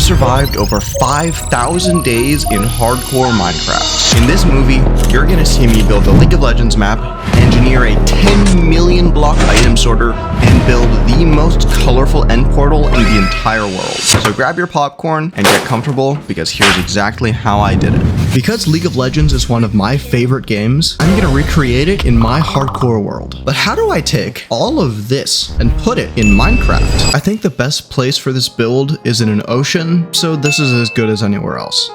I've survived over 5,000 days in hardcore Minecraft. In this movie, you're gonna see me build a League of Legends map, engineer a 10 million block item sorter, and build the most colorful end portal in the entire world. So grab your popcorn and get comfortable, because here's exactly how I did it. Because League of Legends is one of my favorite games, I'm gonna recreate it in my hardcore world. But how do I take all of this and put it in Minecraft? I think the best place for this build is in an ocean, so this is as good as anywhere else.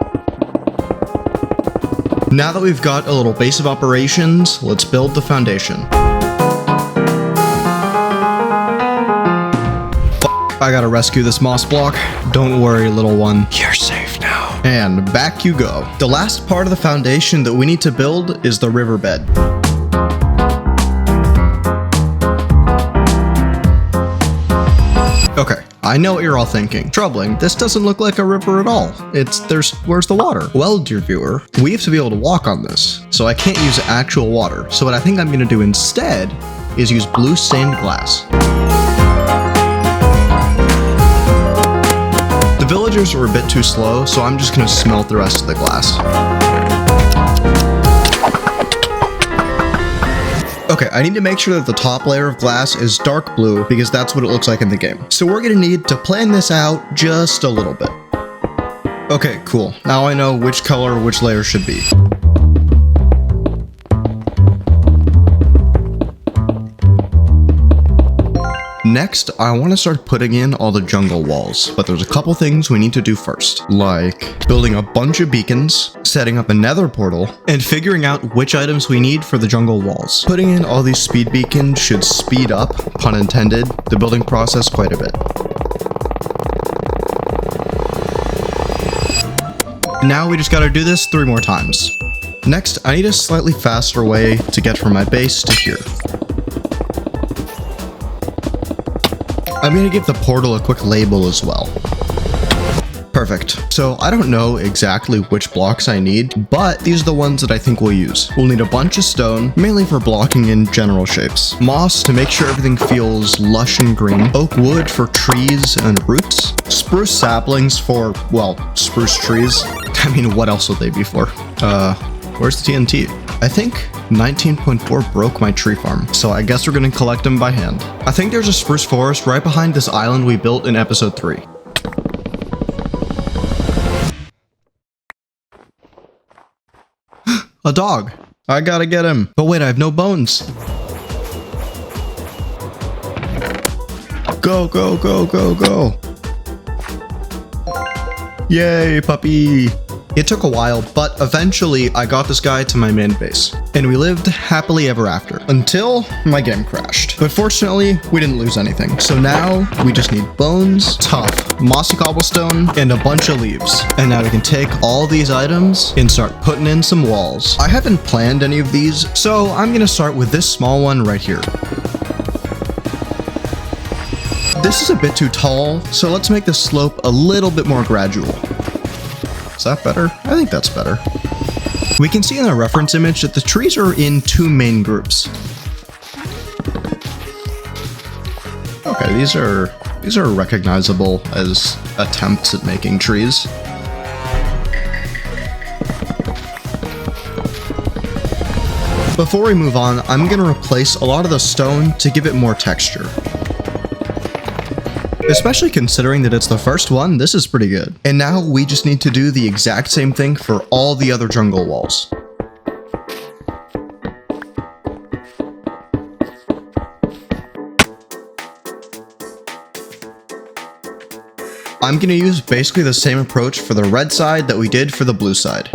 Now that we've got a little base of operations, let's build the foundation. I gotta rescue this moss block. Don't worry, little one. You're safe now. And back you go. The last part of the foundation that we need to build is the riverbed. Okay, I know what you're all thinking. Troubling, this doesn't look like a river at all. Where's the water? Well, dear viewer, we have to be able to walk on this, so I can't use actual water. So what I think I'm gonna do instead is use blue stained glass. The villagers were a bit too slow, so I'm just gonna smelt the rest of the glass. Okay, I need to make sure that the top layer of glass is dark blue because that's what it looks like in the game. So we're gonna need to plan this out just a little bit. Okay, cool. Now I know which color which layer should be. Next, I want to start putting in all the jungle walls, but there's a couple things we need to do first, like building a bunch of beacons, setting up a nether portal, and figuring out which items we need for the jungle walls. Putting in all these speed beacons should speed up, pun intended, the building process quite a bit. Now we just gotta do this 3 more times. Next, I need a slightly faster way to get from my base to here. I'm gonna give the portal a quick label as well. Perfect. So I don't know exactly which blocks I need, but these are the ones that I think we'll use. We'll need a bunch of stone, mainly for blocking in general shapes. Moss to make sure everything feels lush and green. Oak wood for trees and roots. Spruce saplings for, well, spruce trees. I mean, what else would they be for? Where's the TNT? I think 19.4 broke my tree farm, so I guess we're gonna collect them by hand. I think there's a spruce forest right behind this island we built in episode 3. A dog! I gotta get him. But wait, I have no bones. Go, go, go, go, go. Yay, puppy. It took a while, but eventually I got this guy to my main base, and we lived happily ever after, until my game crashed. But fortunately, we didn't lose anything. So now, we just need bones, tough, mossy cobblestone, and a bunch of leaves. And now we can take all these items and start putting in some walls. I haven't planned any of these, so I'm gonna start with this small one right here. This is a bit too tall, so let's make the slope a little bit more gradual. Is that better? I think that's better. We can see in the reference image that the trees are in 2 main groups. Okay, these are recognizable as attempts at making trees. Before we move on, I'm gonna replace a lot of the stone to give it more texture. Especially considering that it's the first one, this is pretty good. And now we just need to do the exact same thing for all the other jungle walls. I'm gonna use basically the same approach for the red side that we did for the blue side.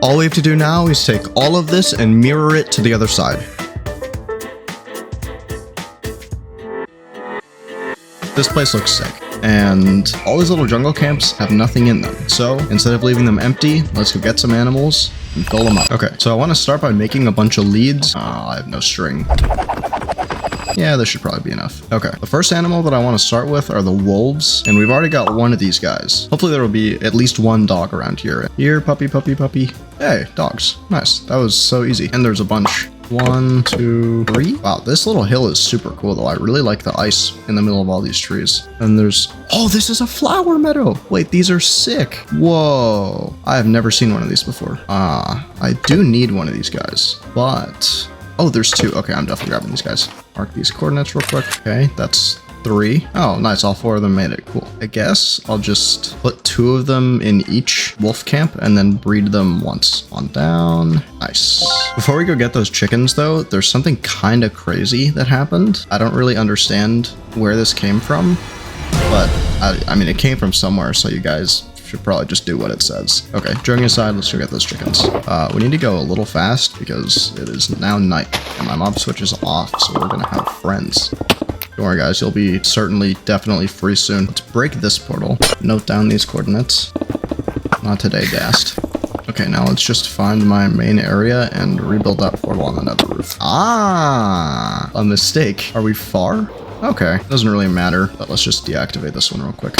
All we have to do now is take all of this and mirror it to the other side. This place looks sick, and all these little jungle camps have nothing in them. So instead of leaving them empty, let's go get some animals and fill them up. Okay, so I want to start by making a bunch of leads. I have no string. Yeah, this should probably be enough. Okay, the first animal that I want to start with are the wolves, and we've already got one of these guys. Hopefully there will be at least one dog around here. Here, puppy, puppy, puppy. Hey, dogs. Nice. That was so easy. And there's a bunch 1, 2, 3. Wow, this little hill is super cool though. I really like the ice in the middle of all these trees. And there's, oh, this is a flower meadow. Wait, these are sick. Whoa. I have never seen one of these before. I do need one of these guys, but, oh, there's 2. Okay, I'm definitely grabbing these guys. Mark these coordinates real quick. Okay, that's 3. Oh, nice. All 4 of them made it. Cool. I guess I'll just put 2 of them in each wolf camp and then breed them once. On down. Nice. Before we go get those chickens, though, there's something kind of crazy that happened. I don't really understand where this came from, but I mean, it came from somewhere, so you guys should probably just do what it says. Okay, joking aside, let's go get those chickens. We need to go a little fast because it is now night and my mob switch is off, so we're gonna have friends. Don't worry guys, you'll be definitely free soon. Let's break this portal. Note down these coordinates. Not today, Gast. Okay, now let's just find my main area and rebuild that portal on the nether roof. Ah, a mistake. Are we far? Okay, doesn't really matter, but let's just deactivate this one real quick.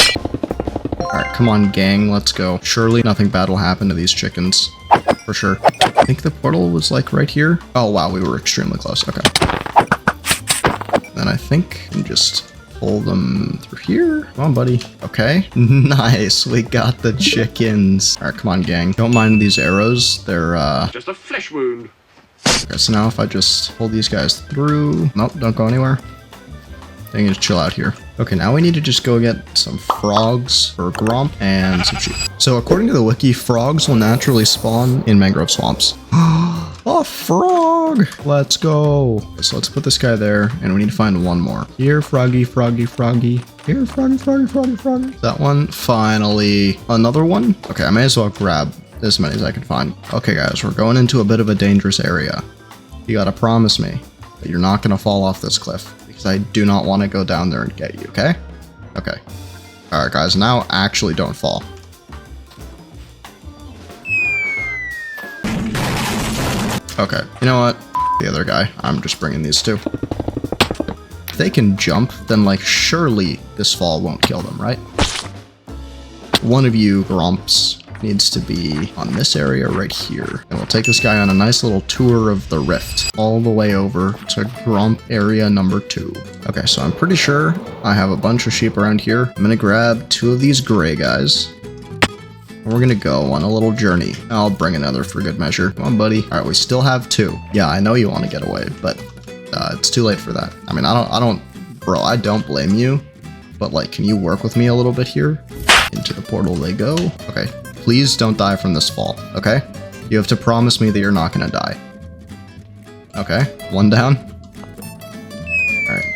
Alright, come on gang, let's go. Surely nothing bad will happen to these chickens. For sure. I think the portal was like right here. Oh wow, we were extremely close. Okay. Then I think I can just pull them through here. Come on, buddy. Okay. Nice. We got the chickens. All right, come on, gang. Don't mind these arrows. They're, just a flesh wound. Okay, so now if I just pull these guys through. Nope, don't go anywhere. Then you just chill out here. Okay, now we need to just go get some frogs for Gromp and some sheep. So according to the wiki, frogs will naturally spawn in mangrove swamps. A frog! Let's go. So let's put this guy there, and we need to find one more. Here, froggy, froggy, froggy. Here, froggy, froggy, froggy, froggy. That one. Finally. Another one? Okay, I may as well grab as many as I can find. Okay, guys, we're going into a bit of a dangerous area. You gotta promise me that you're not gonna fall off this cliff, because I do not want to go down there and get you, okay? Okay. Alright, guys, now actually don't fall. Okay, you know what? The other guy. I'm just bringing these 2. If they can jump, then like surely this fall won't kill them, right? One of you Gromps needs to be on this area right here. And we'll take this guy on a nice little tour of the rift all the way over to Gromp area number 2. Okay, so I'm pretty sure I have a bunch of sheep around here. I'm gonna grab 2 of these gray guys. We're gonna go on a little journey. I'll bring another for good measure. Come on, buddy. All right, we still have 2. Yeah, I know you want to get away, but it's too late for that. I mean, bro, I don't blame you, but like, can you work with me a little bit here? Into the portal they go. Okay, please don't die from this fall, okay? You have to promise me that you're not gonna die. Okay, 1 down. All right.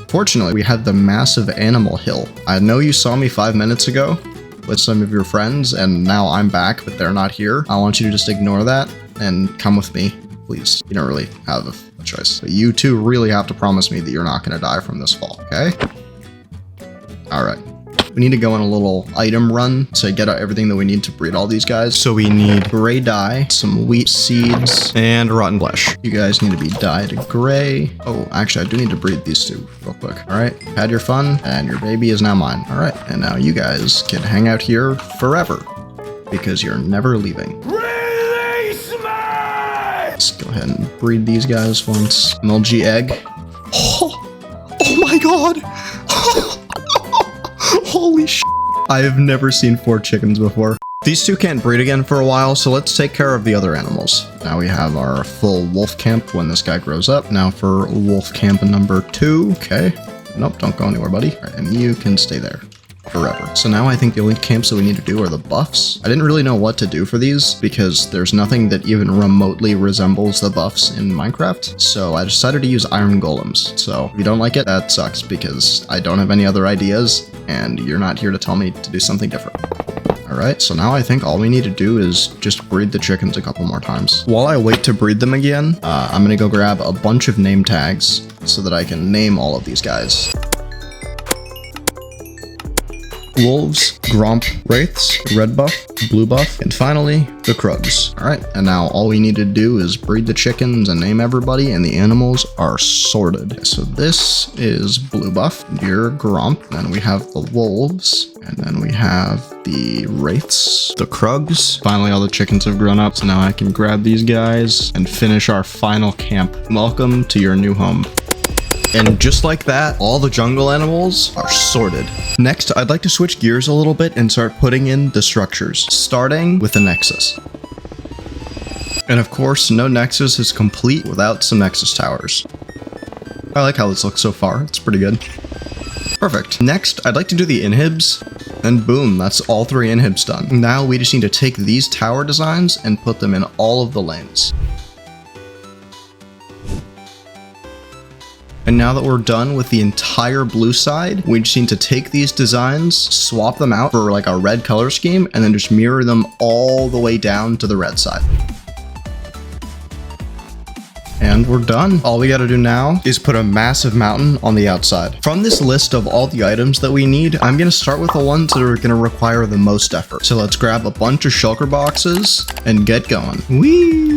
Fortunately, we had the massive animal hill. I know you saw me 5 minutes ago with some of your friends, and now I'm back, but they're not here. I want you to just ignore that and come with me, please. You don't really have a choice. But you two really have to promise me that you're not going to die from this fall, okay? All right. We need to go on a little item run to get everything that we need to breed all these guys. So we need gray dye, some wheat seeds, and rotten flesh. You guys need to be dyed gray. Oh, actually, I do need to breed these 2 real quick. All right, had your fun, and your baby is now mine. All right, and now you guys can hang out here forever because you're never leaving. Release me! Let's go ahead and breed these guys once. MLG egg. Oh my god! Holy sh! I have never seen 4 chickens before. These 2 can't breed again for a while, so let's take care of the other animals. Now we have our full wolf camp when this guy grows up. Now for wolf camp number 2. Okay. Nope, don't go anywhere, buddy. All right, and you can stay there forever. So now I think the only camps that we need to do are the buffs. I didn't really know what to do for these because there's nothing that even remotely resembles the buffs in Minecraft. So I decided to use iron golems. So if you don't like it, that sucks because I don't have any other ideas and you're not here to tell me to do something different. Alright, so now I think all we need to do is just breed the chickens a couple more times. While I wait to breed them again, I'm gonna go grab a bunch of name tags so that I can name all of these guys. wolves, gromp, wraiths, red buff, blue buff, and finally, the krugs. All right, and now all we need to do is breed the chickens and name everybody, and the animals are sorted. So this is blue buff, you're gromp, then we have the wolves, and then we have the wraiths, the krugs. Finally, all the chickens have grown up, so now I can grab these guys and finish our final camp. Welcome to your new home. And just like that, all the jungle animals are sorted. Next, I'd like to switch gears a little bit and start putting in the structures, starting with the nexus. And of course, no nexus is complete without some nexus towers. I like how this looks so far, it's pretty good. Perfect. Next, I'd like to do the inhibs, and boom, that's all 3 inhibs done. Now we just need to take these tower designs and put them in all of the lanes. And now that we're done with the entire blue side, we just need to take these designs, swap them out for like a red color scheme, and then just mirror them all the way down to the red side. And we're done. All we gotta do now is put a massive mountain on the outside. From this list of all the items that we need, I'm gonna start with the ones that are gonna require the most effort. So let's grab a bunch of shulker boxes and get going. Whee!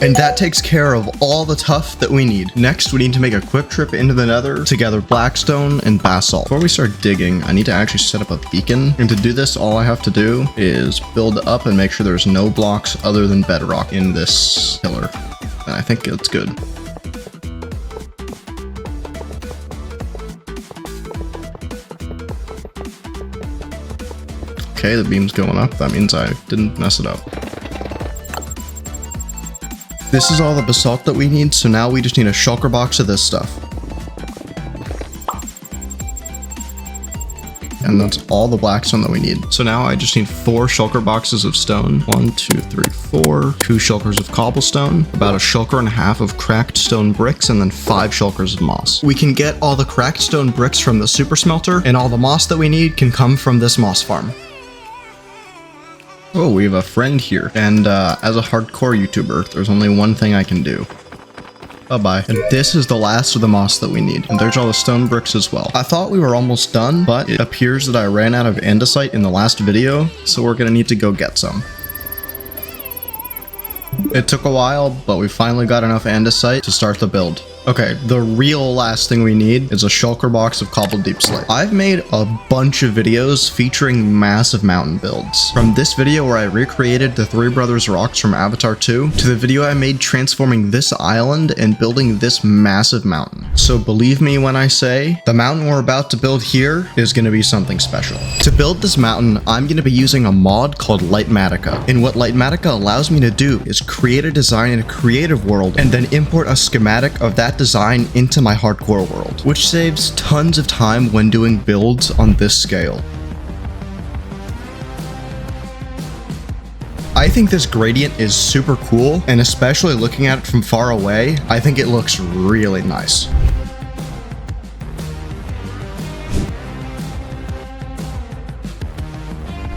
And that takes care of all the tuff that we need. Next, we need to make a quick trip into the nether to gather blackstone and basalt. Before we start digging, I need to actually set up a beacon. And to do this, all I have to do is build up and make sure there's no blocks other than bedrock in this pillar. And I think it's good. Okay, the beam's going up. That means I didn't mess it up. This is all the basalt that we need, so now we just need a shulker box of this stuff. And that's all the blackstone that we need. So now I just need 4 shulker boxes of stone. 1, 2, 3, 4. 2 shulkers of cobblestone. About a shulker and a half of cracked stone bricks, and then 5 shulkers of moss. We can get all the cracked stone bricks from the super smelter, and all the moss that we need can come from this moss farm. Oh, we have a friend here. And as a hardcore YouTuber, there's only one thing I can do. Bye-bye. And this is the last of the moss that we need. And there's all the stone bricks as well. I thought we were almost done, but it appears that I ran out of andesite in the last video, so we're gonna need to go get some. It took a while, but we finally got enough andesite to start the build. Okay, the real last thing we need is a shulker box of cobbled deep slate. I've made a bunch of videos featuring massive mountain builds. From this video where I recreated the Three Brothers rocks from Avatar 2, to the video I made transforming this island and building this massive mountain. So believe me when I say, the mountain we're about to build here is going to be something special. To build this mountain, I'm going to be using a mod called Lightmatica. And what Lightmatica allows me to do is create a design in a creative world and then import a schematic of that design into my hardcore world, which saves tons of time when doing builds on this scale. I think this gradient is super cool, and especially looking at it from far away, I think it looks really nice.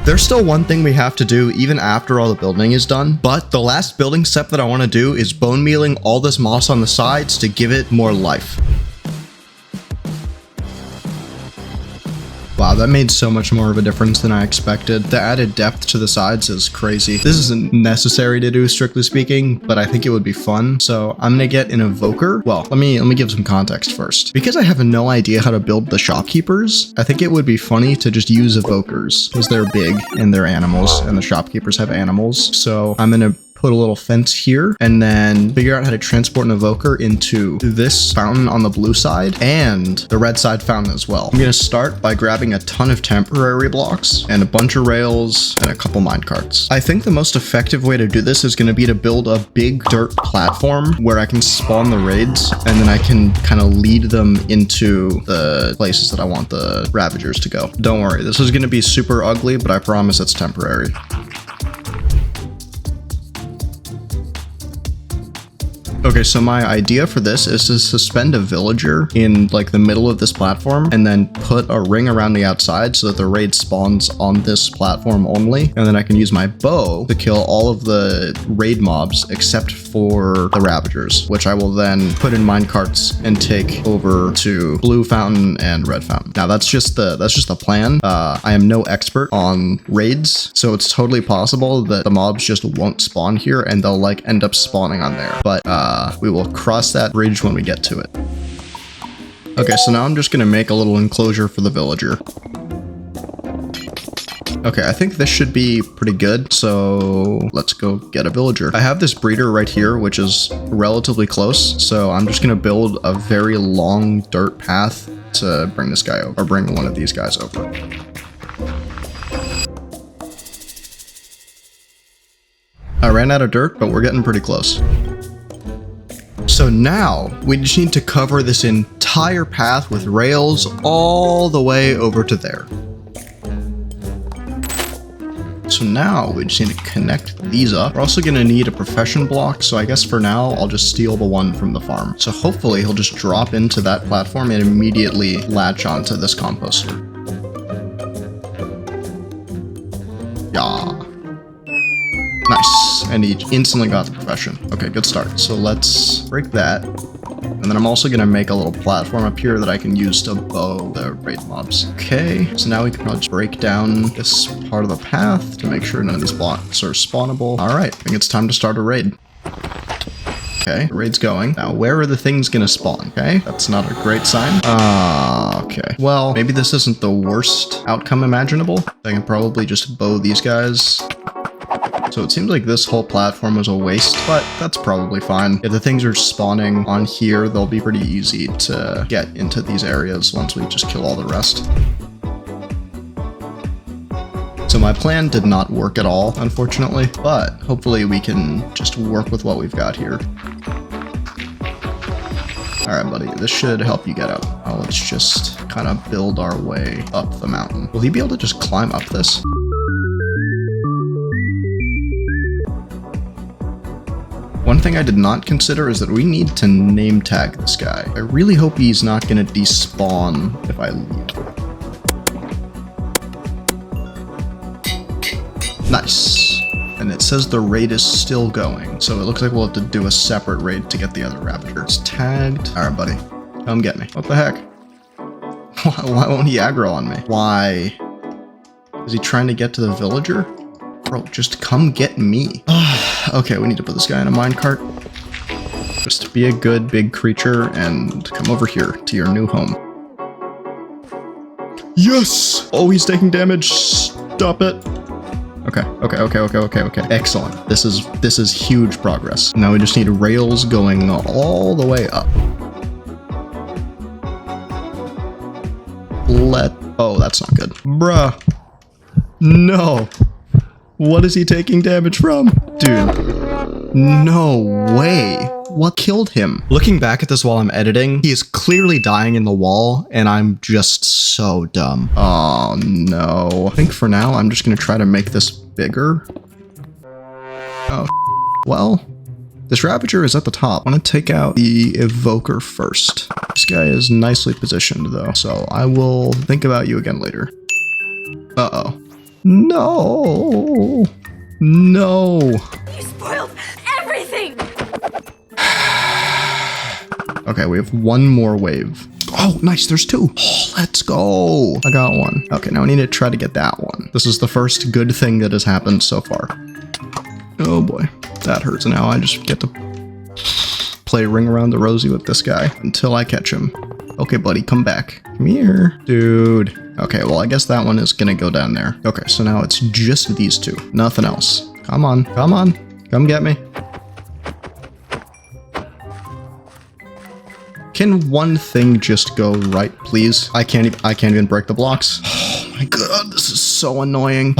There's still one thing we have to do even after all the building is done, but the last building step that I want to do is bone mealing all this moss on the sides to give it more life. Wow, that made so much more of a difference than I expected. The added depth to the sides is crazy. This isn't necessary to do, strictly speaking, but I think it would be fun. So I'm gonna get an evoker. Well, let me give some context first. Because I have no idea how to build the shopkeepers, I think it would be funny to just use evokers because they're big and they're animals, and the shopkeepers have animals. So I'm gonna put a little fence here and then figure out how to transport an evoker into this fountain on the blue side and the red side fountain as well. I'm gonna start by grabbing a ton of temporary blocks and a bunch of rails and a couple minecarts. I think the most effective way to do this is gonna be to build a big dirt platform where I can spawn the raids and then I can kind of lead them into the places that I want the ravagers to go. Don't worry, this is gonna be super ugly, but I promise it's temporary. Okay, so my idea for this is to suspend a villager in like the middle of this platform and then put a ring around the outside so that the raid spawns on this platform only. And then I can use my bow to kill all of the raid mobs except for the Ravagers, which I will then put in minecarts and take over to Blue Fountain and Red Fountain. Now that's just the plan. I am no expert on raids, so it's totally possible that the mobs just won't spawn here and they'll like end up spawning on there. But we will cross that bridge when we get to it. Okay, so now I'm just gonna make a little enclosure for the villager. Okay, I think this should be pretty good, so let's go get a villager. I have this breeder right here, which is relatively close, so I'm just gonna build a very long dirt path to bring this guy over, or bring one of these guys over. I ran out of dirt, but we're getting pretty close. So now we just need to cover this entire path with rails all the way over to there. So now we just need to connect these up. We're also going to need a profession block, so I guess for now I'll just steal the one from the farm. So hopefully he'll just drop into that platform and immediately latch onto this composter. Yeah. Nice. And he instantly got the profession. Okay, good start. So let's break that. And then I'm also going to make a little platform up here that I can use to bow the raid mobs. Okay, so now we can probably just break down this part of the path to make sure none of these blocks are spawnable. All right, I think it's time to start a raid. Okay, the raid's going. Now, where are the things going to spawn? Okay, that's not a great sign. Okay. Well, maybe this isn't the worst outcome imaginable. I can probably just bow these guys. So it seems like this whole platform was a waste, but that's probably fine. If the things are spawning on here, they'll be pretty easy to get into these areas once we just kill all the rest. So my plan did not work at all, unfortunately, but hopefully we can just work with what we've got here. All right, buddy, this should help you get up. Now let's just kind of build our way up the mountain. Will he be able to just climb up this? One thing I did not consider is that we need to name tag this guy. I really hope he's not going to despawn if I leave. Nice. And it says the raid is still going, so it looks like we'll have to do a separate raid to get the other Ravager. It's tagged. All right, buddy. Come get me. What the heck? Why won't he aggro on me? Why? Is he trying to get to the villager? Bro, just come get me. Okay, we need to put this guy in a minecart. Just be a good big creature and come over here to your new home. Yes! Oh, he's taking damage. Stop it. Okay. Excellent. This is huge progress. Now we just need rails going all the way up. Oh, that's not good. Bruh. No. What is he taking damage from? Dude, no way. What killed him? Looking back at this while I'm editing, he is clearly dying in the wall, and I'm just so dumb. Oh no. I think for now, I'm just gonna try to make this bigger. Oh, well, this Ravager is at the top. I want to take out the Evoker first. This guy is nicely positioned though, so I will think about you again later. Uh-oh. No. No. You spoiled everything. Okay, we have one more wave. Oh, nice. There's two. Oh, let's go. I got one. Okay, now we need to try to get that one. This is the first good thing that has happened so far. Oh boy, that hurts. Now I just get to play Ring Around the Rosie with this guy until I catch him. Okay, buddy, come back. Come here. Dude. Okay, well, I guess that one is gonna go down there. Okay, so now it's just these two. Nothing else. Come on. Come on. Come get me. Can one thing just go right, please? I can't even break the blocks. Oh my god, this is so annoying.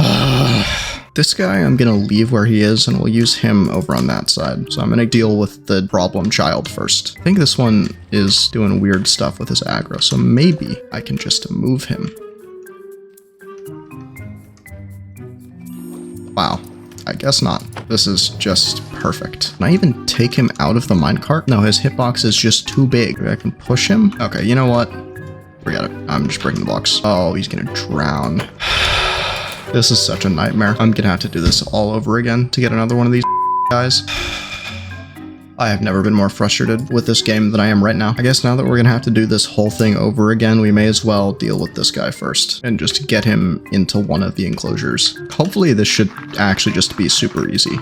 This guy, I'm gonna leave where he is and we'll use him over on that side. So I'm gonna deal with the problem child first. I think this one is doing weird stuff with his aggro, so maybe I can just move him. Wow, I guess not. This is just Perfect. Can I even take him out of the minecart? No, his hitbox is just too big. Maybe I can push him. Okay, you know what? Forget it. I'm just breaking the blocks. Oh, he's gonna drown. This is such a nightmare. I'm gonna have to do this all over again to get another one of these guys. I have never been more frustrated with this game than I am right now. I guess now that we're gonna have to do this whole thing over again, we may as well deal with this guy first and just get him into one of the enclosures. Hopefully this should actually just be super easy.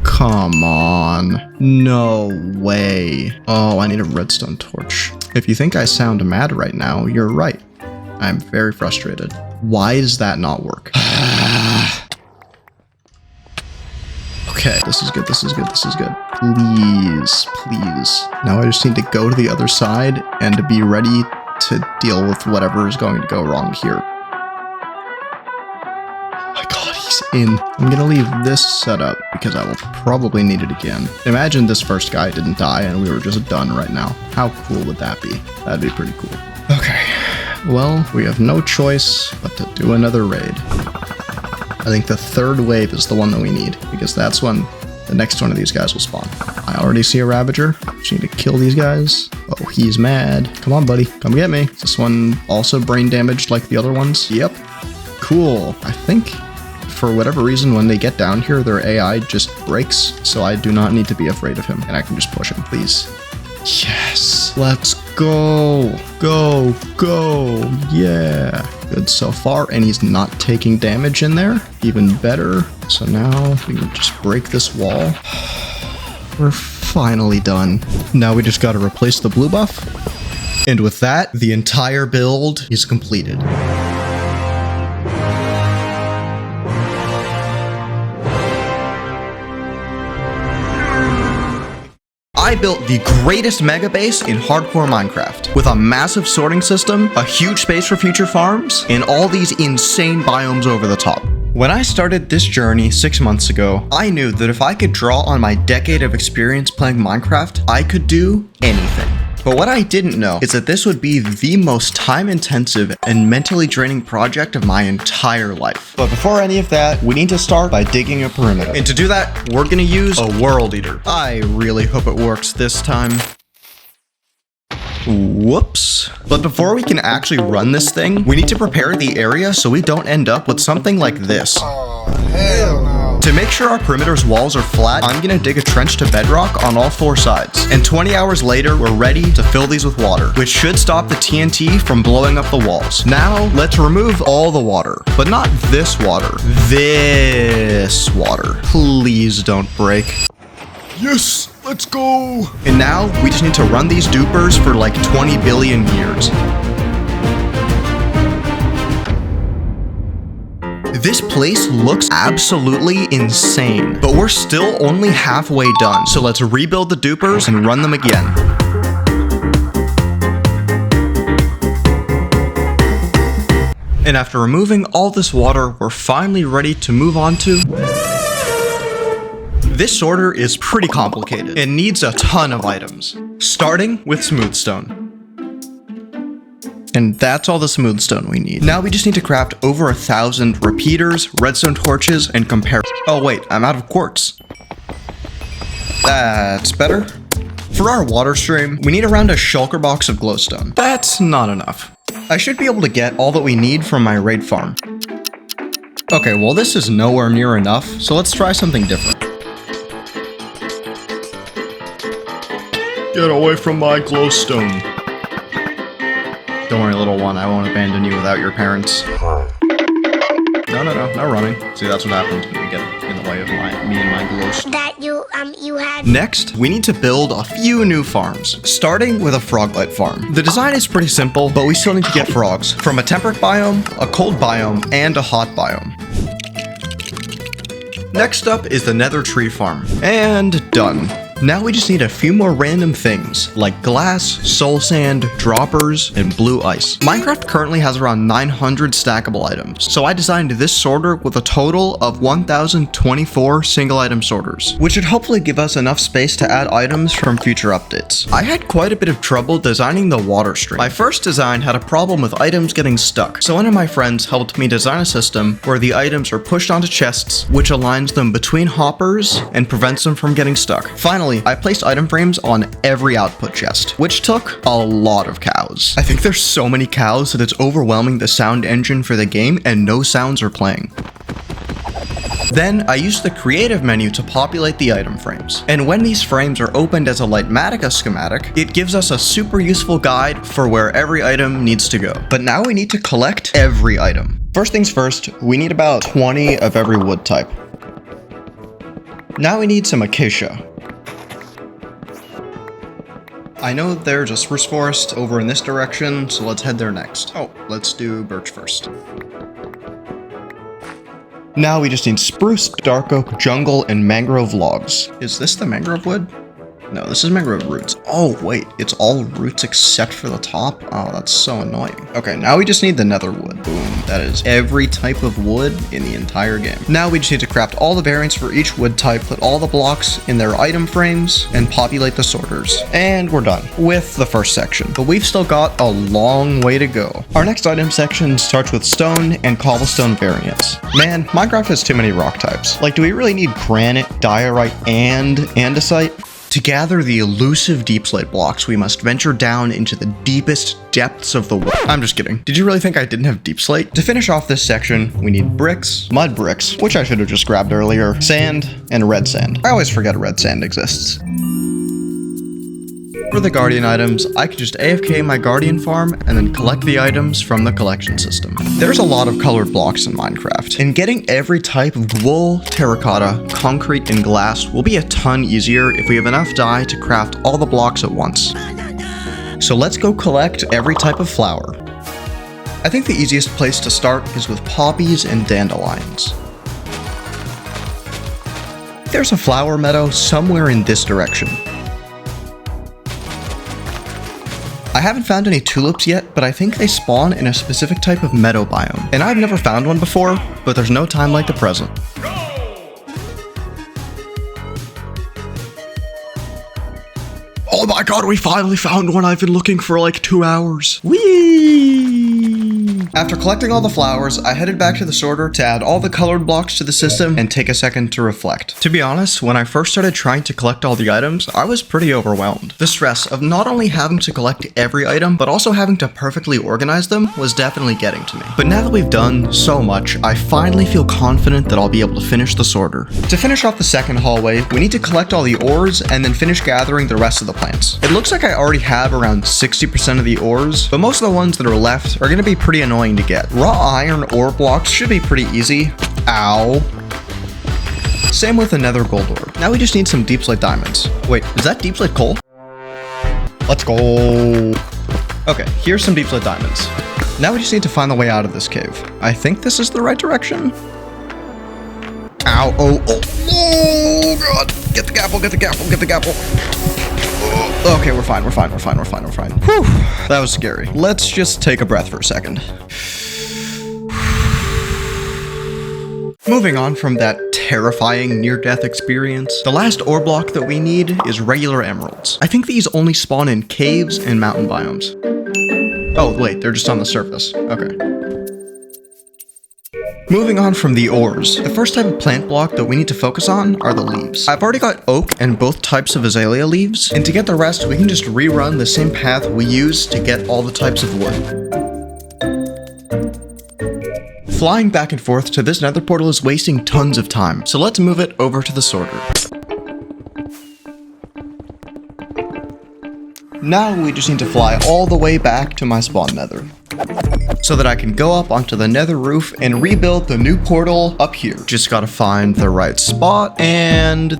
Come on. No way. Oh, I need a redstone torch. If you think I sound mad right now, you're right. I'm very frustrated. Why does that not work? Okay, this is good, this is good, this is good. Please, please. Now I just need to go to the other side and to be ready to deal with whatever is going to go wrong here. Oh my god, he's in. I'm gonna leave this set up because I will probably need it again. Imagine this first guy didn't die and we were just done right now. How cool would that be? That'd be pretty cool. Okay, well, we have no choice but to do another raid. I think the third wave is the one that we need, because that's when the next one of these guys will spawn. I already see a Ravager. Just need to kill these guys. Oh, he's mad. Come on, buddy. Come get me. Is this one also brain damaged like the other ones? Yep. Cool. I think for whatever reason, when they get down here, their AI just breaks, so I do not need to be afraid of him, and I can just push him, please. Yes. Let's go. Go. Go. Yeah. Good so far, and he's not taking damage in there. Even better. So now we can just break this wall. We're finally done. Now we just gotta replace the blue buff. And with that, the entire build is completed. I built the greatest mega base in hardcore Minecraft, with a massive sorting system, a huge space for future farms, and all these insane biomes over the top. When I started this journey 6 months ago, I knew that if I could draw on my decade of experience playing Minecraft, I could do anything. But what I didn't know is that this would be the most time-intensive and mentally draining project of my entire life. But before any of that, we need to start by digging a perimeter. And to do that, we're gonna use a world eater. I really hope it works this time. Whoops. But before we can actually run this thing, we need to prepare the area so we don't end up with something like this. Oh, hell no. To make sure our perimeter's walls are flat, I'm gonna dig a trench to bedrock on all 4 sides. And 20 hours later, we're ready to fill these with water, which should stop the TNT from blowing up the walls. Now, let's remove all the water, but not this water. This water. Please don't break. Yes, let's go. And now, we just need to run these dupers for like 20 billion years. This place looks absolutely insane, but we're still only halfway done. So let's rebuild the dupers and run them again. And after removing all this water, we're finally ready to move on to... This sorter is pretty complicated and needs a ton of items, starting with smooth stone. And that's all the smooth stone we need. Now we just need to craft over 1,000 repeaters, redstone torches, and compare. Oh wait, I'm out of quartz. That's better. For our water stream, we need around a shulker box of glowstone. That's not enough. I should be able to get all that we need from my raid farm. Okay, well this is nowhere near enough, so let's try something different. Get away from my glowstone. Don't worry, little one, I won't abandon you without your parents. No, running. See, that's what happens when you get in the way of me and my glowstone. That you had. Next, we need to build a few new farms, starting with a froglight farm. The design is pretty simple, but we still need to get frogs from a temperate biome, a cold biome, and a hot biome. Next up is the nether tree farm, and done. Now we just need a few more random things, like glass, soul sand, droppers, and blue ice. Minecraft currently has around 900 stackable items, so I designed this sorter with a total of 1024 single item sorters, which should hopefully give us enough space to add items from future updates. I had quite a bit of trouble designing the water stream. My first design had a problem with items getting stuck, so one of my friends helped me design a system where the items are pushed onto chests, which aligns them between hoppers and prevents them from getting stuck. Finally, I placed item frames on every output chest, which took a lot of cows. I think there's so many cows that it's overwhelming the sound engine for the game and no sounds are playing. Then I used the creative menu to populate the item frames. And when these frames are opened as a Lightmatica schematic, it gives us a super useful guide for where every item needs to go. But now we need to collect every item. First things first, we need about 20 of every wood type. Now we need some acacia. I know there's a spruce forest over in this direction, so let's head there next. Oh, let's do birch first. Now we just need spruce, dark oak, jungle, and mangrove logs. Is this the mangrove wood? No, this is mangrove roots. Oh, wait, it's all roots except for the top? Oh, that's so annoying. Okay, now we just need the nether wood. Boom. That is every type of wood in the entire game. Now we just need to craft all the variants for each wood type, put all the blocks in their item frames, and populate the sorters. And we're done with the first section. But we've still got a long way to go. Our next item section starts with stone and cobblestone variants. Man, Minecraft has too many rock types. Like, do we really need granite, diorite, and andesite? To gather the elusive deep slate blocks, we must venture down into the deepest depths of the world. I'm just kidding. Did you really think I didn't have deep slate? To finish off this section, we need bricks, mud bricks, which I should have just grabbed earlier, sand, and red sand. I always forget red sand exists. For the guardian items, I could just AFK my guardian farm and then collect the items from the collection system. There's a lot of colored blocks in Minecraft, and getting every type of wool, terracotta, concrete, and glass will be a ton easier if we have enough dye to craft all the blocks at once. So let's go collect every type of flower. I think the easiest place to start is with poppies and dandelions. There's a flower meadow somewhere in this direction. I haven't found any tulips yet, but I think they spawn in a specific type of meadow biome. And I've never found one before, but there's no time like the present. Oh my god, we finally found one. I've been looking for like 2 hours. Whee! After collecting all the flowers, I headed back to the sorter to add all the colored blocks to the system and take a second to reflect. To be honest, when I first started trying to collect all the items, I was pretty overwhelmed. The stress of not only having to collect every item, but also having to perfectly organize them was definitely getting to me. But now that we've done so much, I finally feel confident that I'll be able to finish the sorter. To finish off the second hallway, we need to collect all the ores and then finish gathering the rest of the plants. It looks like I already have around 60% of the ores, but most of the ones that are left are going to be pretty annoying to get. Raw iron ore blocks should be pretty easy. Ow. Same with the nether gold ore. Now we just need some deep slate diamonds. Wait, is that deep slate coal? Let's go. Okay, here's some deep slate diamonds. Now we just need to find the way out of this cave. I think this is the right direction. Ow, oh, oh, oh god. Get the gapple, get the gapple, get the gapple. Oh, okay, we're fine. Whew, that was scary. Let's just take a breath for a second. Moving on from that terrifying near-death experience, the last ore block that we need is regular emeralds. I think these only spawn in caves and mountain biomes. Oh, wait, they're just on the surface. Okay. Moving on from the ores, the first type of plant block that we need to focus on are the leaves. I've already got oak and both types of azalea leaves, and to get the rest, we can just rerun the same path we used to get all the types of wood. Flying back and forth to this nether portal is wasting tons of time, so let's move it over to the sorter. Now we just need to fly all the way back to my spawn nether, so that I can go up onto the nether roof and rebuild the new portal up here. Just gotta find the right spot, and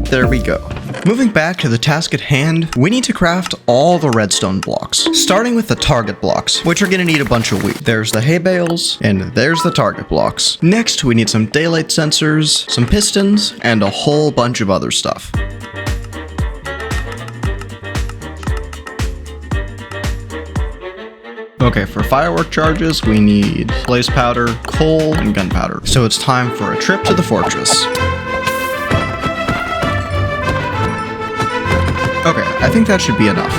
there we go. Moving back to the task at hand, we need to craft all the redstone blocks, starting with the target blocks, which are gonna need a bunch of wheat. There's the hay bales, and there's the target blocks. Next, we need some daylight sensors, some pistons, and a whole bunch of other stuff. Okay, for firework charges, we need blaze powder, coal, and gunpowder. So it's time for a trip to the fortress. Okay, I think that should be enough.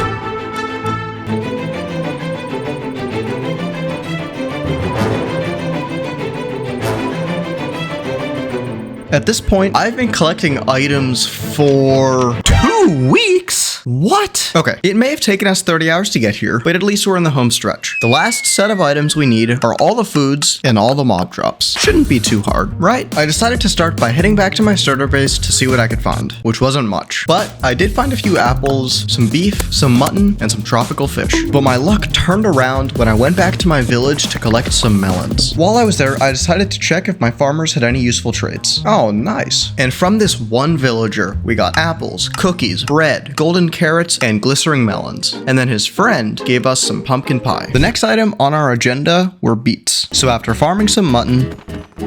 At this point, I've been collecting items for 2 weeks? What? Okay, it may have taken us 30 hours to get here, but at least we're in the home stretch. The last set of items we need are all the foods and all the mob drops. Shouldn't be too hard, right? I decided to start by heading back to my starter base to see what I could find, which wasn't much. But I did find a few apples, some beef, some mutton, and some tropical fish. But my luck turned around when I went back to my village to collect some melons. While I was there, I decided to check if my farmers had any useful traits. Oh, nice. And from this one villager, we got apples, cookies, bread, golden carrots, and glycering melons. And then his friend gave us some pumpkin pie. The next item on our agenda were beets. So after farming some mutton,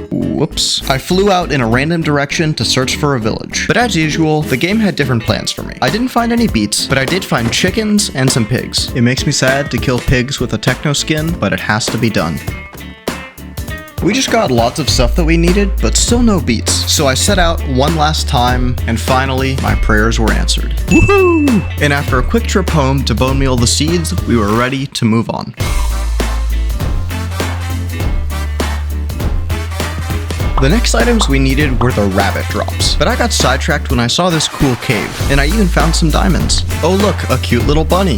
whoops, I flew out in a random direction to search for a village. But as usual, the game had different plans for me. I didn't find any beets, but I did find chickens and some pigs. It makes me sad to kill pigs with a techno skin, but it has to be done. We just got lots of stuff that we needed, but still no beets. So I set out one last time, and finally, my prayers were answered. Woohoo! And after a quick trip home to bone meal the seeds, we were ready to move on. The next items we needed were the rabbit drops, but I got sidetracked when I saw this cool cave, and I even found some diamonds. Oh look, a cute little bunny.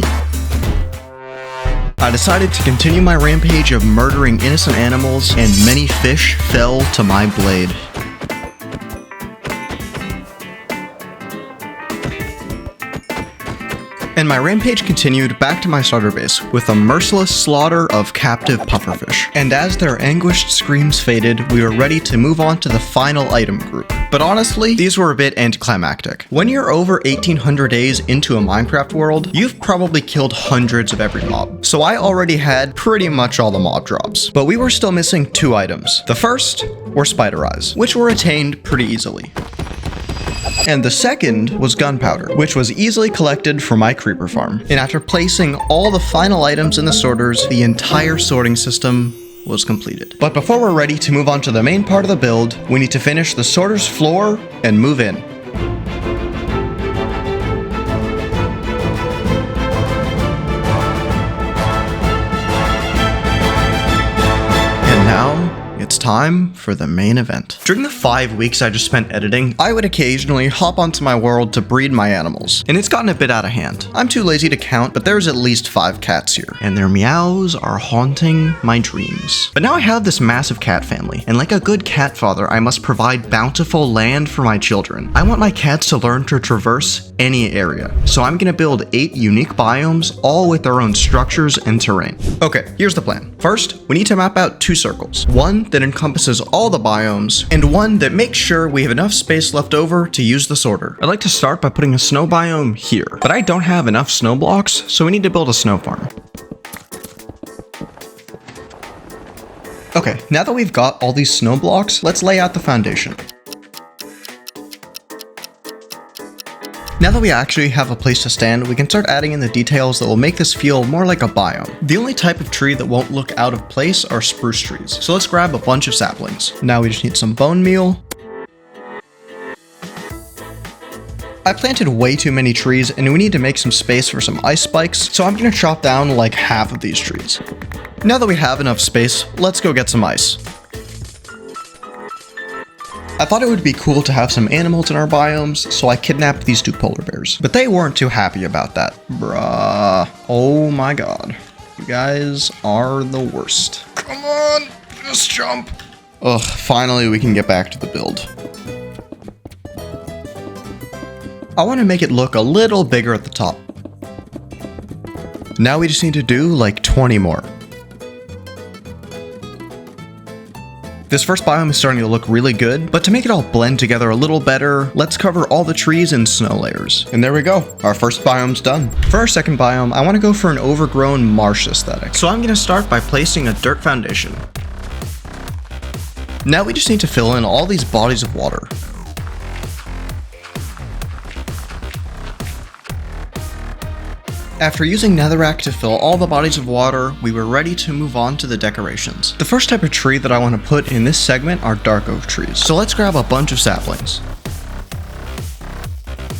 I decided to continue my rampage of murdering innocent animals, and many fish fell to my blade. And my rampage continued back to my starter base with a merciless slaughter of captive pufferfish. And as their anguished screams faded, we were ready to move on to the final item group. But honestly, these were a bit anticlimactic. When you're over 1800 days into a Minecraft world, you've probably killed hundreds of every mob. So I already had pretty much all the mob drops. But we were still missing 2 items. The first were spider eyes, which were attained pretty easily. And the second was gunpowder, which was easily collected from my creeper farm. And after placing all the final items in the sorters, the entire sorting system was completed. But before we're ready to move on to the main part of the build, we need to finish the sorter's floor and move in. And now, it's time for the main event. During the 5 weeks I just spent editing, I would occasionally hop onto my world to breed my animals, and it's gotten a bit out of hand. I'm too lazy to count, but there's at least 5 cats here, and their meows are haunting my dreams. But now I have this massive cat family, and like a good cat father, I must provide bountiful land for my children. I want my cats to learn to traverse any area, so I'm gonna build 8 unique biomes, all with their own structures and terrain. Okay, here's the plan. First, we need to map out 2 circles. One that encompasses all the biomes, and one that makes sure we have enough space left over to use the sorter. I'd like to start by putting a snow biome here, but I don't have enough snow blocks, so we need to build a snow farm. Okay, now that we've got all these snow blocks, let's lay out the foundation. Now that we actually have a place to stand, we can start adding in the details that will make this feel more like a biome. The only type of tree that won't look out of place are spruce trees, so let's grab a bunch of saplings. Now we just need some bone meal. I planted way too many trees and we need to make some space for some ice spikes, so I'm gonna chop down like half of these trees. Now that we have enough space, let's go get some ice. I thought it would be cool to have some animals in our biomes, so I kidnapped these 2 polar bears. But they weren't too happy about that. Bruh. Oh my god. You guys are the worst. Come on, just jump. Ugh, finally we can get back to the build. I want to make it look a little bigger at the top. Now we just need to do like 20 more. This first biome is starting to look really good, but to make it all blend together a little better, let's cover all the trees in snow layers. And there we go, our first biome's done. For our second biome, I want to go for an overgrown marsh aesthetic. So I'm going to start by placing a dirt foundation. Now we just need to fill in all these bodies of water. After using netherrack to fill all the bodies of water, we were ready to move on to the decorations. The first type of tree that I want to put in this segment are dark oak trees. So let's grab a bunch of saplings.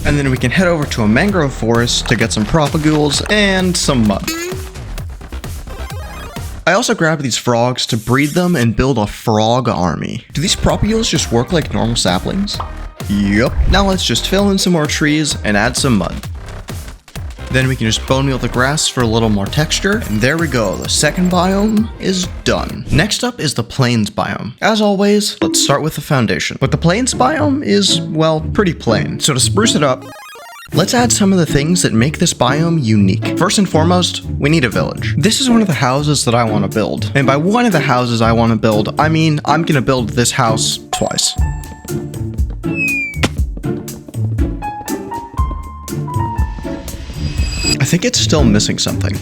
And then we can head over to a mangrove forest to get some propagules and some mud. I also grabbed these frogs to breed them and build a frog army. Do these propagules just work like normal saplings? Yup. Now let's just fill in some more trees and add some mud. Then we can just bone meal the grass for a little more texture. And there we go, the second biome is done. Next up is the plains biome. As always, let's start with the foundation. But the plains biome is, well, pretty plain. So to spruce it up, let's add some of the things that make this biome unique. First and foremost, we need a village. This is one of the houses that I want to build. And by one of the houses I want to build, I mean I'm gonna build this house twice. I think it's still missing something.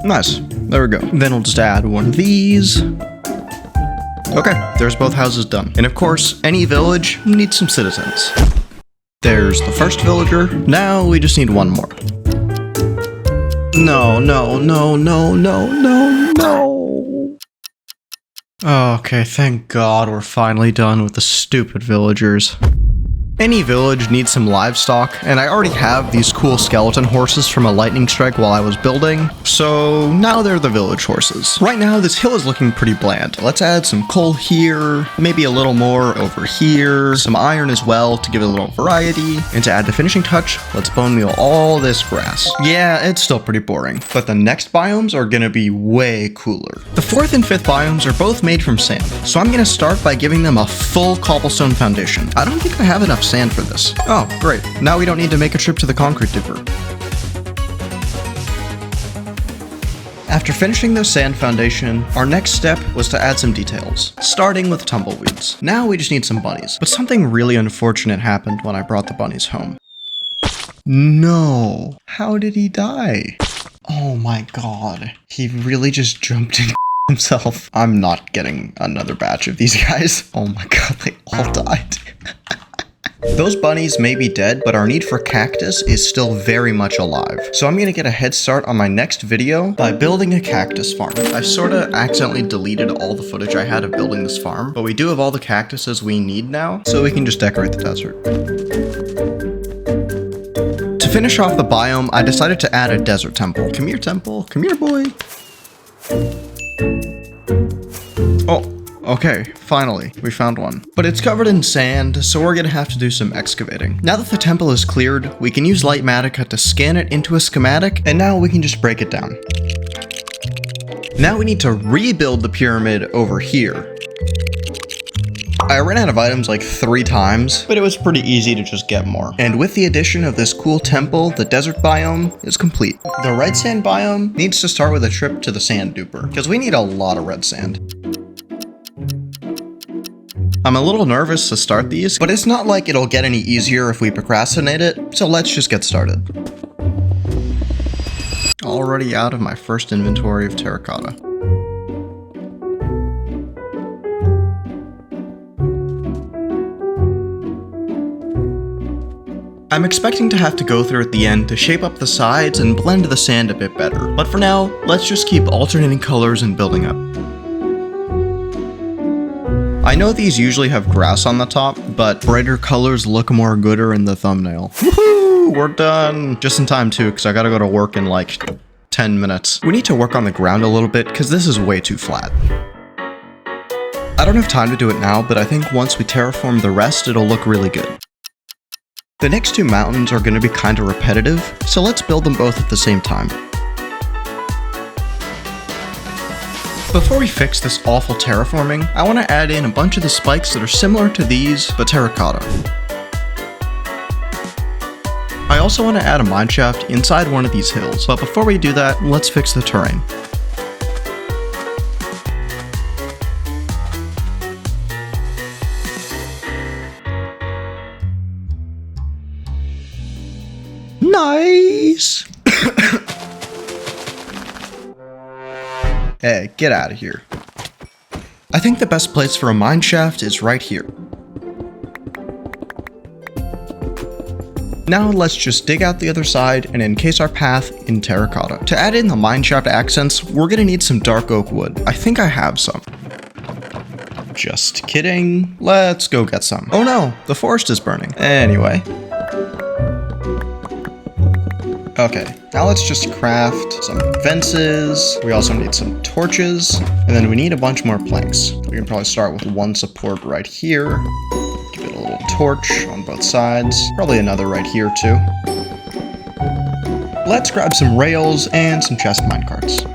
Nice. There we go. Then we'll just add one of these. Okay, there's both houses done. And of course, any village needs some citizens. There's the first villager. Now we just need one more. No. Okay, thank God we're finally done with the stupid villagers. Any village needs some livestock, and I already have these cool skeleton horses from a lightning strike while I was building, so now they're the village horses. Right now, this hill is looking pretty bland. Let's add some coal here, maybe a little more over here, some iron as well to give it a little variety, and to add the finishing touch, let's bone meal all this grass. Yeah, it's still pretty boring, but the next biomes are gonna be way cooler. The fourth and fifth biomes are both made from sand, so I'm gonna start by giving them a full cobblestone foundation. I don't think I have enough sand for this. Oh, great. Now we don't need to make a trip to the concrete dipper. After finishing the sand foundation, our next step was to add some details, starting with tumbleweeds. Now we just need some bunnies, but something really unfortunate happened when I brought the bunnies home. No. How did he die? Oh my God. He really just jumped in himself. I'm not getting another batch of these guys. Oh my God, they all died. Those bunnies may be dead, but our need for cactus is still very much alive. So I'm gonna get a head start on my next video by building a cactus farm. I sorta accidentally deleted all the footage I had of building this farm, but we do have all the cactuses we need now, so we can just decorate the desert. To finish off the biome, I decided to add a desert temple. Come here, temple. Come here, boy. Oh. Okay, finally, we found one. But it's covered in sand, so we're gonna have to do some excavating. Now that the temple is cleared, we can use Lightmatica to scan it into a schematic, and now we can just break it down. Now we need to rebuild the pyramid over here. I ran out of items like 3 times, but it was pretty easy to just get more. And with the addition of this cool temple, the desert biome is complete. The red sand biome needs to start with a trip to the sand duper, because we need a lot of red sand. I'm a little nervous to start these, but it's not like it'll get any easier if we procrastinate it, so let's just get started. Already out of my first inventory of terracotta. I'm expecting to have to go through at the end to shape up the sides and blend the sand a bit better, but for now, let's just keep alternating colors and building up. I know these usually have grass on the top, but brighter colors look more gooder in the thumbnail. Woohoo! We're done! Just in time too, because I gotta go to work in like 10 minutes. We need to work on the ground a little bit, because this is way too flat. I don't have time to do it now, but I think once we terraform the rest, it'll look really good. The next 2 mountains are gonna be kinda repetitive, so let's build them both at the same time. Before we fix this awful terraforming, I want to add in a bunch of the spikes that are similar to these, but terracotta. I also want to add a mineshaft inside one of these hills, but before we do that, let's fix the terrain. Nice! Hey, get out of here. I think the best place for a mineshaft is right here. Now let's just dig out the other side and encase our path in terracotta. To add in the mineshaft accents, we're gonna need some dark oak wood. I think I have some. Just kidding. Let's go get some. Oh no, the forest is burning. Anyway. Okay, now let's just craft some fences. We also need some torches, and then we need a bunch more planks. We can probably start with one support right here. Give it a little torch on both sides. Probably another right here too. Let's grab some rails and some chest minecarts.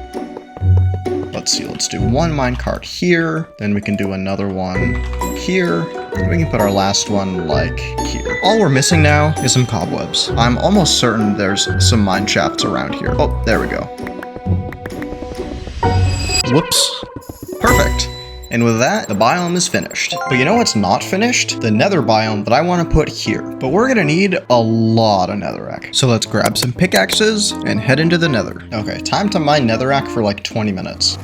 Let's see, let's do one minecart here, then we can do another one here, and we can put our last one like here. All we're missing now is some cobwebs. I'm almost certain there's some mine shafts around here. Oh, there we go. Whoops. Perfect. And with that, the biome is finished. But you know what's not finished? The nether biome that I want to put here. But we're gonna need a lot of netherrack. So let's grab some pickaxes and head into the nether. Okay, time to mine netherrack for like 20 minutes.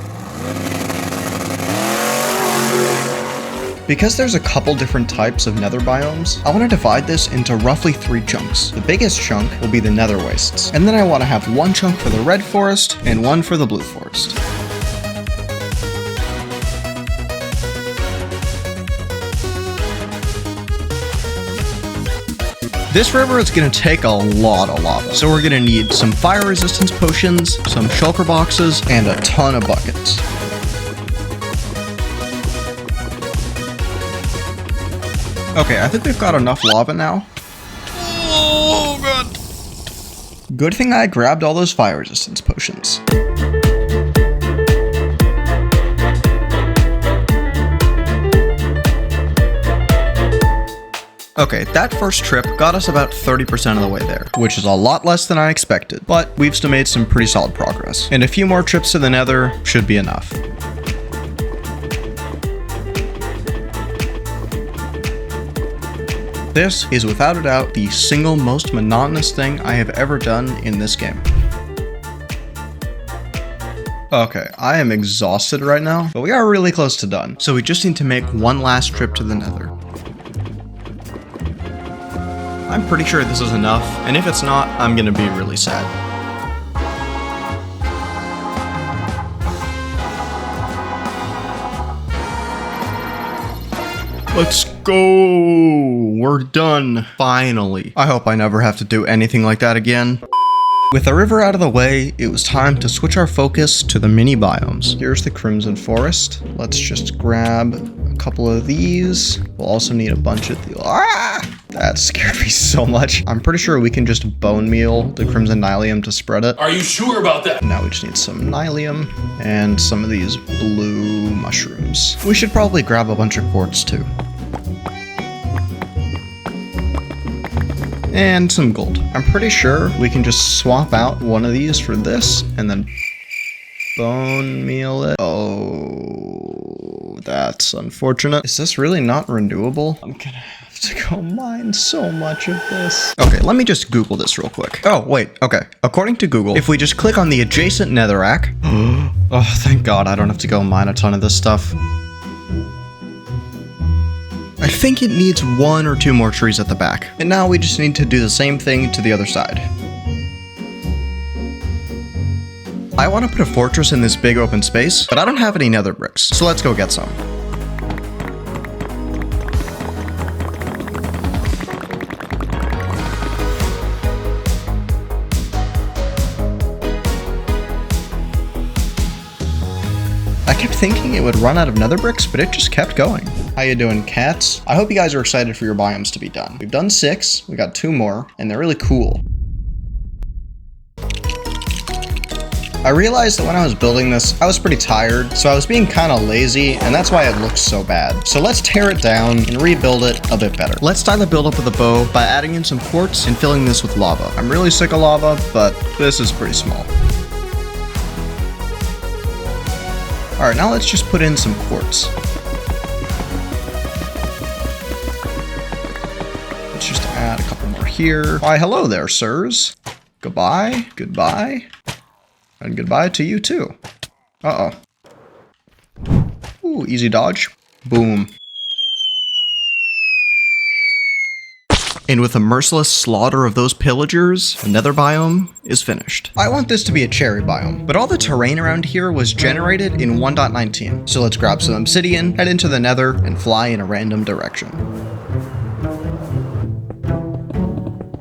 Because there's a couple different types of nether biomes, I want to divide this into roughly 3 chunks. The biggest chunk will be the nether wastes. And then I want to have one chunk for the red forest and one for the blue forest. This river is going to take a lot of lava, so we're going to need some fire resistance potions, some shulker boxes, and a ton of buckets. Okay, I think we've got enough lava now. Oh god. Good thing I grabbed all those fire resistance potions. Okay, that first trip got us about 30% of the way there, which is a lot less than I expected, but we've still made some pretty solid progress. And a few more trips to the nether should be enough. This is without a doubt the single most monotonous thing I have ever done in this game. Okay, I am exhausted right now, but we are really close to done. So we just need to make one last trip to the nether. I'm pretty sure this is enough, and if it's not, I'm gonna be really sad. Let's go! We're done. Finally. I hope I never have to do anything like that again. With the river out of the way, it was time to switch our focus to the mini biomes. Here's the Crimson Forest. Let's just grab a couple of these. We'll also need a bunch of the... Ah! That scared me so much. I'm pretty sure we can just bone meal the Crimson Nylium to spread it. Are you sure about that? Now we just need some Nylium and some of these blue mushrooms. We should probably grab a bunch of quartz too. And some gold. I'm pretty sure we can just swap out one of these for this and then bone meal it. Oh, that's unfortunate. Is this really not renewable? I'm gonna have to go mine so much of this. Okay, let me just Google this real quick. Oh, wait, okay. According to Google, if we just click on the adjacent netherrack, oh, thank God I don't have to go mine a ton of this stuff. I think it needs 1 or 2 more trees at the back. And now we just need to do the same thing to the other side. I want to put a fortress in this big open space, but I don't have any nether bricks, so let's go get some. I kept thinking it would run out of nether bricks, but it just kept going. How you doing, cats? I hope you guys are excited for your biomes to be done. We've done 6, we got 2 more, and they're really cool. I realized that when I was building this, I was pretty tired, so I was being kind of lazy, and that's why it looks so bad. So let's tear it down and rebuild it a bit better. Let's start the build up with a bow by adding in some quartz and filling this with lava. I'm really sick of lava, but this is pretty small. Alright, now let's just put in some quartz. Let's just add a couple more here. Why, hello there, sirs. Goodbye, goodbye, and goodbye to you too. Uh-oh. Ooh, easy dodge. Boom. And with a merciless slaughter of those pillagers, the nether biome is finished. I want this to be a cherry biome, but all the terrain around here was generated in 1.19. So let's grab some obsidian, head into the nether, and fly in a random direction.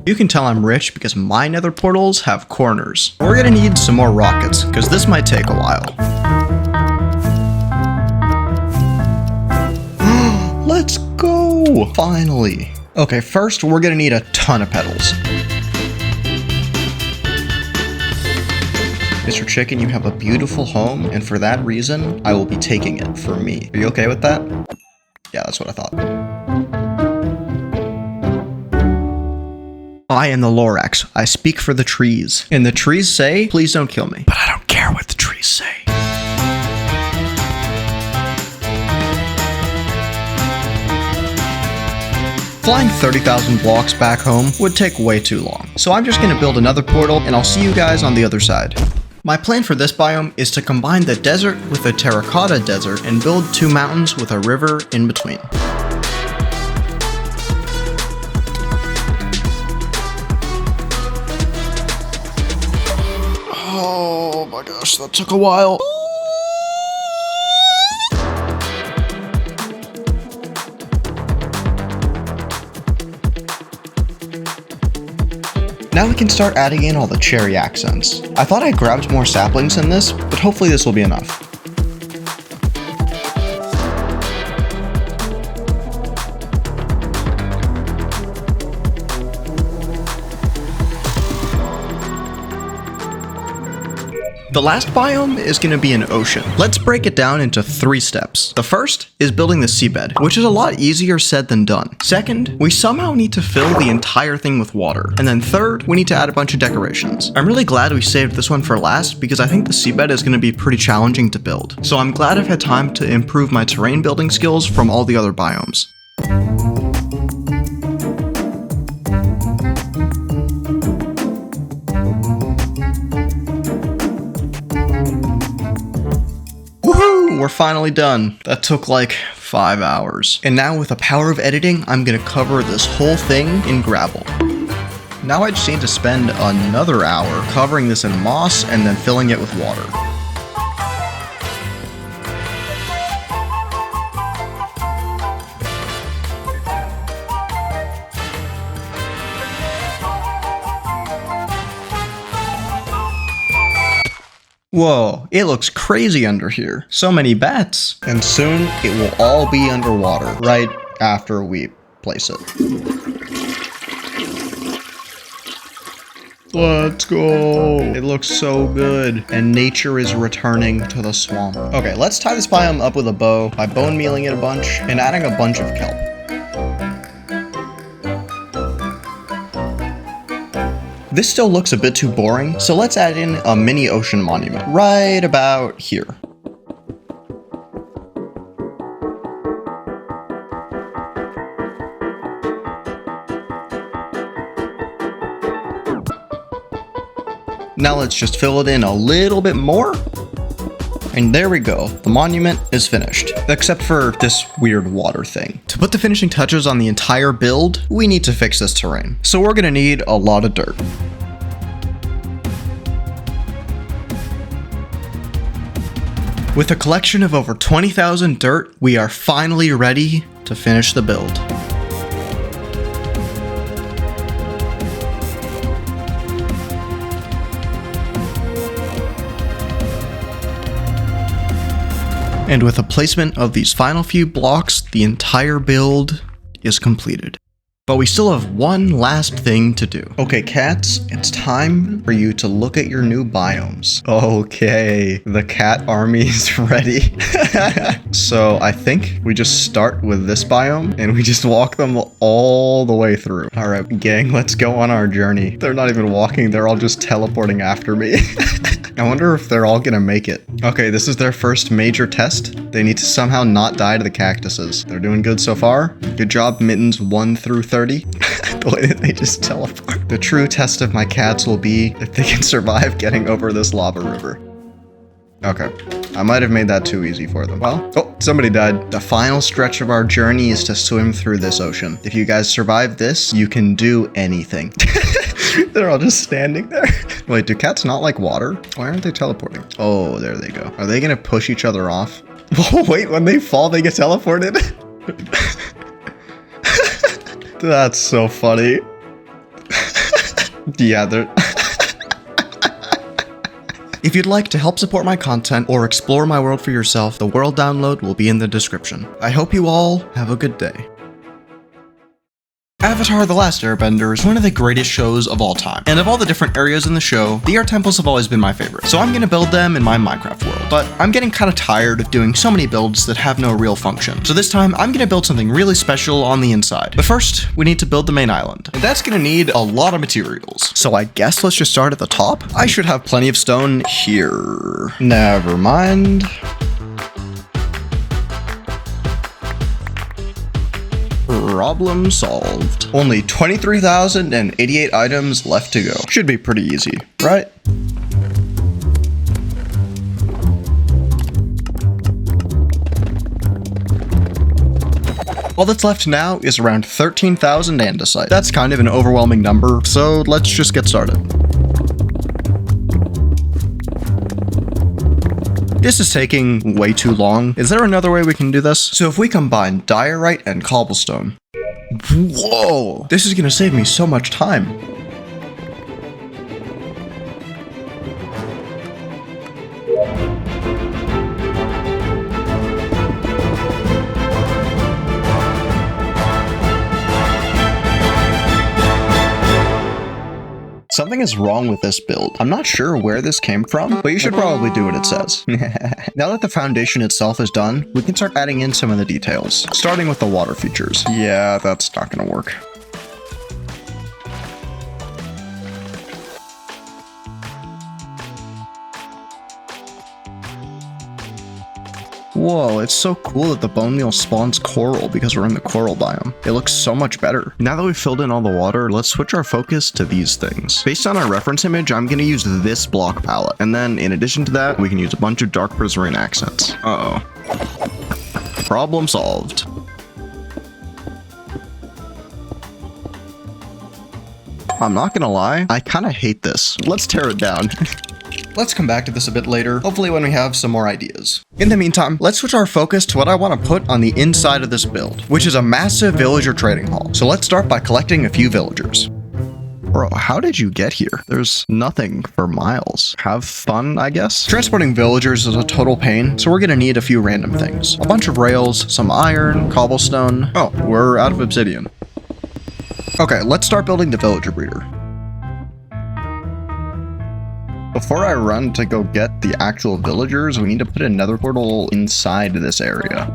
You can tell I'm rich because my nether portals have corners. We're gonna need some more rockets, because this might take a while. Let's go! Finally. Okay, first we're gonna need a ton of petals. Mr. Chicken, you have a beautiful home, and for that reason, I will be taking it for me. Are you okay with that? Yeah, that's what I thought. I am the Lorax. I speak for the trees. And the trees say, please don't kill me. But I don't care what the trees say. Flying 30,000 blocks back home would take way too long. So I'm just gonna build another portal, and I'll see you guys on the other side. My plan for this biome is to combine the desert with a terracotta desert and build 2 mountains with a river in between. Oh my gosh, that took a while. Now we can start adding in all the cherry accents. I thought I grabbed more saplings in this, but hopefully this will be enough. The last biome is going to be an ocean. Let's break it down into 3 steps. The first is building the seabed, which is a lot easier said than done. Second, we somehow need to fill the entire thing with water. And then third, we need to add a bunch of decorations. I'm really glad we saved this one for last because I think the seabed is going to be pretty challenging to build. So I'm glad I've had time to improve my terrain building skills from all the other biomes. We're finally done. That took like 5 hours. And now with the power of editing, I'm gonna cover this whole thing in gravel. Now I just need to spend another hour covering this in moss and then filling it with water. Whoa, it looks crazy under here. So many bats. And soon it will all be underwater right after we place it. Let's go. It looks so good. And nature is returning to the swamp. Okay, let's tie this biome up with a bow by bone mealing it a bunch and adding a bunch of kelp. This still looks a bit too boring, so let's add in a mini ocean monument right about here. Now let's just fill it in a little bit more. And there we go, the monument is finished, except for this weird water thing. To put the finishing touches on the entire build, we need to fix this terrain. So we're gonna need a lot of dirt. With a collection of over 20,000 dirt, we are finally ready to finish the build. And with the placement of these final few blocks, the entire build is completed. But we still have one last thing to do. Okay, cats, it's time for you to look at your new biomes. Okay, the cat army is ready. So I think we just start with this biome and we just walk them all the way through. All right, gang, let's go on our journey. They're not even walking, they're all just teleporting after me. I wonder if they're all gonna make it. Okay, this is their first major test. They need to somehow not die to the cactuses. They're doing good so far. Good job, mittens 1 through 30. The way that they just teleport. The true test of my cats will be if they can survive getting over this lava river. Okay, I might have made that too easy for them. Well, oh, somebody died. The final stretch of our journey is to swim through this ocean. If you guys survive this, you can do anything. They're all just standing there. Wait, do cats not like water? Why aren't they teleporting? Oh, there they go. Are they gonna push each other off? Oh, wait, when they fall, they get teleported? That's so funny. Yeah, they're... If you'd like to help support my content or explore my world for yourself, the world download will be in the description. I hope you all have a good day. Avatar the Last Airbender is one of the greatest shows of all time, and of all the different areas in the show, the air temples have always been my favorite, so I'm gonna build them in my Minecraft world. But I'm getting kinda tired of doing so many builds that have no real function, so this time I'm gonna build something really special on the inside. But first, we need to build the main island, and that's gonna need a lot of materials. So I guess let's just start at the top. I should have plenty of stone here. Never mind. Problem solved. Only 23,088 items left to go. Should be pretty easy, right? All that's left now is around 13,000 andesite. That's kind of an overwhelming number, so let's just get started. This is taking way too long. Is there another way we can do this? So if we combine diorite and cobblestone. Whoa! This is gonna save me so much time. Something is wrong with this build. I'm not sure where this came from, but you should probably do what it says. Now that the foundation itself is done, we can start adding in some of the details, starting with the water features. Yeah, that's not gonna work. Whoa, it's so cool that the bone meal spawns coral because we're in the coral biome. It looks so much better. Now that we've filled in all the water, let's switch our focus to these things. Based on our reference image, I'm gonna use this block palette. And then in addition to that, we can use a bunch of dark prismarine accents. Uh-oh. Problem solved. I'm not gonna lie, I kinda hate this. Let's tear it down. Let's come back to this a bit later, hopefully when we have some more ideas. In the meantime, let's switch our focus to what I want to put on the inside of this build, which is a massive villager trading hall. So let's start by collecting a few villagers. Bro, how did you get here? There's nothing for miles. Have fun, I guess? Transporting villagers is a total pain, so we're gonna need a few random things. A bunch of rails, some iron, cobblestone. Oh, we're out of obsidian. Okay, let's start building the villager breeder. Before I run to go get the actual villagers, we need to put another portal inside this area.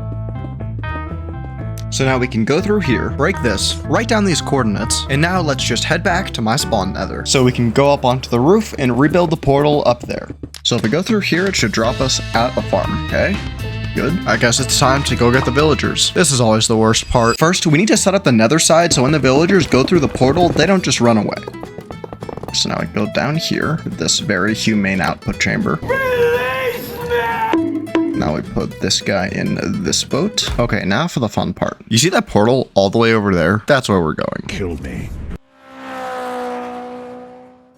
So now we can go through here, break this, write down these coordinates, and now let's just head back to my spawn nether. So we can go up onto the roof and rebuild the portal up there. So if we go through here, it should drop us at a farm, okay? Good. I guess it's time to go get the villagers. This is always the worst part. First, we need to set up the nether side so when the villagers go through the portal, they don't just run away. So now we go down here, this very humane output chamber. Now we put this guy in this boat. Okay, now for the fun part. You see that portal all the way over there? That's where we're going. Kill me.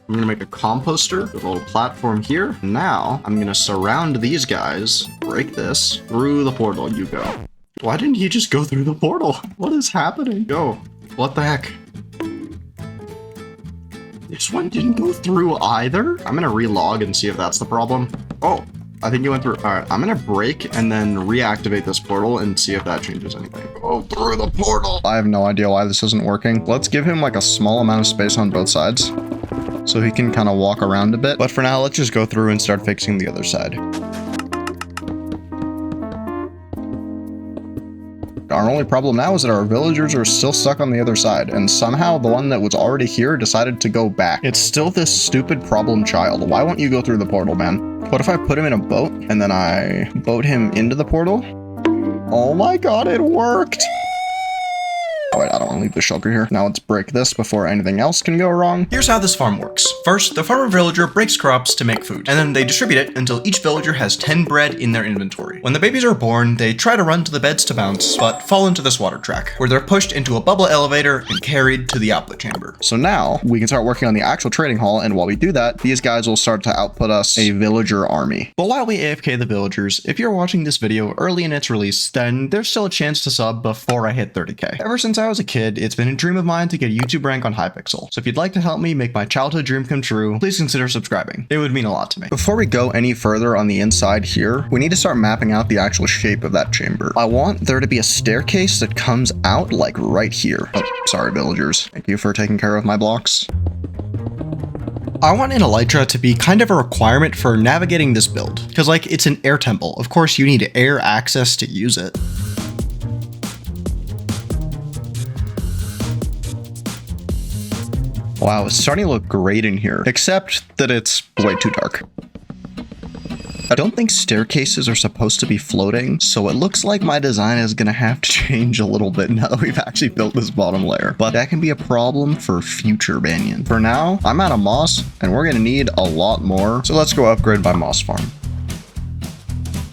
I'm gonna make a composter with a little platform here. Now, I'm gonna surround these guys, break this, through the portal you go. Why didn't he just go through the portal? What is happening? Go. What the heck? This one didn't go through either? I'm gonna relog and see if that's the problem. Oh, I think you went through. All right, I'm gonna break and then reactivate this portal and see if that changes anything. Go through the portal. I have no idea why this isn't working. Let's give him like a small amount of space on both sides so he can kind of walk around a bit. But for now, let's just go through and start fixing the other side. Our only problem now is that our villagers are still stuck on the other side, and somehow the one that was already here decided to go back. It's still this stupid problem child. Why won't you go through the portal, man? What if I put him in a boat, and then I boat him into the portal? Oh my god, it worked! Oh wait, I don't want to leave the shulker here. Now let's break this before anything else can go wrong. Here's how this farm works. First, the farmer villager breaks crops to make food, and then they distribute it until each villager has 10 bread in their inventory. When the babies are born, they try to run to the beds to bounce, but fall into this water track, where they're pushed into a bubble elevator and carried to the output chamber. So now we can start working on the actual trading hall, and while we do that, these guys will start to output us a villager army. But while we AFK the villagers, if you're watching this video early in its release, then there's still a chance to sub before I hit 30k. Ever since I was a kid, it's been a dream of mine to get a YouTube rank on Hypixel. So if you'd like to help me make my childhood dream come true, please consider subscribing. It would mean a lot to me. Before we go any further on the inside here, we need to start mapping out the actual shape of that chamber. I want there to be a staircase that comes out like right here. Oh, sorry villagers. Thank you for taking care of my blocks. I want an elytra to be kind of a requirement for navigating this build, because like it's an air temple. Of course you need air access to use it. Wow, it's starting to look great in here, except that it's way too dark. I don't think staircases are supposed to be floating, so it looks like my design is gonna have to change a little bit now that we've actually built this bottom layer. But that can be a problem for future Banyan. For now, I'm out of moss, and we're gonna need a lot more, so let's go upgrade my moss farm.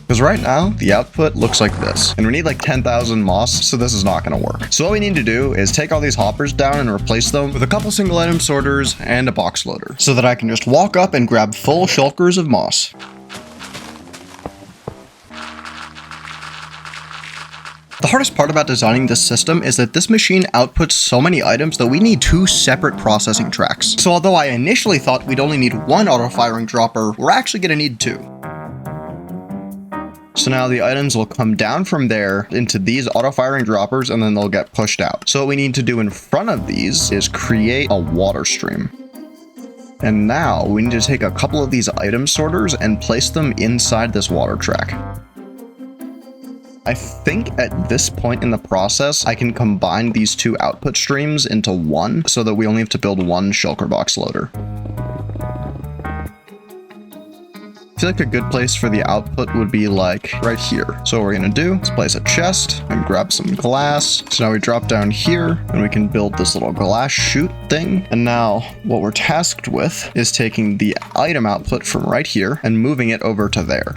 Because right now, the output looks like this, and we need like 10,000 moss, so this is not gonna work. So what we need to do is take all these hoppers down and replace them with a couple single item sorters and a box loader, so that I can just walk up and grab full shulkers of moss. The hardest part about designing this system is that this machine outputs so many items that we need 2 separate processing tracks. So although I initially thought we'd only need 1 auto-firing dropper, we're actually gonna need 2. So now the items will come down from there into these auto-firing droppers, and then they'll get pushed out. So what we need to do in front of these is create a water stream. And now we need to take a couple of these item sorters and place them inside this water track. I think at this point in the process, I can combine these 2 output streams into one so that we only have to build 1 shulker box loader. I feel like a good place for the output would be like right here. So what we're gonna do is place a chest and grab some glass. So now we drop down here and we can build this little glass chute thing. And now what we're tasked with is taking the item output from right here and moving it over to there.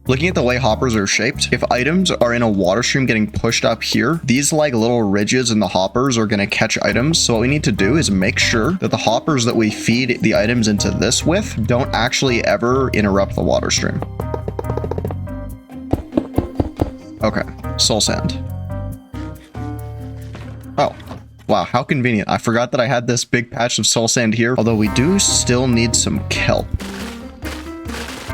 Looking at the way hoppers are shaped, if items are in a water stream getting pushed up here, these like little ridges in the hoppers are going to catch items. So what we need to do is make sure that the hoppers that we feed the items into this with don't actually ever interrupt the water stream. Okay, soul sand. Oh, wow, how convenient. I forgot that I had this big patch of soul sand here, although we do still need some kelp.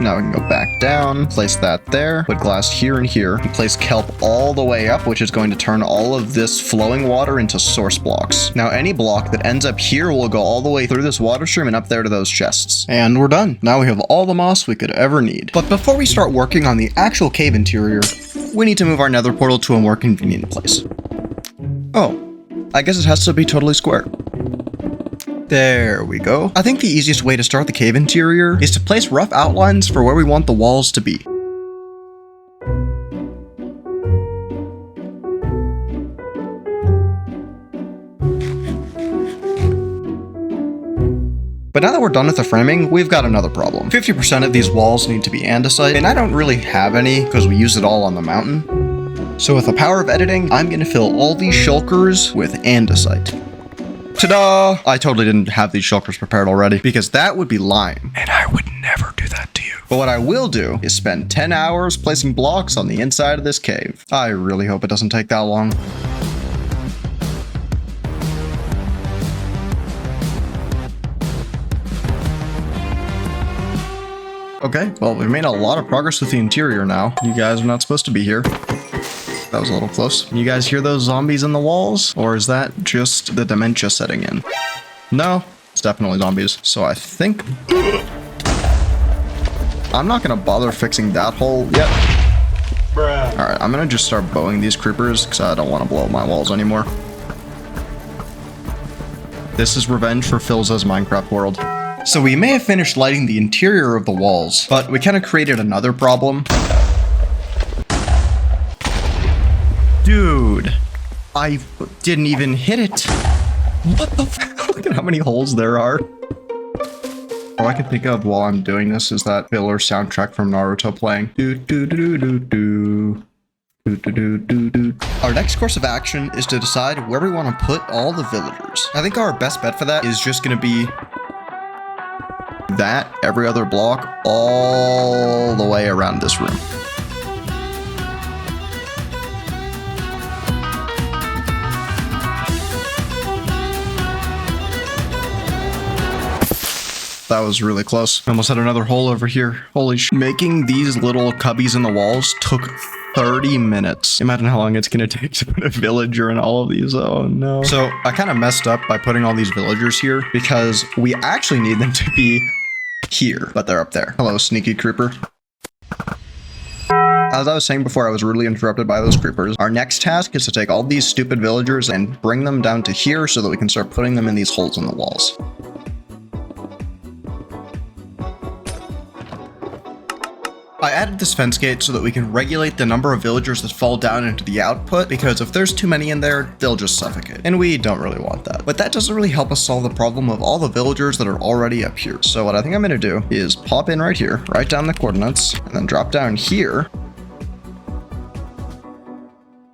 Now we can go back down, place that there, put glass here and here, and place kelp all the way up, which is going to turn all of this flowing water into source blocks. Now any block that ends up here will go all the way through this water stream and up there to those chests. And we're done. Now we have all the moss we could ever need. But before we start working on the actual cave interior, we need to move our nether portal to a more convenient place. Oh, I guess it has to be totally square. There we go. I think the easiest way to start the cave interior is to place rough outlines for where we want the walls to be. But now that we're done with the framing, we've got another problem. 50% of these walls need to be andesite, and I don't really have any because we use it all on the mountain. So with the power of editing, I'm gonna fill all these shulkers with andesite. Ta-da! I totally didn't have these shulkers prepared already because that would be lime. And I would never do that to you. But what I will do is spend 10 hours placing blocks on the inside of this cave. I really hope it doesn't take that long. Okay, well, we've made a lot of progress with the interior now. You guys are not supposed to be here. That was a little close. Can you guys hear those zombies in the walls? Or is that just the dementia setting in? No, it's definitely zombies. So I think... I'm not gonna bother fixing that hole yet. Alright, I'm gonna just start bowing these creepers because I don't want to blow up my walls anymore. This is revenge for Philza's Minecraft world. So we may have finished lighting the interior of the walls, but we kind of created another problem. Dude, I didn't even hit it. What the f? Look at how many holes there are. All I can think of while I'm doing this is that filler soundtrack from Naruto playing. Do do do do do do. Our next course of action is to decide where we want to put all the villagers. I think our best bet for that is just going to be that every other block all the way around this room. That was really close. I almost had another hole over here. Holy sh! Making these little cubbies in the walls took 30 minutes. Imagine how long it's gonna take to put a villager in all of these. Oh no. So I kind of messed up by putting all these villagers here because we actually need them to be here, but they're up there. Hello, sneaky creeper. As I was saying before, I was rudely interrupted by those creepers. Our next task is to take all these stupid villagers and bring them down to here so that we can start putting them in these holes in the walls. I added this fence gate so that we can regulate the number of villagers that fall down into the output, because if there's too many in there, they'll just suffocate. And we don't really want that. But that doesn't really help us solve the problem of all the villagers that are already up here. So what I think I'm gonna do is pop in right here, write down the coordinates, and then drop down here.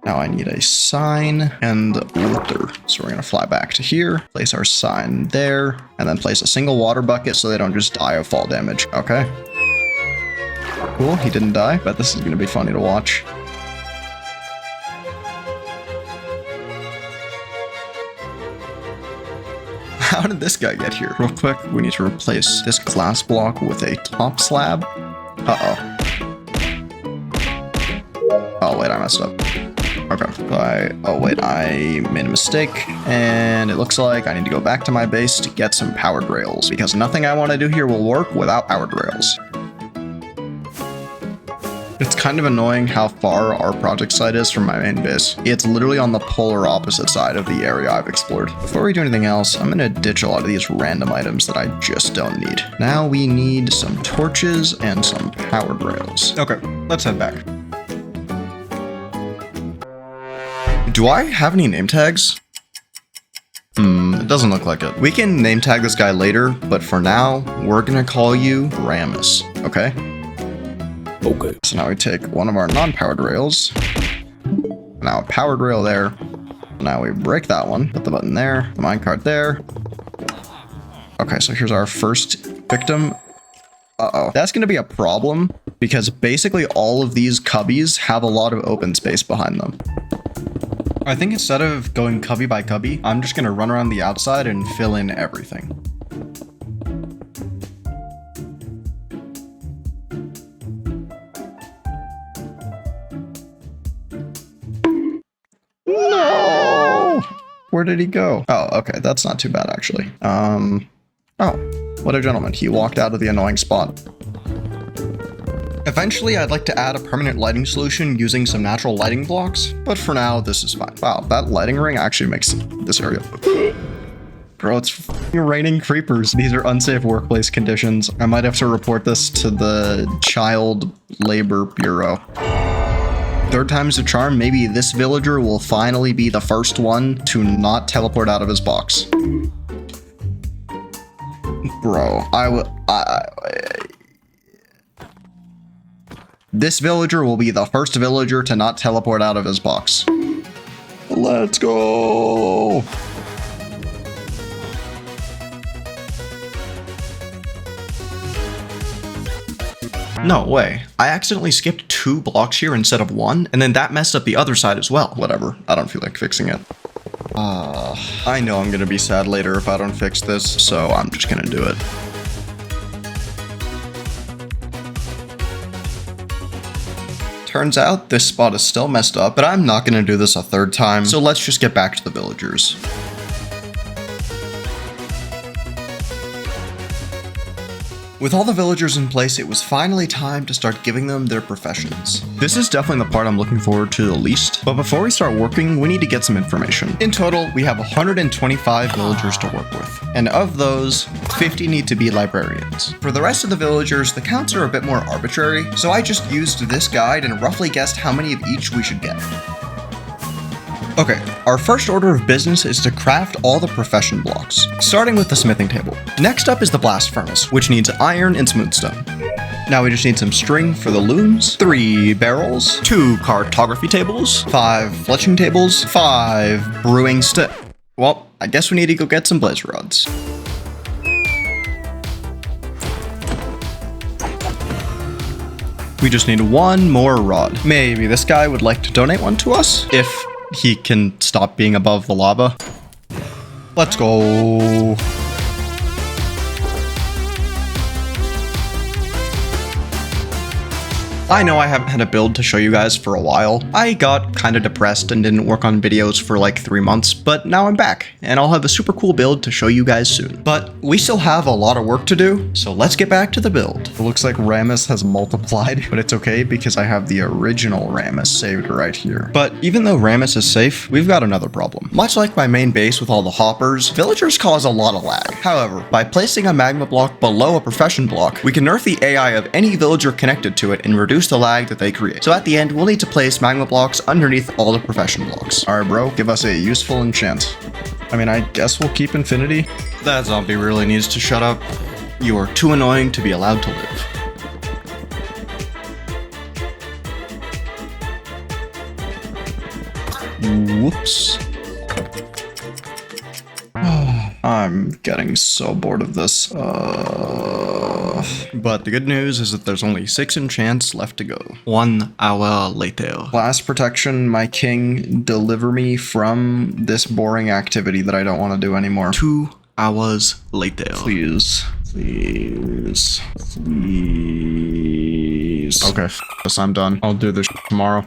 Now I need a sign and water. So we're gonna fly back to here, place our sign there, and then place a single water bucket so they don't just die of fall damage. Okay. Cool, he didn't die, but this is gonna be funny to watch. How did this guy get here? Real quick, we need to replace this glass block with a top slab. Uh-oh. Oh, wait, I messed up. Okay, oh wait, I made a mistake, and it looks like I need to go back to my base to get some powered rails, because nothing I want to do here will work without powered rails. It's kind of annoying how far our project site is from my main base. It's literally on the polar opposite side of the area I've explored. Before we do anything else, I'm gonna ditch a lot of these random items that I just don't need. Now we need some torches and some powered rails. Okay, let's head back. Do I have any name tags? It doesn't look like it. We can name tag this guy later, but for now, we're gonna call you Ramus, okay? Okay. So now we take one of our non-powered rails. Now a powered rail there. Now we break that one. Put the button there. The minecart there. Okay, so here's our first victim. Uh-oh. That's going to be a problem because basically all of these cubbies have a lot of open space behind them. I think instead of going cubby by cubby, I'm just going to run around the outside and fill in everything. No! Where did he go? Oh, okay, that's not too bad actually. Oh, what a gentleman. He walked out of the annoying spot. Eventually, I'd like to add a permanent lighting solution using some natural lighting blocks, but for now, this is fine. Wow, that lighting ring actually makes this area... Bro, it's raining creepers. These are unsafe workplace conditions. I might have to report this to the Child Labor Bureau. Third time's the charm. Maybe this villager will finally be the first one to not teleport out of his box. Bro, this villager will be the first villager to not teleport out of his box. Let's go! No way. I accidentally skipped 2 blocks here instead of 1, and then that messed up the other side as well. Whatever. I don't feel like fixing it. I know I'm gonna be sad later if I don't fix this, so I'm just gonna do it. Turns out this spot is still messed up, but I'm not gonna do this a third time, so let's just get back to the villagers. With all the villagers in place, it was finally time to start giving them their professions. This is definitely the part I'm looking forward to the least, but before we start working, we need to get some information. In total, we have 125 villagers to work with, and of those, 50 need to be librarians. For the rest of the villagers, the counts are a bit more arbitrary, so I just used this guide and roughly guessed how many of each we should get. Okay, our first order of business is to craft all the profession blocks, starting with the smithing table. Next up is the blast furnace, which needs iron and smooth stone. Now we just need some string for the looms, 3 barrels, 2 cartography tables, 5 fletching tables, 5 brewing well, I guess we need to go get some blaze rods. We just need 1 more rod. Maybe this guy would like to donate one to us, if he can stop being above the lava. Let's go. I know I haven't had a build to show you guys for a while. I got kind of depressed and didn't work on videos for like 3 months, but now I'm back, and I'll have a super cool build to show you guys soon. But we still have a lot of work to do, so let's get back to the build. It looks like Rammus has multiplied, but it's okay because I have the original Rammus saved right here. But even though Rammus is safe, we've got another problem. Much like my main base with all the hoppers, villagers cause a lot of lag. However, by placing a magma block below a profession block, we can nerf the AI of any villager connected to it and reduce the lag that they create. So at the end, we'll need to place magma blocks underneath all the profession blocks. All right, bro, give us a useful enchant. I mean, I guess we'll keep infinity. That zombie really needs to shut up. You are too annoying to be allowed to live. Whoops. I'm getting so bored of this. But the good news is that there's only 6 enchants left to go. 1 hour later. Blast protection, my king, deliver me from this boring activity that I don't want to do anymore. 2 hours later. Please. Please. Please. Okay, yes, I'm done. I'll do this tomorrow.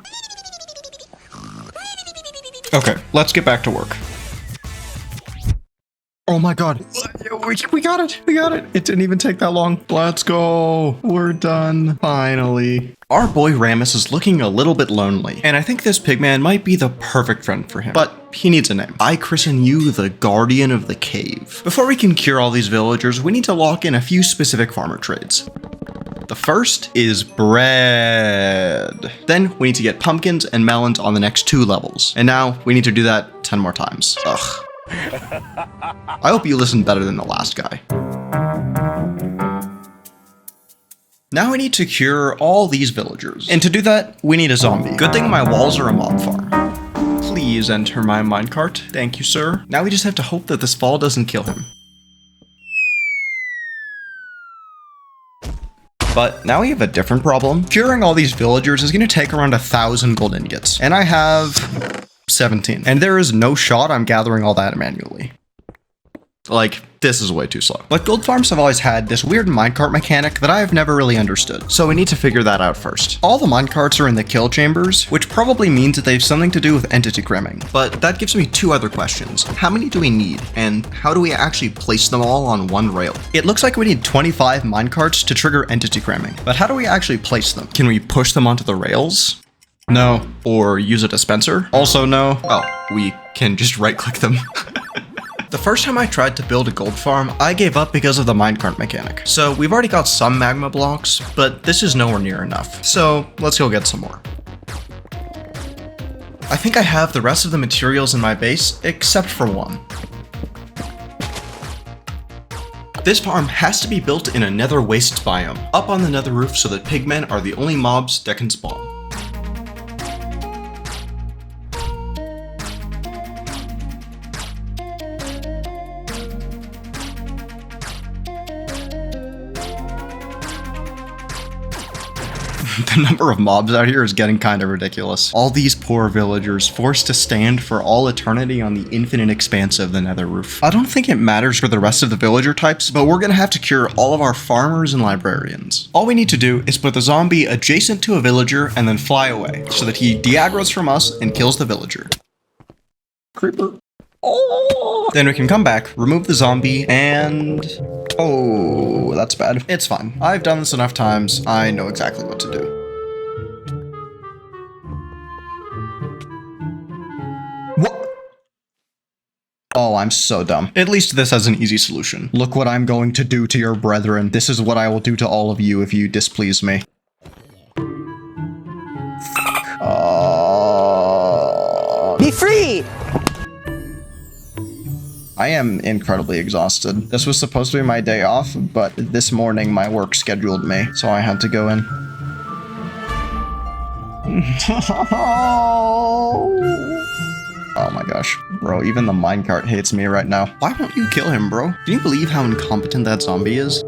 Okay, let's get back to work. Oh my god. We got it. We got it. It didn't even take that long. Let's go. We're done. Finally. Our boy Rammus is looking a little bit lonely, and I think this pigman might be the perfect friend for him. But he needs a name. I christen you the Guardian of the Cave. Before we can cure all these villagers, we need to lock in a few specific farmer trades. The first is bread. Then we need to get pumpkins and melons on the next 2 levels. And now we need to do that 10 more times. Ugh. I hope you listened better than the last guy. Now we need to cure all these villagers. And to do that, we need a zombie. Good thing my walls are a mob farm. Please enter my minecart. Thank you, sir. Now we just have to hope that this fall doesn't kill him. But now we have a different problem. Curing all these villagers is going to take around 1,000 gold ingots. And I have 17. And there is no shot I'm gathering all that manually. Like, this is way too slow. But gold farms have always had this weird minecart mechanic that I have never really understood. So we need to figure that out first. All the minecarts are in the kill chambers, which probably means that they have something to do with entity crimming. But that gives me 2 other questions. How many do we need? And how do we actually place them all on 1 rail? It looks like we need 25 minecarts to trigger entity crimming. But how do we actually place them? Can we push them onto the rails? No. Or use a dispenser? Also no. Oh, we can just right click them. The first time I tried to build a gold farm, I gave up because of the minecart mechanic. So we've already got some magma blocks, but this is nowhere near enough. So let's go get some more. I think I have the rest of the materials in my base, except for one. This farm has to be built in a nether wastes biome, up on the nether roof so that pigmen are the only mobs that can spawn. The number of mobs out here is getting kind of ridiculous. All these poor villagers forced to stand for all eternity on the infinite expanse of the nether roof. I don't think it matters for the rest of the villager types, but we're gonna have to cure all of our farmers and librarians. All we need to do is put the zombie adjacent to a villager and then fly away, so that he de-aggroes from us and kills the villager. Creeper. Oh. Then we can come back, remove the zombie, and... oh, that's bad. It's fine. I've done this enough times. I know exactly what to do. What? Oh, I'm so dumb. At least this has an easy solution. Look what I'm going to do to your brethren. This is what I will do to all of you if you displease me. free! I am incredibly exhausted. This was supposed to be my day off, but this morning my work scheduled me, so I had to go in. Oh my gosh. Bro, even the minecart hates me right now. Why won't you kill him, bro? Can you believe how incompetent that zombie is?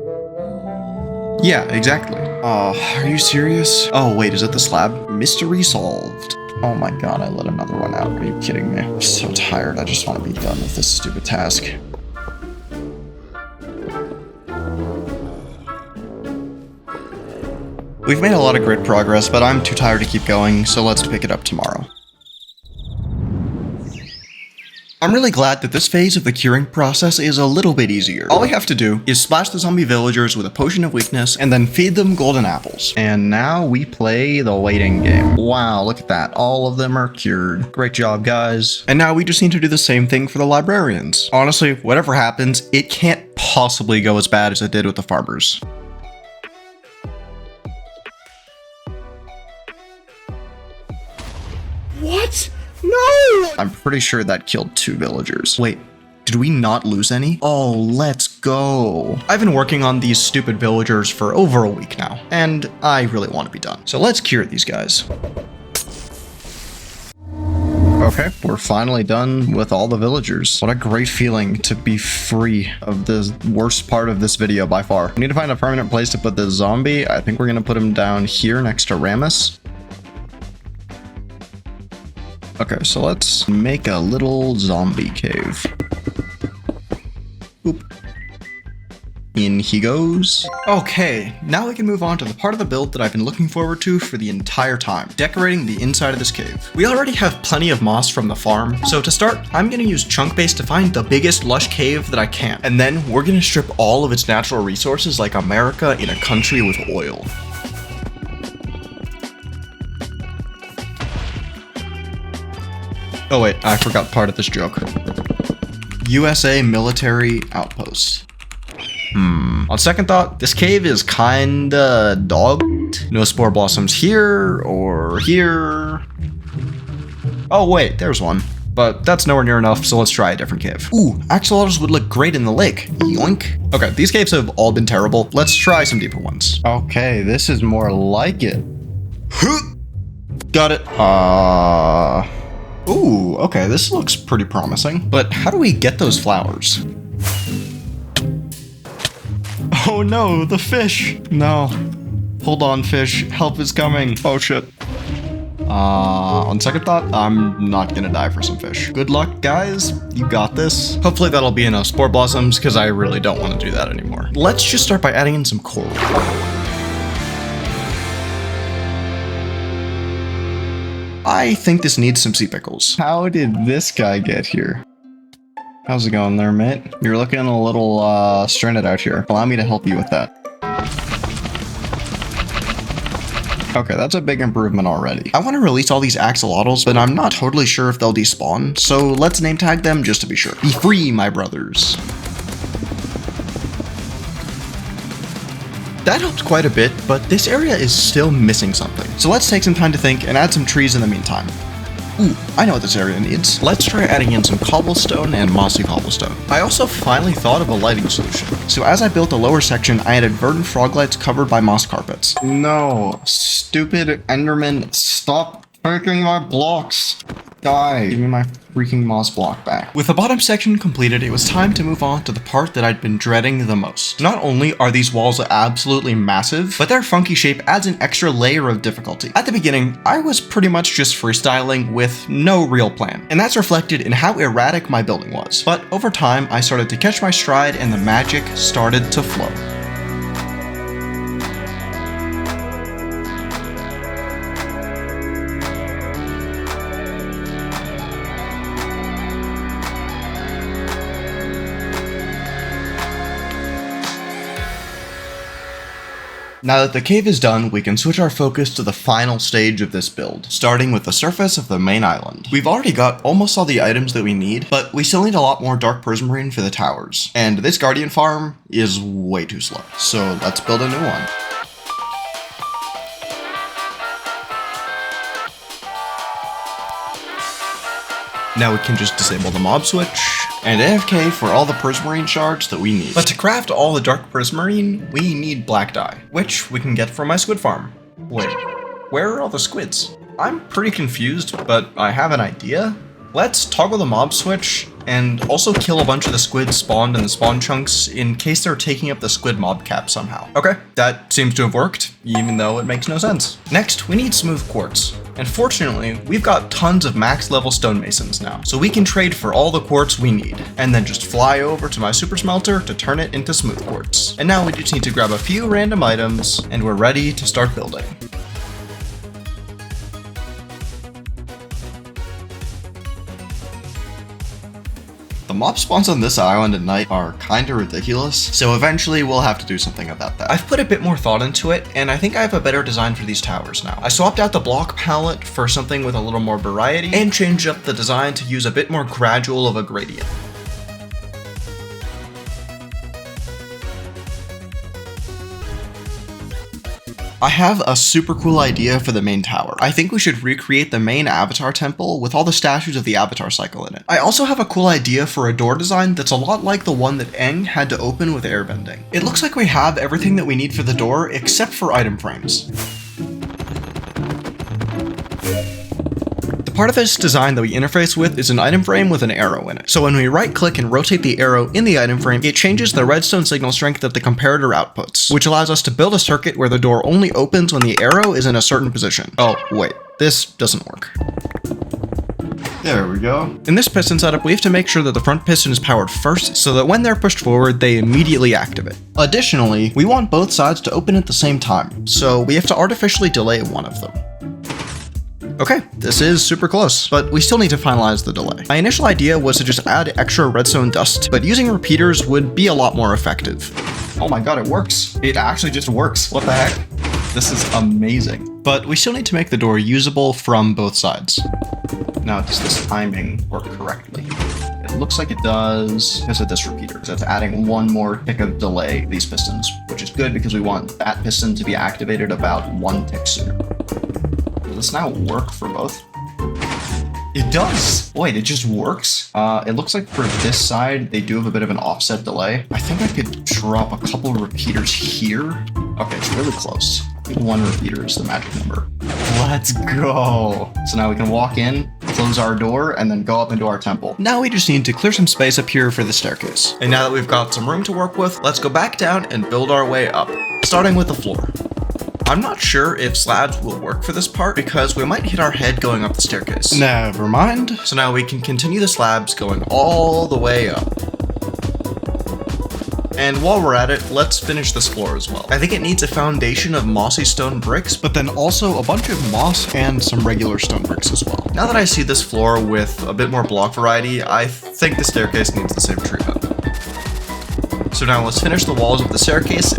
Yeah, exactly. Are you serious? Oh, wait, is it the slab? Mystery solved. Oh my god, I let another one out. Are you kidding me? I'm so tired. I just want to be done with this stupid task. We've made a lot of great progress, but I'm too tired to keep going, so let's pick it up tomorrow. I'm really glad that this phase of the curing process is a little bit easier. All we have to do is splash the zombie villagers with a potion of weakness and then feed them golden apples. And now we play the waiting game. Wow, look at that. All of them are cured. Great job, guys. And now we just need to do the same thing for the librarians. Honestly, whatever happens, it can't possibly go as bad as it did with the farmers. What? No! I'm pretty sure that killed 2 villagers. Wait, did we not lose any? Oh, let's go. I've been working on these stupid villagers for over a week now, and I really want to be done. So let's cure these guys. Okay, we're finally done with all the villagers. What a great feeling to be free of the worst part of this video by far. We need to find a permanent place to put this zombie. I think we're gonna put him down here next to Ramus. Okay, so let's make a little zombie cave. Oop. In he goes. Okay, now we can move on to the part of the build that I've been looking forward to for the entire time, decorating the inside of this cave. We already have plenty of moss from the farm, so to start, I'm gonna use chunk base to find the biggest lush cave that I can. And then we're gonna strip all of its natural resources like America in a country with oil. Oh wait, I forgot part of this joke. USA military outpost. On second thought, this cave is kinda dogged. No spore blossoms here or here. Oh wait, there's one. But that's nowhere near enough, so let's try a different cave. Ooh, axolotls would look great in the lake. Yoink. Okay, these caves have all been terrible. Let's try some deeper ones. Okay, this is more like it. Got it. Ooh, okay, this looks pretty promising. But how do we get those flowers? Oh no, the fish! No. Hold on, fish. Help is coming. Oh shit. On second thought, I'm not gonna die for some fish. Good luck, guys. You got this. Hopefully that'll be enough spore blossoms, because I really don't want to do that anymore. Let's just start by adding in some coral. I think this needs some sea pickles. How did this guy get here? How's it going there, mate? You're looking a little stranded out here. Allow me to help you with that. Okay, that's a big improvement already. I want to release all these axolotls, but I'm not totally sure if they'll despawn, so let's name tag them just to be sure. Be free, my brothers. That helped quite a bit, but this area is still missing something. So let's take some time to think and add some trees in the meantime. Ooh, I know what this area needs. Let's try adding in some cobblestone and mossy cobblestone. I also finally thought of a lighting solution. So as I built the lower section, I added verdant frog lights covered by moss carpets. No, stupid Enderman, stop taking my blocks. Die. Give me my freaking moss block back. With the bottom section completed, it was time to move on to the part that I'd been dreading the most. Not only are these walls absolutely massive, but their funky shape adds an extra layer of difficulty. At the beginning, I was pretty much just freestyling with no real plan, and that's reflected in how erratic my building was. But over time, I started to catch my stride and the magic started to flow. Now that the cave is done, we can switch our focus to the final stage of this build, starting with the surface of the main island. We've already got almost all the items that we need, but we still need a lot more dark prismarine for the towers. And this guardian farm is way too slow, so let's build a new one. Now we can just disable the mob switch and AFK for all the prismarine shards that we need. But to craft all the dark prismarine, we need black dye, which we can get from my squid farm. Wait, where are all the squids? I'm pretty confused, but I have an idea. Let's toggle the mob switch and also kill a bunch of the squids spawned in the spawn chunks in case they're taking up the squid mob cap somehow. Okay, that seems to have worked, even though it makes no sense. Next, we need smooth quartz. And fortunately, we've got tons of max level stonemasons now, so we can trade for all the quartz we need, and then just fly over to my super smelter to turn it into smooth quartz. And now we just need to grab a few random items, and we're ready to start building. The mob spawns on this island at night are kinda ridiculous, so eventually we'll have to do something about that. I've put a bit more thought into it, and I think I have a better design for these towers now. I swapped out the block palette for something with a little more variety, and changed up the design to use a bit more gradual of a gradient. I have a super cool idea for the main tower. I think we should recreate the main Avatar temple with all the statues of the Avatar cycle in it. I also have a cool idea for a door design that's a lot like the one that Aang had to open with airbending. It looks like we have everything that we need for the door except for item frames. Part of this design that we interface with is an item frame with an arrow in it. So when we right click and rotate the arrow in the item frame, it changes the redstone signal strength that the comparator outputs, which allows us to build a circuit where the door only opens when the arrow is in a certain position. Oh, wait, this doesn't work. There we go. In this piston setup, we have to make sure that the front piston is powered first so that when they're pushed forward, they immediately activate. Additionally, we want both sides to open at the same time, so we have to artificially delay one of them. Okay, this is super close, but we still need to finalize the delay. My initial idea was to just add extra redstone dust, but using repeaters would be a lot more effective. Oh my god, it works. It actually just works. What the heck? This is amazing. But we still need to make the door usable from both sides. Now, does this timing work correctly? It looks like it does because of this repeater. So it's adding one more tick of delay to these pistons, which is good because we want that piston to be activated about one tick sooner. Does this now work for both? It does! Wait, it just works? It looks like for this side, they do have a bit of an offset delay. I think I could drop a couple repeaters here. Okay, it's really close. I think one repeater is the magic number. Let's go! So now we can walk in, close our door, and then go up into our temple. Now we just need to clear some space up here for the staircase. And now that we've got some room to work with, let's go back down and build our way up, starting with the floor. I'm not sure if slabs will work for this part because we might hit our head going up the staircase. Never mind. So now we can continue the slabs going all the way up. And while we're at it, let's finish this floor as well. I think it needs a foundation of mossy stone bricks, but then also a bunch of moss and some regular stone bricks as well. Now that I see this floor with a bit more block variety, I think the staircase needs the same treatment. So now let's finish the walls of the staircase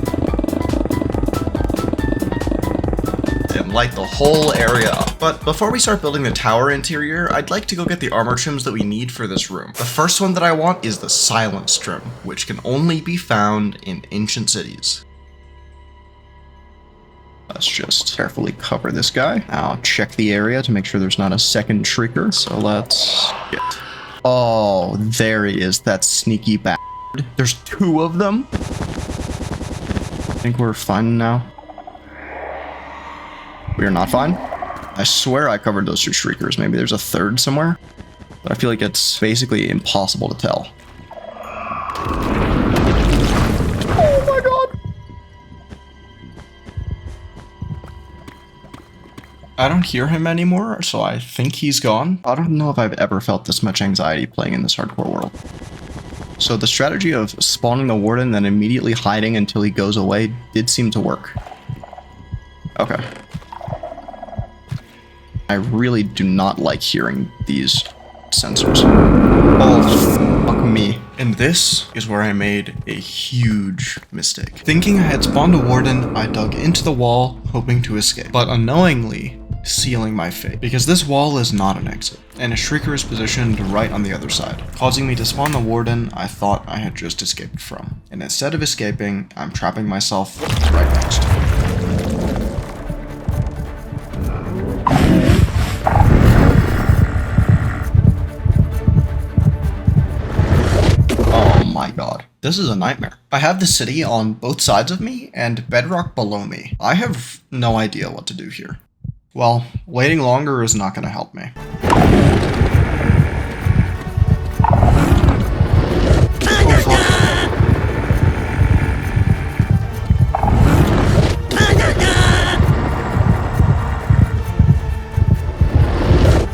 and light the whole area up. But before we start building the tower interior, I'd like to go get the armor trims that we need for this room. The first one that I want is the silence trim, which can only be found in ancient cities. Let's just carefully cover this guy. I'll check the area to make sure there's not a second shrieker. So let's get... Oh, there he is, that sneaky bastard. There's two of them. I think we're fine now. We are not fine. I swear I covered those two shriekers. Maybe there's a third somewhere, but I feel like it's basically impossible to tell. Oh my god! I don't hear him anymore, so I think he's gone. I don't know if I've ever felt this much anxiety playing in this hardcore world. So the strategy of spawning the warden, then immediately hiding until he goes away did seem to work. Okay. I really do not like hearing these sensors. Oh, fuck me. And this is where I made a huge mistake. Thinking I had spawned a warden, I dug into the wall, hoping to escape, but unknowingly sealing my fate, because this wall is not an exit, and a shrieker is positioned right on the other side, causing me to spawn the warden I thought I had just escaped from. And instead of escaping, I'm trapping myself right next to him. This is a nightmare. I have the city on both sides of me and bedrock below me. I have no idea what to do here. Well, waiting longer is not going to help me.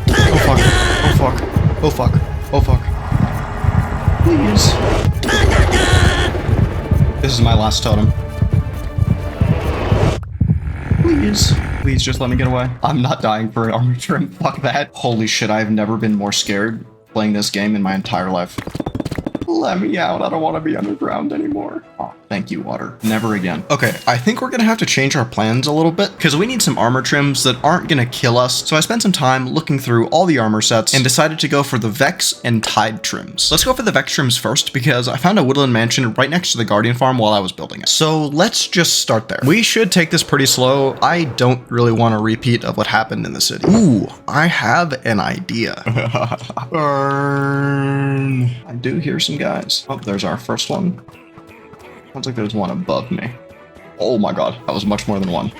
Oh, fuck. Oh fuck. Oh fuck. Please. This is my last totem. Please. Please just let me get away. I'm not dying for an armor trim. Fuck that. Holy shit, I've never been more scared playing this game in my entire life. Let me out. I don't want to be underground anymore. Oh, thank you, water. Never again. Okay, I think we're gonna have to change our plans a little bit because we need some armor trims that aren't gonna kill us. So I spent some time looking through all the armor sets and decided to go for the Vex and Tide trims. Let's go for the Vex trims first because I found a woodland mansion right next to the Guardian farm while I was building it. So let's just start there. We should take this pretty slow. I don't really want a repeat of what happened in the city. Ooh, I have an idea. Burn. I do hear some guys. Oh, there's our first one. Sounds like there's one above me. Oh my god, that was much more than one.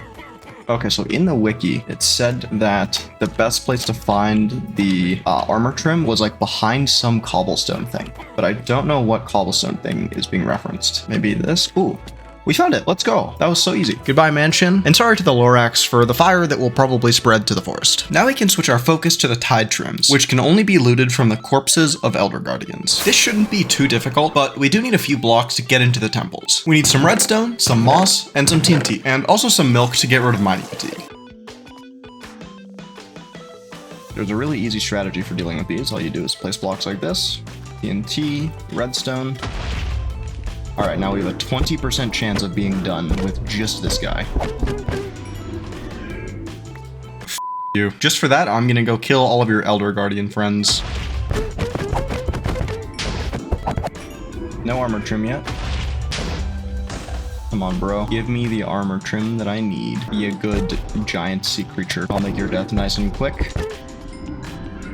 Okay, so in the wiki, it said that the best place to find the armor trim was like behind some cobblestone thing. But I don't know what cobblestone thing is being referenced. Maybe this? Ooh. We found it. Let's go. That was so easy. Goodbye, mansion. And sorry to the Lorax for the fire that will probably spread to the forest. Now we can switch our focus to the Tide trims, which can only be looted from the corpses of Elder Guardians. This shouldn't be too difficult, but we do need a few blocks to get into the temples. We need some redstone, some moss, and some TNT, and also some milk to get rid of mining fatigue. There's a really easy strategy for dealing with these. All you do is place blocks like this, TNT, redstone. All right, now we have a 20% chance of being done with just this guy. F you. Just for that, I'm gonna go kill all of your Elder Guardian friends. No armor trim yet. Come on, bro. Give me the armor trim that I need. Be a good giant sea creature. I'll make your death nice and quick.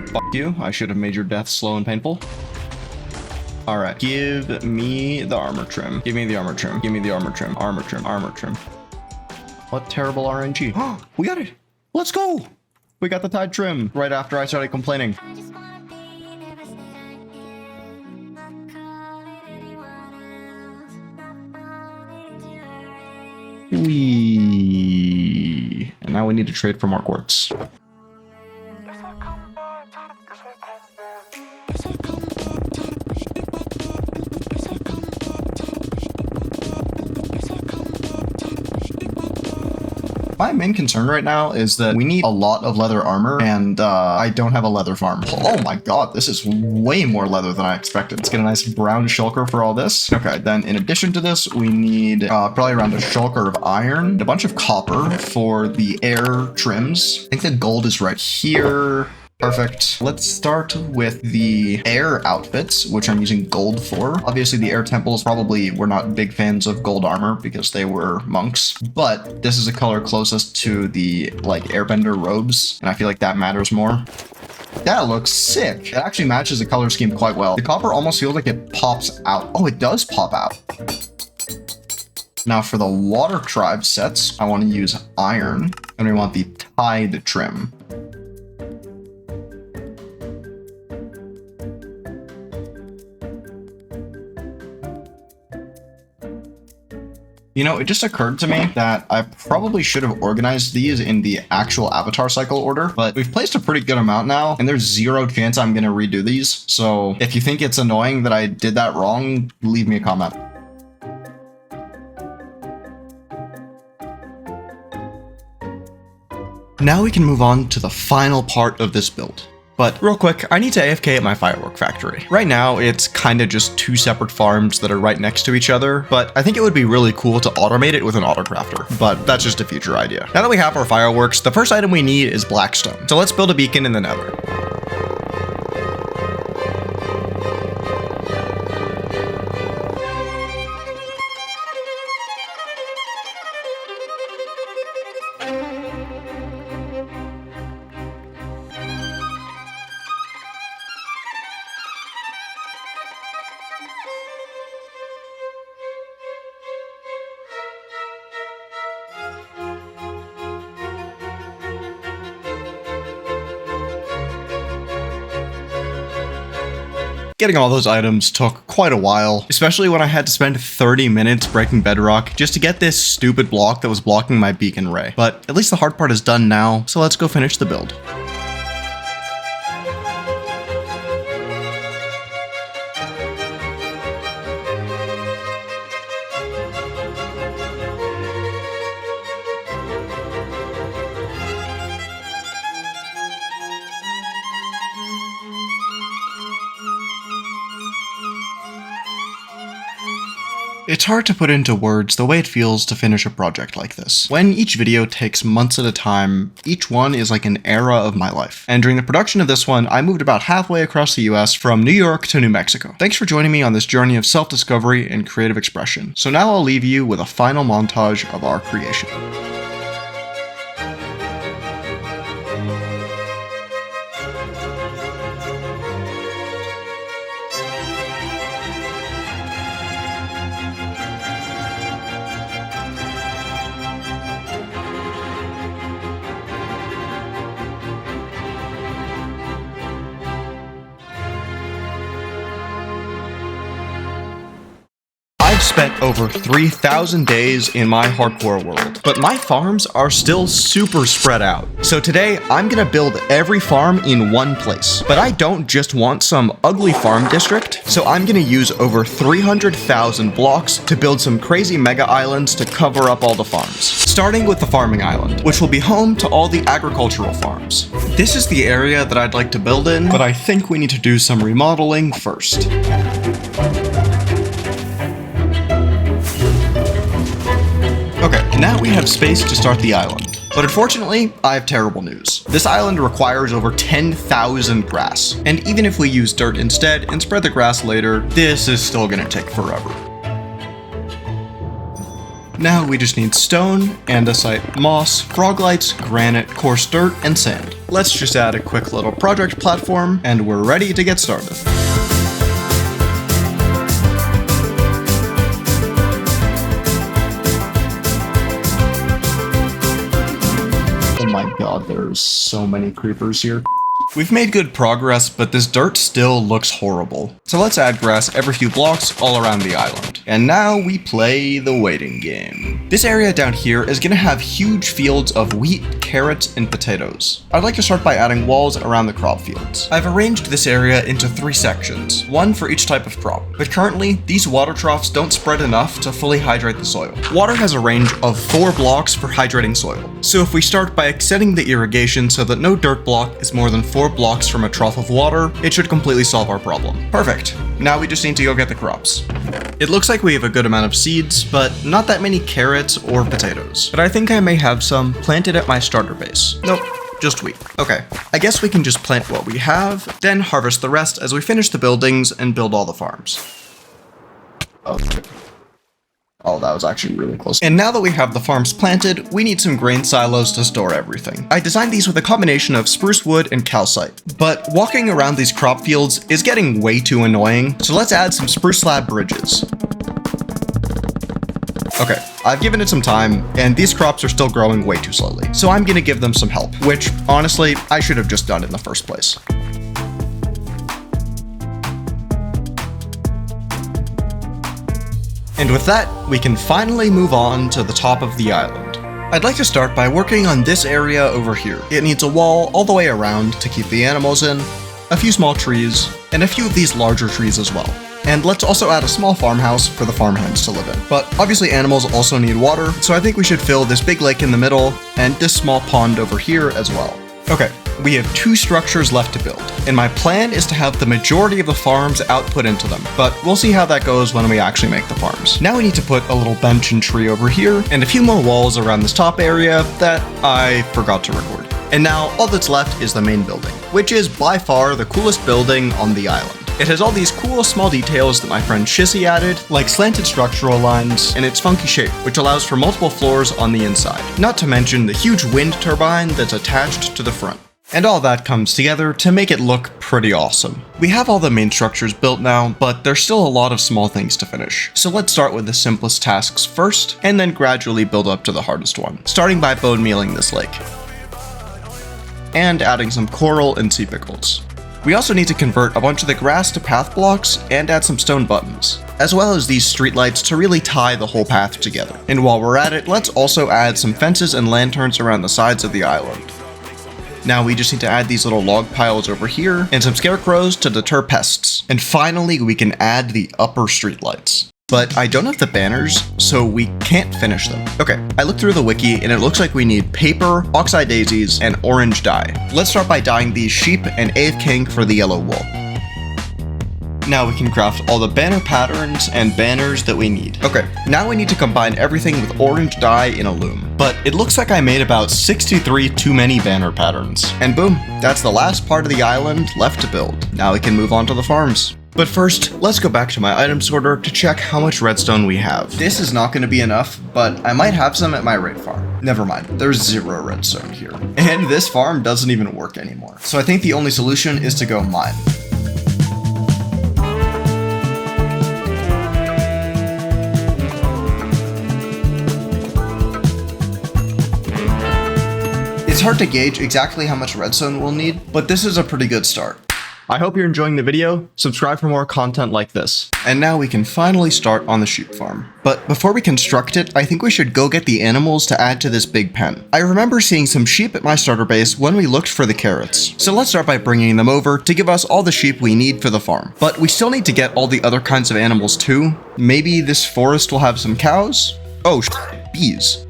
Fuck you. I should have made your death slow and painful. All right, give me the armor trim. Give me the armor trim. Give me the armor trim. Armor trim. Armor trim. What terrible RNG. We got it. Let's go. We got the Tide trim right after I started complaining. Wee. And now we need to trade for more quartz. My main concern right now is that we need a lot of leather armor, and I don't have a leather farm. Oh my god, this is way more leather than I expected. Let's get a nice brown shulker for all this. Okay, then in addition to this, we need probably around a shulker of iron, a bunch of copper for the air trims. I think the gold is right here. Perfect. Let's start with the air outfits, which I'm using gold for. Obviously, the air temples probably were not big fans of gold armor because they were monks, but this is the color closest to the like airbender robes, and I feel like that matters more. That looks sick. It actually matches the color scheme quite well. The copper almost feels like it pops out. Oh, it does pop out. Now for the water tribe sets, I want to use iron, and we want the Tide trim. You know, it just occurred to me that I probably should have organized these in the actual avatar cycle order, but we've placed a pretty good amount now, and there's zero chance I'm going to redo these. So if you think it's annoying that I did that wrong, leave me a comment. Now we can move on to the final part of this build. But real quick, I need to AFK at my firework factory. Right now, it's kind of just two separate farms that are right next to each other, but I think it would be really cool to automate it with an autocrafter, but that's just a future idea. Now that we have our fireworks, the first item we need is blackstone. So let's build a beacon in the nether. Getting all those items took quite a while, especially when I had to spend 30 minutes breaking bedrock just to get this stupid block that was blocking my beacon ray. But at least the hard part is done now, so let's go finish the build. It's hard to put into words the way it feels to finish a project like this. When each video takes months at a time, each one is like an era of my life. And during the production of this one, I moved about halfway across the US from New York to New Mexico. Thanks for joining me on this journey of self-discovery and creative expression. So now I'll leave you with a final montage of our creation. I've spent over 3,000 days in my hardcore world, but my farms are still super spread out. So today, I'm gonna build every farm in one place. But I don't just want some ugly farm district, so I'm gonna use over 300,000 blocks to build some crazy mega islands to cover up all the farms. Starting with the farming island, which will be home to all the agricultural farms. This is the area that I'd like to build in, but I think we need to do some remodeling first. Okay, now we have space to start the island. But unfortunately, I have terrible news. This island requires over 10,000 grass. And even if we use dirt instead and spread the grass later, this is still gonna take forever. Now we just need stone, andesite, moss, frog lights, granite, coarse dirt, and sand. Let's just add a quick little project platform, and we're ready to get started. Oh my god, there's so many creepers here. We've made good progress, but this dirt still looks horrible. So let's add grass every few blocks all around the island. And now we play the waiting game. This area down here is gonna have huge fields of wheat, carrots, and potatoes. I'd like to start by adding walls around the crop fields. I've arranged this area into 3 sections, one for each type of crop. But currently, these water troughs don't spread enough to fully hydrate the soil. Water has a range of 4 blocks for hydrating soil. So if we start by extending the irrigation so that no dirt block is more than 4 blocks from a trough of water, it should completely solve our problem. Perfect. Now we just need to go get the crops. It looks like we have a good amount of seeds, but not that many carrots or potatoes. But I think I may have some planted at my starter base. Nope, just wheat. Okay, I guess we can just plant what we have, then harvest the rest as we finish the buildings and build all the farms. Okay. Oh, that was actually really close. And now that we have the farms planted, we need some grain silos to store everything. I designed these with a combination of spruce wood and calcite, but walking around these crop fields is getting way too annoying, so let's add some spruce slab bridges. Okay, I've given it some time, and these crops are still growing way too slowly, so I'm gonna give them some help, which, honestly, I should have just done in the first place. And with that, we can finally move on to the top of the island. I'd like to start by working on this area over here. It needs a wall all the way around to keep the animals in, a few small trees, and a few of these larger trees as well. And let's also add a small farmhouse for the farmhands to live in. But obviously animals also need water, so I think we should fill this big lake in the middle and this small pond over here as well. Okay, we have 2 structures left to build, and my plan is to have the majority of the farms output into them, but we'll see how that goes when we actually make the farms. Now we need to put a little bench and tree over here, and a few more walls around this top area that I forgot to record. And now all that's left is the main building, which is by far the coolest building on the island. It has all these cool small details that my friend Shissy added, like slanted structural lines, and its funky shape, which allows for multiple floors on the inside. Not to mention the huge wind turbine that's attached to the front. And all that comes together to make it look pretty awesome. We have all the main structures built now, but there's still a lot of small things to finish. So let's start with the simplest tasks first, and then gradually build up to the hardest one, starting by bone mealing this lake. And adding some coral and sea pickles. We also need to convert a bunch of the grass to path blocks and add some stone buttons, as well as these streetlights to really tie the whole path together. And while we're at it, let's also add some fences and lanterns around the sides of the island. Now we just need to add these little log piles over here and some scarecrows to deter pests. And finally, we can add the upper streetlights. But I don't have the banners, so we can't finish them. Okay, I looked through the wiki and it looks like we need paper, oxeye daisies, and orange dye. Let's start by dyeing these sheep and Ave King for the yellow wool. Now we can craft all the banner patterns and banners that we need. Okay, now we need to combine everything with orange dye in a loom. But it looks like I made about 63 too many banner patterns. And boom, that's the last part of the island left to build. Now we can move on to the farms. But first, let's go back to my item sorter to check how much redstone we have. This is not going to be enough, but I might have some at my raid farm. Never mind, there's 0 redstone here. And this farm doesn't even work anymore. So I think the only solution is to go mine. It's hard to gauge exactly how much redstone we'll need, but this is a pretty good start. I hope you're enjoying the video. Subscribe for more content like this. And now we can finally start on the sheep farm. But before we construct it, I think we should go get the animals to add to this big pen. I remember seeing some sheep at my starter base when we looked for the carrots. So let's start by bringing them over to give us all the sheep we need for the farm. But we still need to get all the other kinds of animals too. Maybe this forest will have some cows? Oh, bees.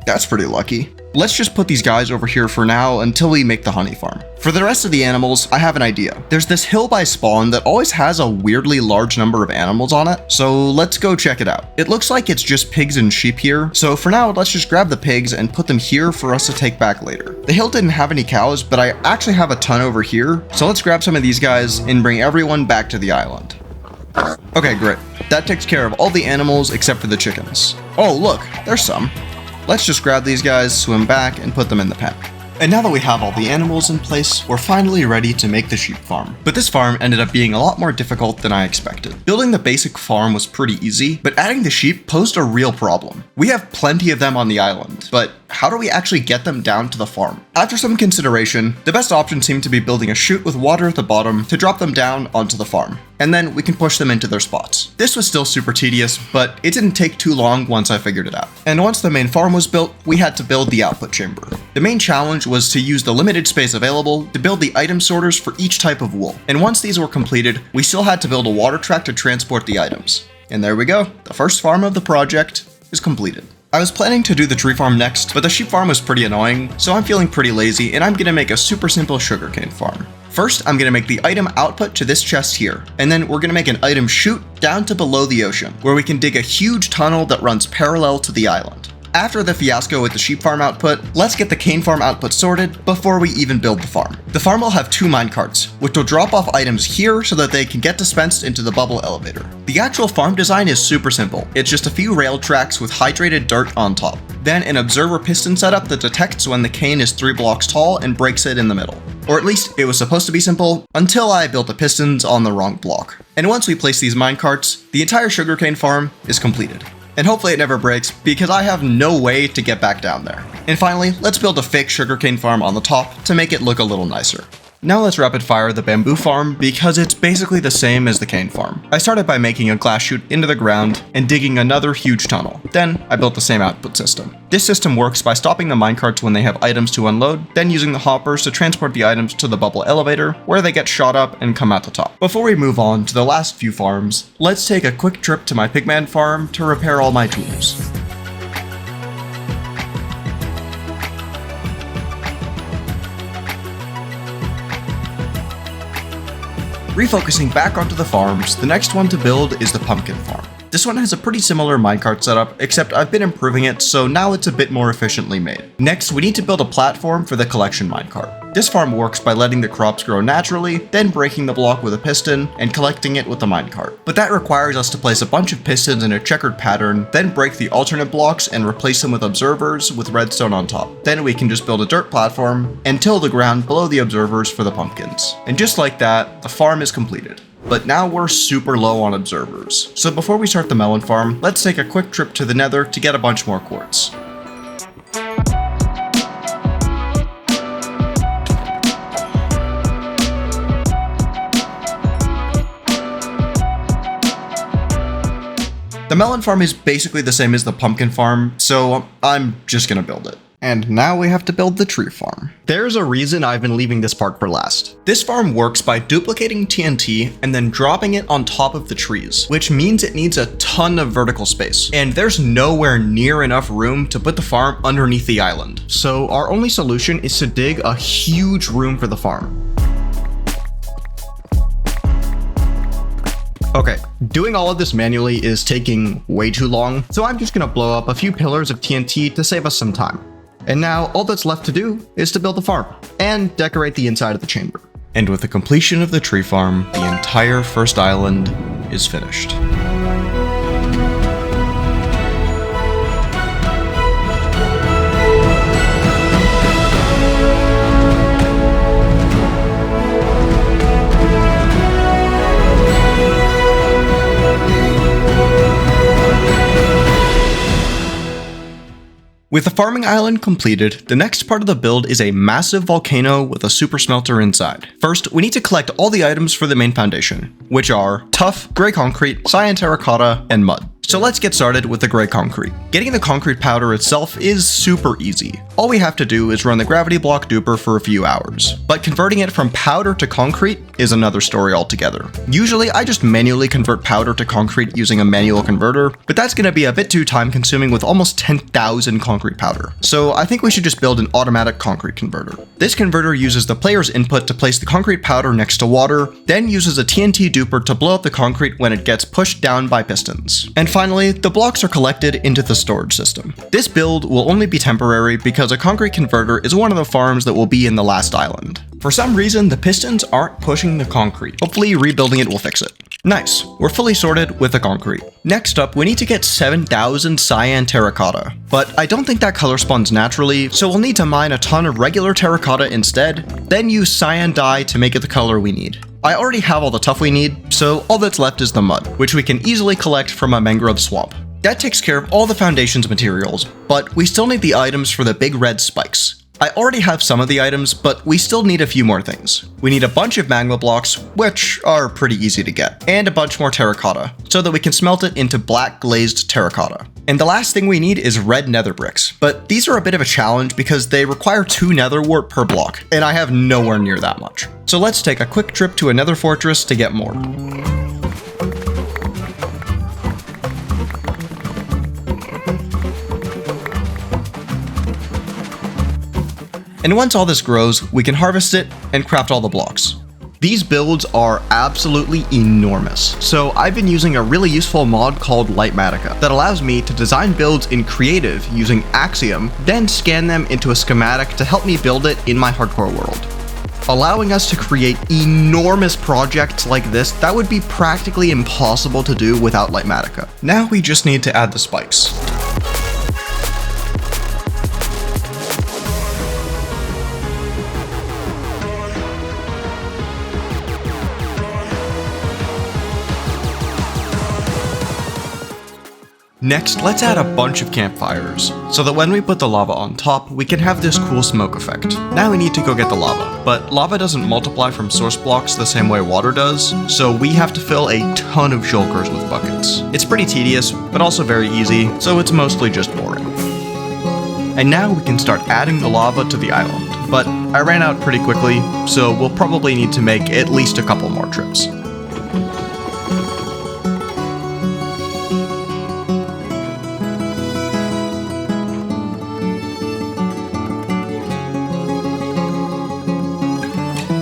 That's pretty lucky. Let's just put these guys over here for now until we make the honey farm. For the rest of the animals, I have an idea. There's this hill by spawn that always has a weirdly large number of animals on it, so let's go check it out. It looks like it's just pigs and sheep here, so for now, let's just grab the pigs and put them here for us to take back later. The hill didn't have any cows, but I actually have a ton over here, so let's grab some of these guys and bring everyone back to the island. Okay, great. That takes care of all the animals except for the chickens. Oh, look, there's some. Let's just grab these guys, swim back, and put them in the pen. And now that we have all the animals in place, we're finally ready to make the sheep farm. But this farm ended up being a lot more difficult than I expected. Building the basic farm was pretty easy, but adding the sheep posed a real problem. We have plenty of them on the island, but how do we actually get them down to the farm? After some consideration, the best option seemed to be building a chute with water at the bottom to drop them down onto the farm. And then we can push them into their spots. This was still super tedious, but it didn't take too long once I figured it out. And once the main farm was built, we had to build the output chamber. The main challenge was to use the limited space available to build the item sorters for each type of wool. And once these were completed, we still had to build a water track to transport the items. And there we go, the first farm of the project is completed. I was planning to do the tree farm next, but the sheep farm was pretty annoying, so I'm feeling pretty lazy and I'm gonna make a super simple sugarcane farm. First, I'm gonna make the item output to this chest here, and then we're gonna make an item chute down to below the ocean, where we can dig a huge tunnel that runs parallel to the island. After the fiasco with the sheep farm output, let's get the cane farm output sorted before we even build the farm. The farm will have 2 minecarts, which will drop off items here so that they can get dispensed into the bubble elevator. The actual farm design is super simple. It's just a few rail tracks with hydrated dirt on top. Then an observer piston setup that detects when the cane is 3 blocks tall and breaks it in the middle. Or at least it was supposed to be simple until I built the pistons on the wrong block. And once we place these minecarts, the entire sugarcane farm is completed. And hopefully it never breaks, because I have no way to get back down there. And finally, let's build a fake sugarcane farm on the top to make it look a little nicer. Now let's rapid fire the bamboo farm, because it's basically the same as the cane farm. I started by making a glass chute into the ground and digging another huge tunnel. Then I built the same output system. This system works by stopping the minecarts when they have items to unload, then using the hoppers to transport the items to the bubble elevator, where they get shot up and come out the top. Before we move on to the last few farms, let's take a quick trip to my pigman farm to repair all my tools. Refocusing back onto the farms, the next one to build is the pumpkin farm. This one has a pretty similar minecart setup, except I've been improving it, so now it's a bit more efficiently made. Next, we need to build a platform for the collection minecart. This farm works by letting the crops grow naturally, then breaking the block with a piston, and collecting it with the minecart. But that requires us to place a bunch of pistons in a checkered pattern, then break the alternate blocks and replace them with observers with redstone on top. Then we can just build a dirt platform and till the ground below the observers for the pumpkins. And just like that, the farm is completed. But now we're super low on observers. So before we start the melon farm, let's take a quick trip to the nether to get a bunch more quartz. The melon farm is basically the same as the pumpkin farm, so I'm just gonna build it. And now we have to build the tree farm. There's a reason I've been leaving this part for last. This farm works by duplicating TNT and then dropping it on top of the trees, which means it needs a ton of vertical space. And there's nowhere near enough room to put the farm underneath the island. So our only solution is to dig a huge room for the farm. Okay, doing all of this manually is taking way too long, so I'm just gonna blow up a few pillars of TNT to save us some time. And now all that's left to do is to build the farm and decorate the inside of the chamber. And with the completion of the tree farm, the entire first island is finished. With the farming island completed, the next part of the build is a massive volcano with a super smelter inside. First, we need to collect all the items for the main foundation, which are tough, gray concrete, cyan terracotta, and mud. So let's get started with the gray concrete. Getting the concrete powder itself is super easy. All we have to do is run the gravity block duper for a few hours. But converting it from powder to concrete is another story altogether. Usually I just manually convert powder to concrete using a manual converter, but that's gonna be a bit too time consuming with almost 10,000 concrete powder. So I think we should just build an automatic concrete converter. This converter uses the player's input to place the concrete powder next to water, then uses a TNT duper to blow up the concrete when it gets pushed down by pistons. And finally, the blocks are collected into the storage system. This build will only be temporary because a concrete converter is one of the farms that will be in the last island. For some reason, the pistons aren't pushing the concrete. Hopefully rebuilding it will fix it. Nice, we're fully sorted with the concrete. Next up, we need to get 7,000 cyan terracotta, but I don't think that color spawns naturally, so we'll need to mine a ton of regular terracotta instead, then use cyan dye to make it the color we need. I already have all the tuff we need, so all that's left is the mud, which we can easily collect from a mangrove swamp. That takes care of all the foundation's materials, but we still need the items for the big red spikes. I already have some of the items, but we still need a few more things. We need a bunch of magma blocks, which are pretty easy to get, and a bunch more terracotta, so that we can smelt it into black glazed terracotta. And the last thing we need is red nether bricks, but these are a bit of a challenge because they require 2 nether wart per block, and I have nowhere near that much. So let's take a quick trip to a nether fortress to get more. And once all this grows, we can harvest it and craft all the blocks. These builds are absolutely enormous, so I've been using a really useful mod called Lightmatica that allows me to design builds in Creative using Axiom, then scan them into a schematic to help me build it in my hardcore world. Allowing us to create enormous projects like this that would be practically impossible to do without Lightmatica. Now we just need to add the spikes. Next, let's add a bunch of campfires, so that when we put the lava on top, we can have this cool smoke effect. Now we need to go get the lava, but lava doesn't multiply from source blocks the same way water does, so we have to fill a ton of shulkers with buckets. It's pretty tedious, but also very easy, so it's mostly just boring. And now we can start adding the lava to the island, but I ran out pretty quickly, so we'll probably need to make at least a couple more trips.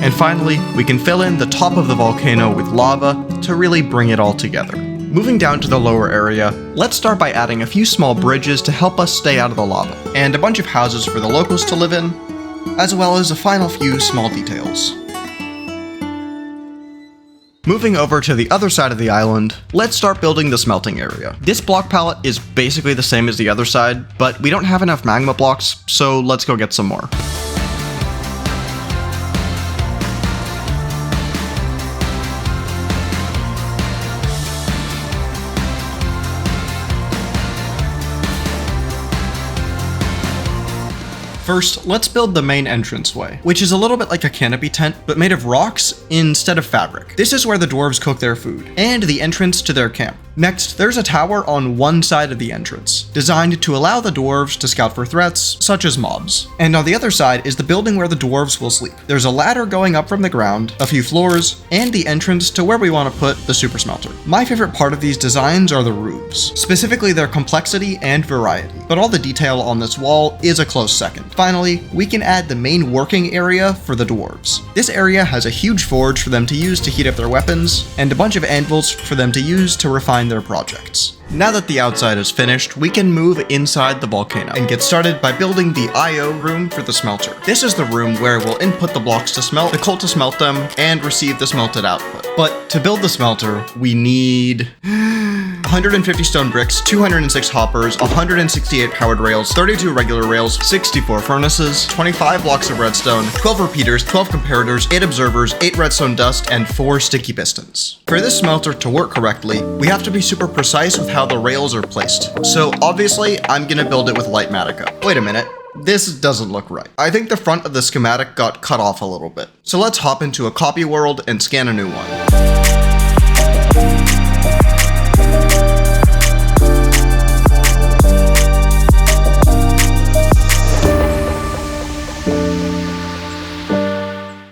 And finally, we can fill in the top of the volcano with lava to really bring it all together. Moving down to the lower area, let's start by adding a few small bridges to help us stay out of the lava, and a bunch of houses for the locals to live in, as well as a final few small details. Moving over to the other side of the island, let's start building the smelting area. This block palette is basically the same as the other side, but we don't have enough magma blocks, so let's go get some more. First, let's build the main entranceway, which is a little bit like a canopy tent, but made of rocks instead of fabric. This is where the dwarves cook their food, and the entrance to their camp. Next, there's a tower on one side of the entrance, designed to allow the dwarves to scout for threats, such as mobs. And on the other side is the building where the dwarves will sleep. There's a ladder going up from the ground, a few floors, and the entrance to where we want to put the super smelter. My favorite part of these designs are the roofs, specifically their complexity and variety, but all the detail on this wall is a close second. Finally, we can add the main working area for the dwarves. This area has a huge forge for them to use to heat up their weapons, and a bunch of anvils for them to use to refine their projects. Now that the outside is finished, we can move inside the volcano and get started by building the IO room for the smelter. This is the room where we'll input the blocks to smelt, the coal to smelt them, and receive the smelted output. But to build the smelter, we need 150 stone bricks, 206 hoppers, 168 powered rails, 32 regular rails, 64 furnaces, 25 blocks of redstone, 12 repeaters, 12 comparators, 8 observers, 8 redstone dust, and 4 sticky pistons. For this smelter to work correctly, we have to be super precise with how the rails are placed. So obviously, I'm gonna build it with Lightmatica. Wait a minute. This doesn't look right. I think the front of the schematic got cut off a little bit. So let's hop into a copy world and scan a new one.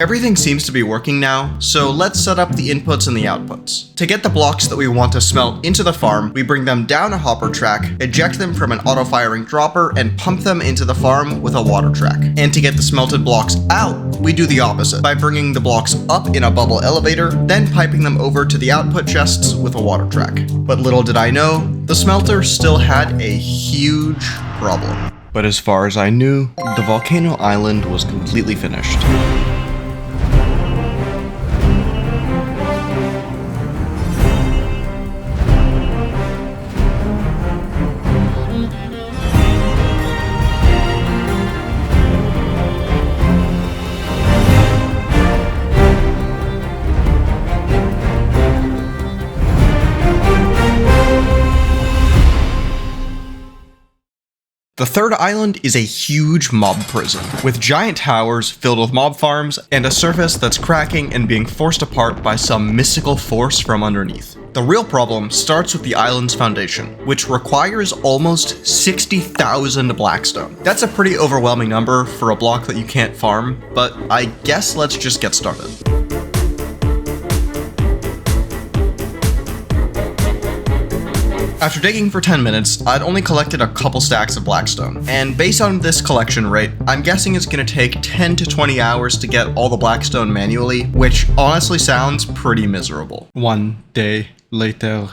Everything seems to be working now, so let's set up the inputs and the outputs. To get the blocks that we want to smelt into the farm, we bring them down a hopper track, eject them from an auto-firing dropper, and pump them into the farm with a water track. And to get the smelted blocks out, we do the opposite, by bringing the blocks up in a bubble elevator, then piping them over to the output chests with a water track. But little did I know, the smelter still had a huge problem. But as far as I knew, the volcano island was completely finished. The third island is a huge mob prison, with giant towers filled with mob farms and a surface that's cracking and being forced apart by some mystical force from underneath. The real problem starts with the island's foundation, which requires almost 60,000 blackstone. That's a pretty overwhelming number for a block that you can't farm, but I guess let's just get started. After digging for 10 minutes, I'd only collected a couple stacks of blackstone, and based on this collection rate, I'm guessing it's gonna take 10 to 20 hours to get all the blackstone manually, which honestly sounds pretty miserable. One day later.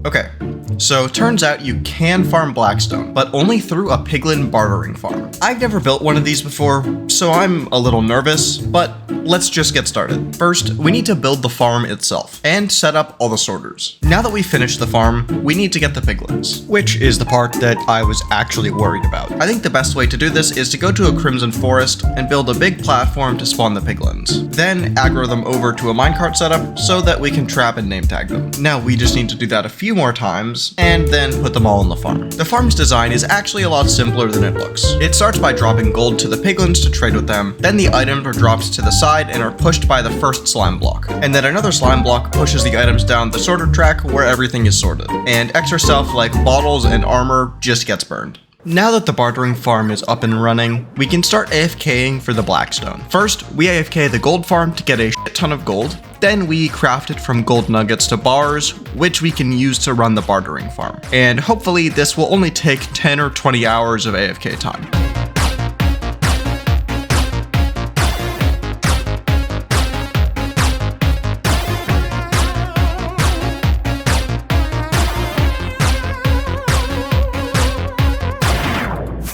Okay, so turns out you can farm blackstone, but only through a piglin bartering farm. I've never built one of these before, so I'm a little nervous, but let's just get started. First, we need to build the farm itself and set up all the sorters. Now that we've finished the farm, we need to get the piglins, which is the part that I was actually worried about. I think the best way to do this is to go to a crimson forest and build a big platform to spawn the piglins. Then aggro them over to a minecart setup so that we can trap and name tag them. Now we just need to do that a few more times and then put them all on the farm. The farm's design is actually a lot simpler than it looks. It starts by dropping gold to the piglins to trade with them, then the items are dropped to the side and are pushed by the first slime block. And then another slime block pushes the items down the sorter track where everything is sorted. And extra stuff like bottles and armor just gets burned. Now that the bartering farm is up and running, we can start AFKing for the blackstone. First, we AFK the gold farm to get a shit ton of gold. Then we craft it from gold nuggets to bars, which we can use to run the bartering farm. And hopefully this will only take 10 or 20 hours of AFK time.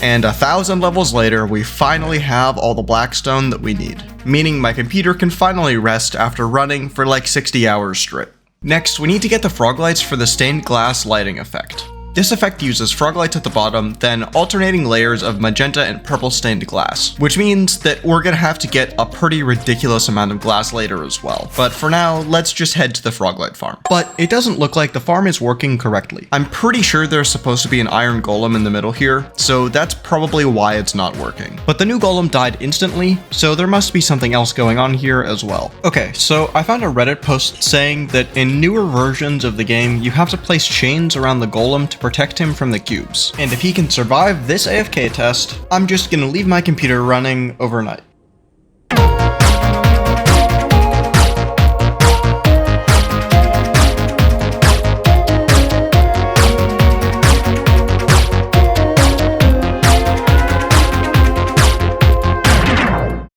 And 1,000 levels later, we finally have all the blackstone that we need, meaning my computer can finally rest after running for like 60 hours straight. Next, we need to get the frog lights for the stained glass lighting effect. This effect uses frog lights at the bottom, then alternating layers of magenta and purple stained glass, which means that we're gonna have to get a pretty ridiculous amount of glass later as well. But for now, let's just head to the frog light farm. But it doesn't look like the farm is working correctly. I'm pretty sure there's supposed to be an iron golem in the middle here, so that's probably why it's not working. But the new golem died instantly, so there must be something else going on here as well. Okay, so I found a Reddit post saying that in newer versions of the game, you have to place chains around the golem to protect him from the cubes. And if he can survive this AFK test, I'm just gonna leave my computer running overnight.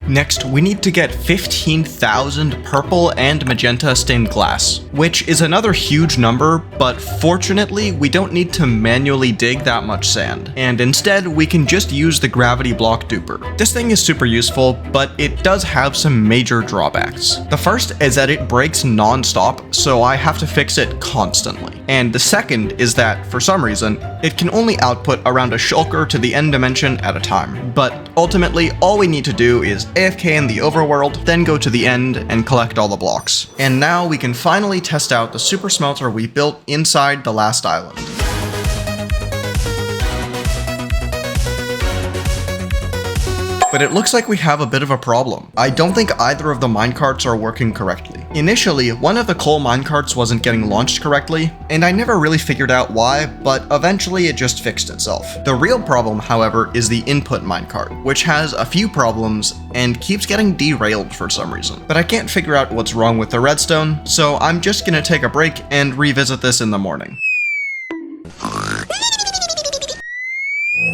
Next, we need to get 15,000 purple and magenta stained glass, which is another huge number, but fortunately, we don't need to manually dig that much sand, and instead, we can just use the gravity block duper. This thing is super useful, but it does have some major drawbacks. The first is that it breaks non-stop, so I have to fix it constantly. And the second is that, for some reason, it can only output around a shulker to the end dimension at a time. But ultimately, all we need to do is AFK in the overworld, then go to the end and collect all the blocks. And now we can finally test out the super smelter we built inside the last island. But it looks like we have a bit of a problem. I don't think either of the minecarts are working correctly. Initially, one of the coal minecarts wasn't getting launched correctly, and I never really figured out why, but eventually it just fixed itself. The real problem, however, is the input minecart, which has a few problems and keeps getting derailed for some reason. But I can't figure out what's wrong with the redstone, so I'm just gonna take a break and revisit this in the morning.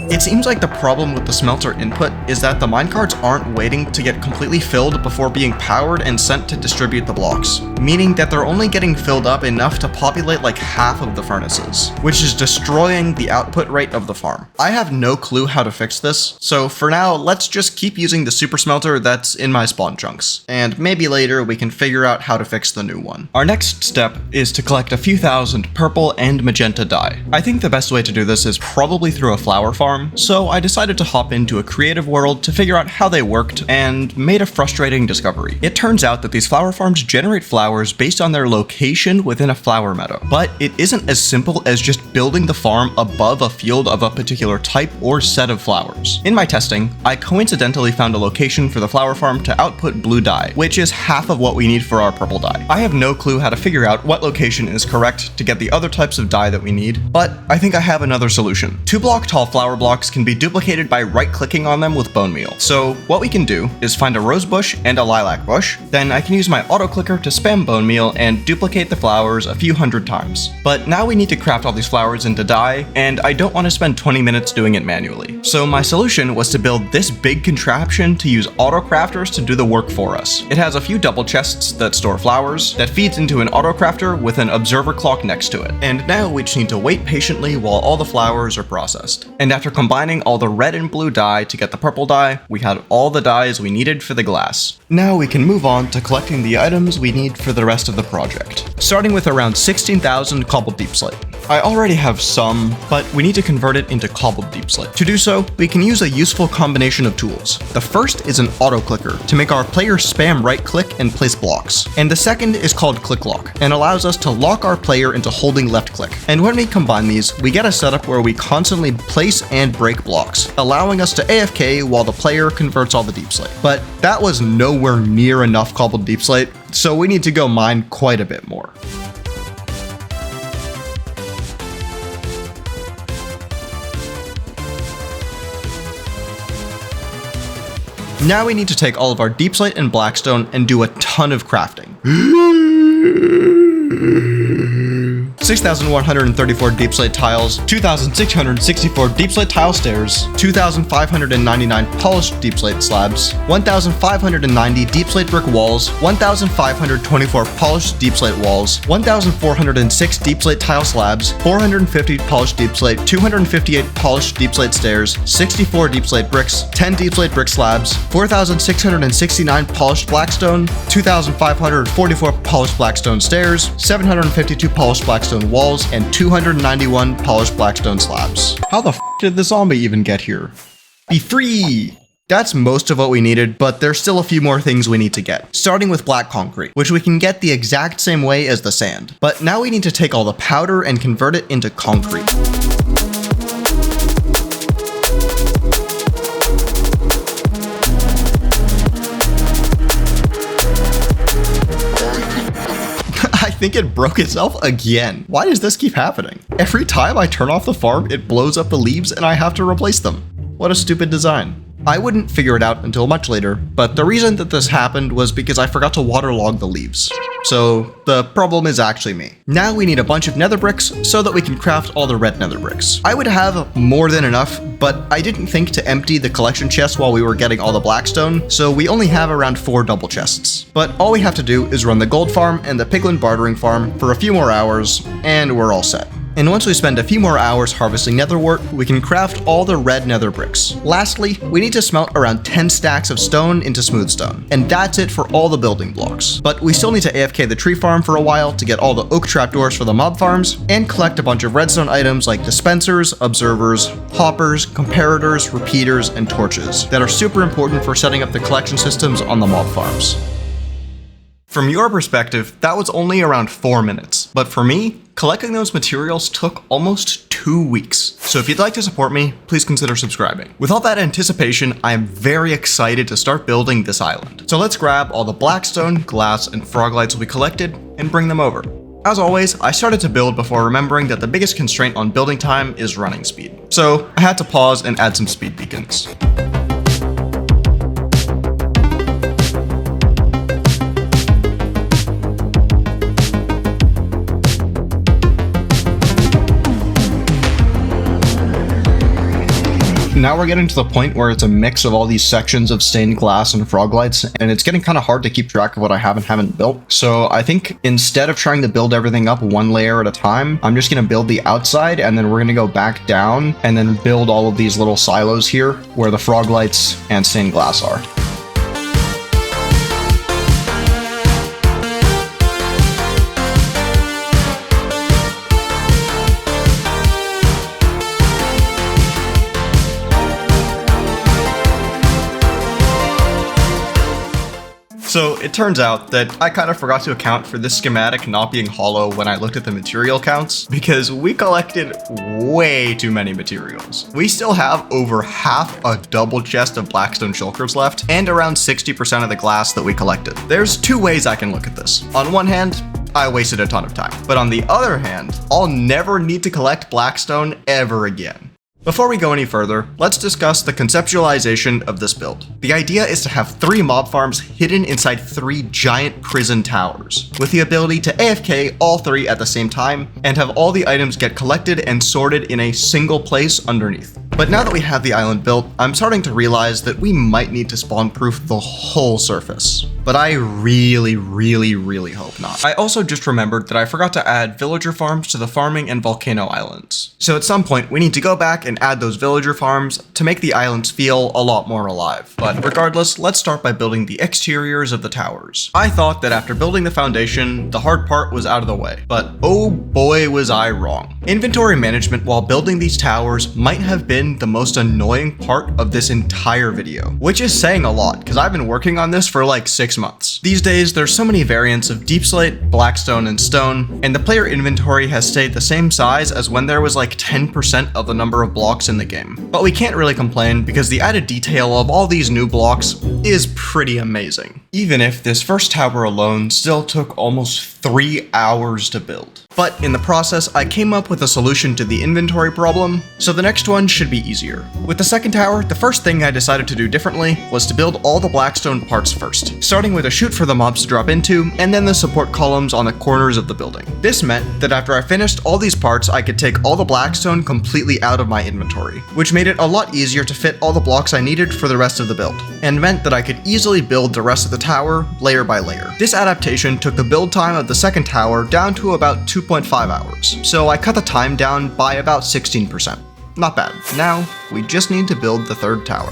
It seems like the problem with the smelter input is that the minecarts aren't waiting to get completely filled before being powered and sent to distribute the blocks, meaning that they're only getting filled up enough to populate like half of the furnaces, which is destroying the output rate of the farm. I have no clue how to fix this, so for now, let's just keep using the super smelter that's in my spawn chunks, and maybe later we can figure out how to fix the new one. Our next step is to collect a few thousand purple and magenta dye. I think the best way to do this is probably through a flower farm, so I decided to hop into a creative world to figure out how they worked and made a frustrating discovery. It turns out that these flower farms generate flowers based on their location within a flower meadow, but it isn't as simple as just building the farm above a field of a particular type or set of flowers. In my testing, I coincidentally found a location for the flower farm to output blue dye, which is half of what we need for our purple dye. I have no clue how to figure out what location is correct to get the other types of dye that we need, but I think I have another solution. 2-block tall flower blocks can be duplicated by right-clicking on them with bone meal. So what we can do is find a rose bush and a lilac bush, then I can use my auto clicker to spam bone meal and duplicate the flowers a few hundred times. But now we need to craft all these flowers into dye, and I don't want to spend 20 minutes doing it manually. So my solution was to build this big contraption to use auto crafters to do the work for us. It has a few double chests that store flowers, that feeds into an auto crafter with an observer clock next to it. And now we just need to wait patiently while all the flowers are processed. And after combining all the red and blue dye to get the purple dye, we had all the dyes we needed for the glass. Now we can move on to collecting the items we need for the rest of the project, starting with around 16,000 cobbled deep slate. I already have some, but we need to convert it into cobbled deep slate. To do so, we can use a useful combination of tools. The first is an auto clicker to make our player spam right click and place blocks, and the second is called click lock and allows us to lock our player into holding left click. And when we combine these, we get a setup where we constantly place and break blocks, allowing us to AFK while the player converts all the deep slate. But that was nowhere near enough cobbled deep slate, so we need to go mine quite a bit more. Now we need to take all of our deep slate and blackstone and do a ton of crafting. 6,134 deep slate tiles, 2,664 deep slate tile stairs, 2,599 polished deep slate slabs, 1,590 deep slate brick walls, 1,524 polished deep slate walls, 1,406 deep slate tile slabs, 450 polished deep slate, 258 polished deep slate stairs, 64 deep slate bricks, 10 deep slate brick slabs, 4,669 polished blackstone, 2,544 polished blackstone stairs, 752 polished blackstone blackstone walls, and 291 polished blackstone slabs. How the f did the zombie even get here? Be free! That's most of what we needed, but there's still a few more things we need to get. Starting with black concrete, which we can get the exact same way as the sand. But now we need to take all the powder and convert it into concrete. I think it broke itself again. Why does this keep happening? Every time I turn off the farm, it blows up the leaves and I have to replace them. What a stupid design. I wouldn't figure it out until much later, but the reason that this happened was because I forgot to waterlog the leaves. So the problem is actually me. Now we need a bunch of nether bricks so that we can craft all the red nether bricks. I would have more than enough, but I didn't think to empty the collection chest while we were getting all the blackstone, so we only have around 4 double chests. But all we have to do is run the gold farm and the piglin bartering farm for a few more hours, and we're all set. And once we spend a few more hours harvesting nether wart, we can craft all the red nether bricks. Lastly, we need to smelt around 10 stacks of stone into smooth stone. And that's it for all the building blocks. But we still need to AFK the tree farm for a while to get all the oak trapdoors for the mob farms, and collect a bunch of redstone items like dispensers, observers, hoppers, comparators, repeaters, and torches that are super important for setting up the collection systems on the mob farms. From your perspective, that was only around 4 minutes, but for me, collecting those materials took almost 2 weeks. So if you'd like to support me, please consider subscribing. With all that anticipation, I am very excited to start building this island. So let's grab all the blackstone, glass, and frog lights we collected and bring them over. As always, I started to build before remembering that the biggest constraint on building time is running speed. So I had to pause and add some speed beacons. Now we're getting to the point where it's a mix of all these sections of stained glass and frog lights, and it's getting kind of hard to keep track of what I have and haven't built. So I think instead of trying to build everything up one layer at a time, I'm just going to build the outside, and then we're going to go back down and then build all of these little silos here where the frog lights and stained glass are. So it turns out that I kind of forgot to account for this schematic not being hollow when I looked at the material counts, because we collected way too many materials. We still have over half a double chest of blackstone shulkers left, and around 60% of the glass that we collected. There's 2 ways I can look at this. On one hand, I wasted a ton of time. But on the other hand, I'll never need to collect blackstone ever again. Before we go any further, let's discuss the conceptualization of this build. The idea is to have 3 mob farms hidden inside 3 giant prison towers, with the ability to AFK all 3 at the same time, and have all the items get collected and sorted in a single place underneath. But now that we have the island built, I'm starting to realize that we might need to spawn-proof the whole surface. But I really hope not. I also just remembered that I forgot to add villager farms to the farming and volcano islands. So at some point, we need to go back and add those villager farms to make the islands feel a lot more alive. But regardless, let's start by building the exteriors of the towers. I thought that after building the foundation, the hard part was out of the way. But oh boy was I wrong. Inventory management while building these towers might have been the most annoying part of this entire video, which is saying a lot because I've been working on this for like 6 months. These days, there's so many variants of deep slate, blackstone, and stone, and the player inventory has stayed the same size as when there was like 10% of the number of blocks in the game. But we can't really complain because the added detail of all these new blocks is pretty amazing. Even if this first tower alone still took almost 3 hours to build. But in the process, I came up with a solution to the inventory problem, so the next one should be easier. With the second tower, the first thing I decided to do differently was to build all the blackstone parts first, starting with a chute for the mobs to drop into, and then the support columns on the corners of the building. This meant that after I finished all these parts, I could take all the blackstone completely out of my inventory, which made it a lot easier to fit all the blocks I needed for the rest of the build, and meant that I could easily build the rest of the tower layer by layer. This adaptation took the build time of the second tower down to about 2.5 hours, so I cut the time down by about 16%. Not bad. Now, we just need to build the third tower.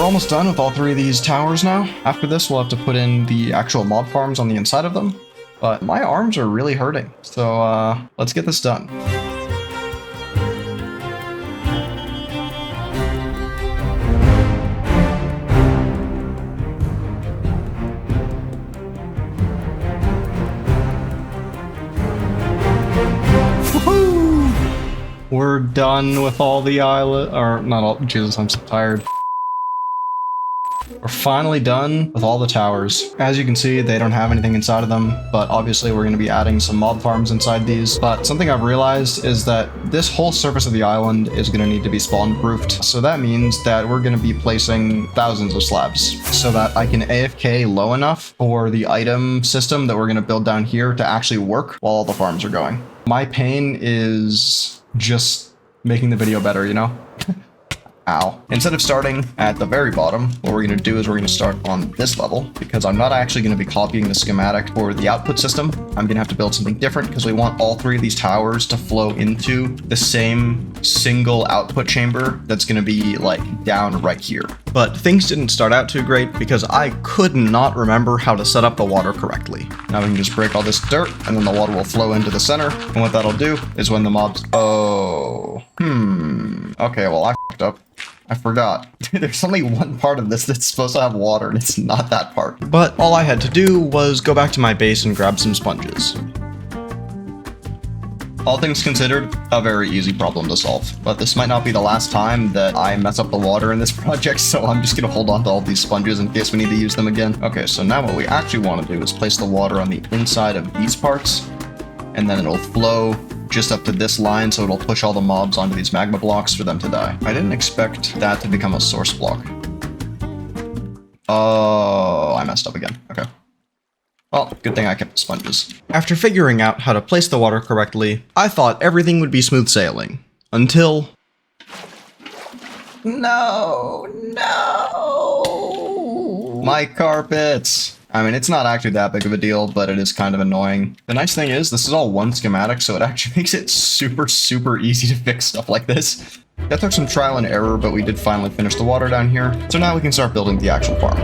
almost done with all 3 of these towers now. After this, we'll have to put in the actual mob farms on the inside of them. But my arms are really hurting. So let's get this done. We're done with all the island, or not all, Jesus, I'm so tired. We're finally done with all the towers. As you can see, they don't have anything inside of them, but obviously we're going to be adding some mob farms inside these. But something I've realized is that this whole surface of the island is going to need to be spawn proofed. So that means that we're going to be placing thousands of slabs so that I can AFK low enough for the item system that we're going to build down here to actually work while all the farms are going. My pain is just making the video better, you know? Ow. Instead of starting at the very bottom, what we're going to do is we're going to start on this level, because I'm not actually going to be copying the schematic for the output system. I'm going to have to build something different because we want all 3 of these towers to flow into the same single output chamber that's going to be like down right here. But things didn't start out too great because I could not remember how to set up the water correctly. Now we can just break all this dirt and then the water will flow into the center. And what that'll do is when the mobs... Okay, well I f***ed up. I forgot. There's only one part of this that's supposed to have water, and it's not that part. But all I had to do was go back to my base and grab some sponges. All things considered, a very easy problem to solve. But this might not be the last time that I mess up the water in this project, so I'm just gonna hold on to all these sponges in case we need to use them again. Okay, so now what we actually want to do is place the water on the inside of these parts, and then it'll flow just up to this line, so it'll push all the mobs onto these magma blocks for them to die. I didn't expect that to become a source block. Oh, I messed up again. Okay. Well, good thing I kept the sponges. After figuring out how to place the water correctly, I thought everything would be smooth sailing. Until... No! My carpets! I mean, it's not actually that big of a deal, but it is kind of annoying. The nice thing is, this is all one schematic, so it actually makes it super easy to fix stuff like this. That took some trial and error, but we did finally finish the water down here. So now we can start building the actual farm.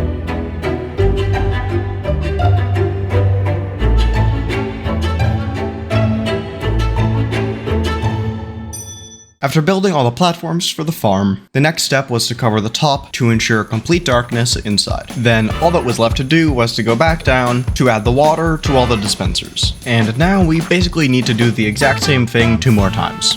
After building all the platforms for the farm, the next step was to cover the top to ensure complete darkness inside. Then all that was left to do was to go back down to add the water to all the dispensers. And now we basically need to do the exact same thing 2 more times.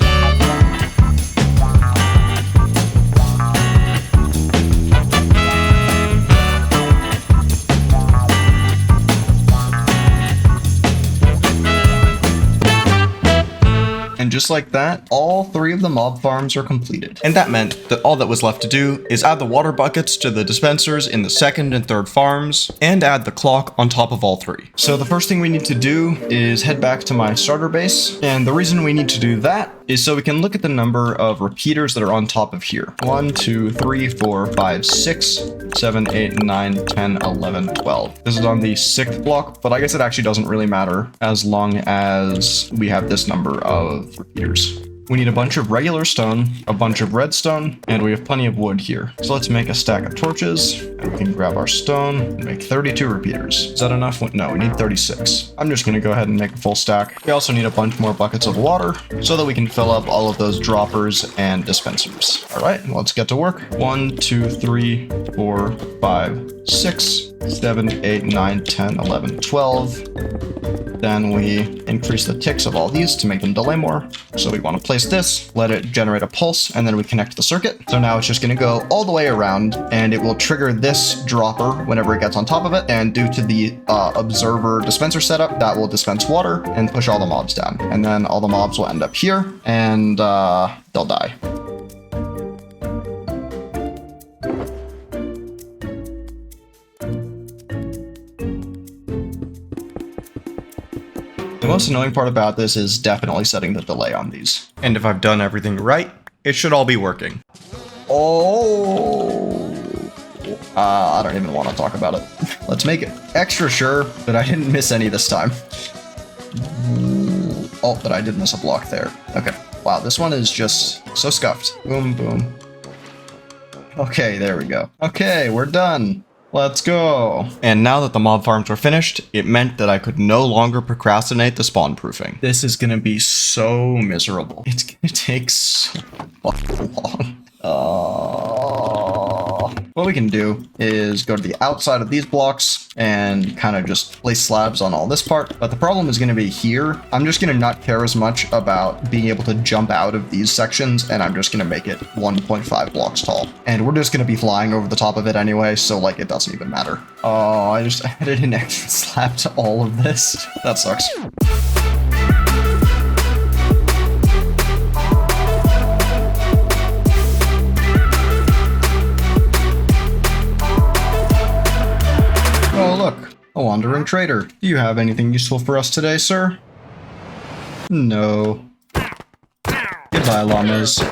And just like that, all 3 of the mob farms are completed. And that meant that all that was left to do is add the water buckets to the dispensers in the 2nd and 3rd farms, and add the clock on top of all 3. So the first thing we need to do is head back to my starter base, and the reason we need to do that is so we can look at the number of repeaters that are on top of here. 1, 2, 3, 4, 5, 6, 7, 8, 9, 10, 11, 12. This is on the 6th block, but I guess it actually doesn't really matter as long as we have this number of repeaters. We need a bunch of regular stone, a bunch of redstone, and we have plenty of wood here. So let's make a stack of torches, and we can grab our stone and make 32 repeaters. Is that enough? No, we need 36. I'm just gonna go ahead and make a full stack. We also need a bunch more buckets of water so that we can fill up all of those droppers and dispensers. All right, let's get to work. 1, 2, 3, 4, 5, 6, 7, 8, 9, 10, 11, 12. Then we increase the ticks of all these to make them delay more. So we want to place this, let it generate a pulse, and then we connect the circuit. So now it's just going to go all the way around, and it will trigger this dropper whenever it gets on top of it. And due to the observer dispenser setup, that will dispense water and push all the mobs down. And then all the mobs will end up here, and they'll die. The most annoying part about this is definitely setting the delay on these. And if I've done everything right, it should all be working. Oh, I don't even want to talk about it. Let's make it extra sure that I didn't miss any this time. Oh, but I did miss a block there. Okay, wow, this one is just so scuffed. Boom, boom. Okay, there we go. Okay, we're done. Let's go. And now that the mob farms were finished, it meant that I could no longer procrastinate the spawn proofing. This is gonna be so miserable. It's gonna take so fucking long. What we can do is go to the outside of these blocks and kind of just place slabs on all this part. But the problem is going to be here. I'm just going to not care as much about being able to jump out of these sections, and I'm just going to make it 1.5 blocks tall. And we're just going to be flying over the top of it anyway, so like it doesn't even matter. Oh, I just added an exit slab to all of this. That sucks. Oh, look, a wandering trader. Do you have anything useful for us today, sir? No. Goodbye, llamas.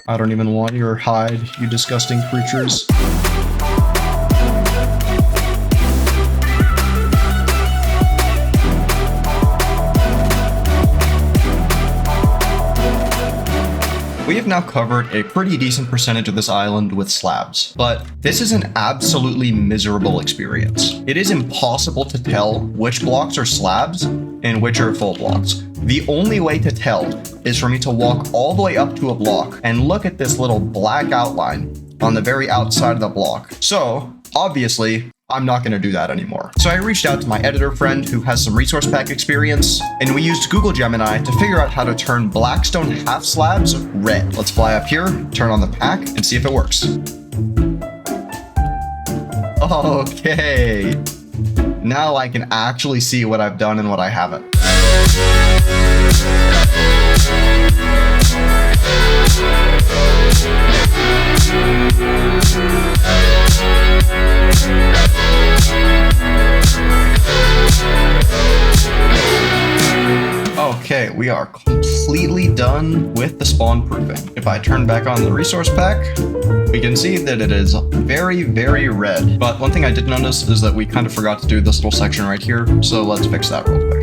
I don't even want your hide, you disgusting creatures. We have now covered a pretty decent percentage of this island with slabs, but this is an absolutely miserable experience. It is impossible to tell which blocks are slabs and which are full blocks. The only way to tell is for me to walk all the way up to a block and look at this little black outline on the very outside of the block. So, obviously, I'm not going to do that anymore. So I reached out to my editor friend who has some resource pack experience, and we used Google Gemini to figure out how to turn blackstone half slabs red. Let's fly up here, turn on the pack, and see if it works. Okay. Now I can actually see what I've done and what I haven't. Okay, we are completely done with the spawn proofing. If I turn back on the resource pack, we can see that it is very, very red. But one thing I did notice is that we kind of forgot to do this little section right here, so let's fix that real quick.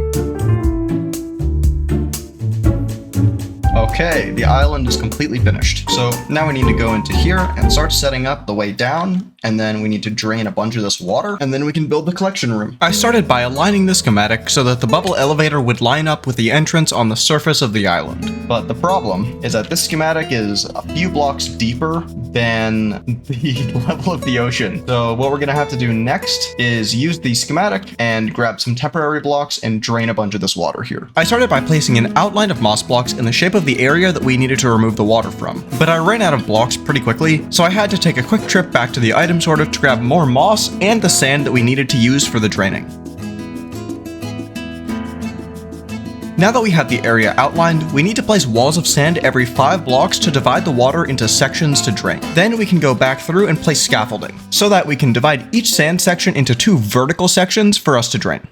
Okay, the island is completely finished. So now we need to go into here and start setting up the way down, and then we need to drain a bunch of this water, and then we can build the collection room. I started by aligning the schematic so that the bubble elevator would line up with the entrance on the surface of the island. But the problem is that this schematic is a few blocks deeper than the level of the ocean. So what we're gonna have to do next is use the schematic and grab some temporary blocks and drain a bunch of this water here. I started by placing an outline of moss blocks in the shape of the area that we needed to remove the water from. But I ran out of blocks pretty quickly, so I had to take a quick trip back to the item sorter to grab more moss and the sand that we needed to use for the draining. Now that we have the area outlined, we need to place walls of sand every 5 blocks to divide the water into sections to drain. Then we can go back through and place scaffolding, so that we can divide each sand section into 2 vertical sections for us to drain.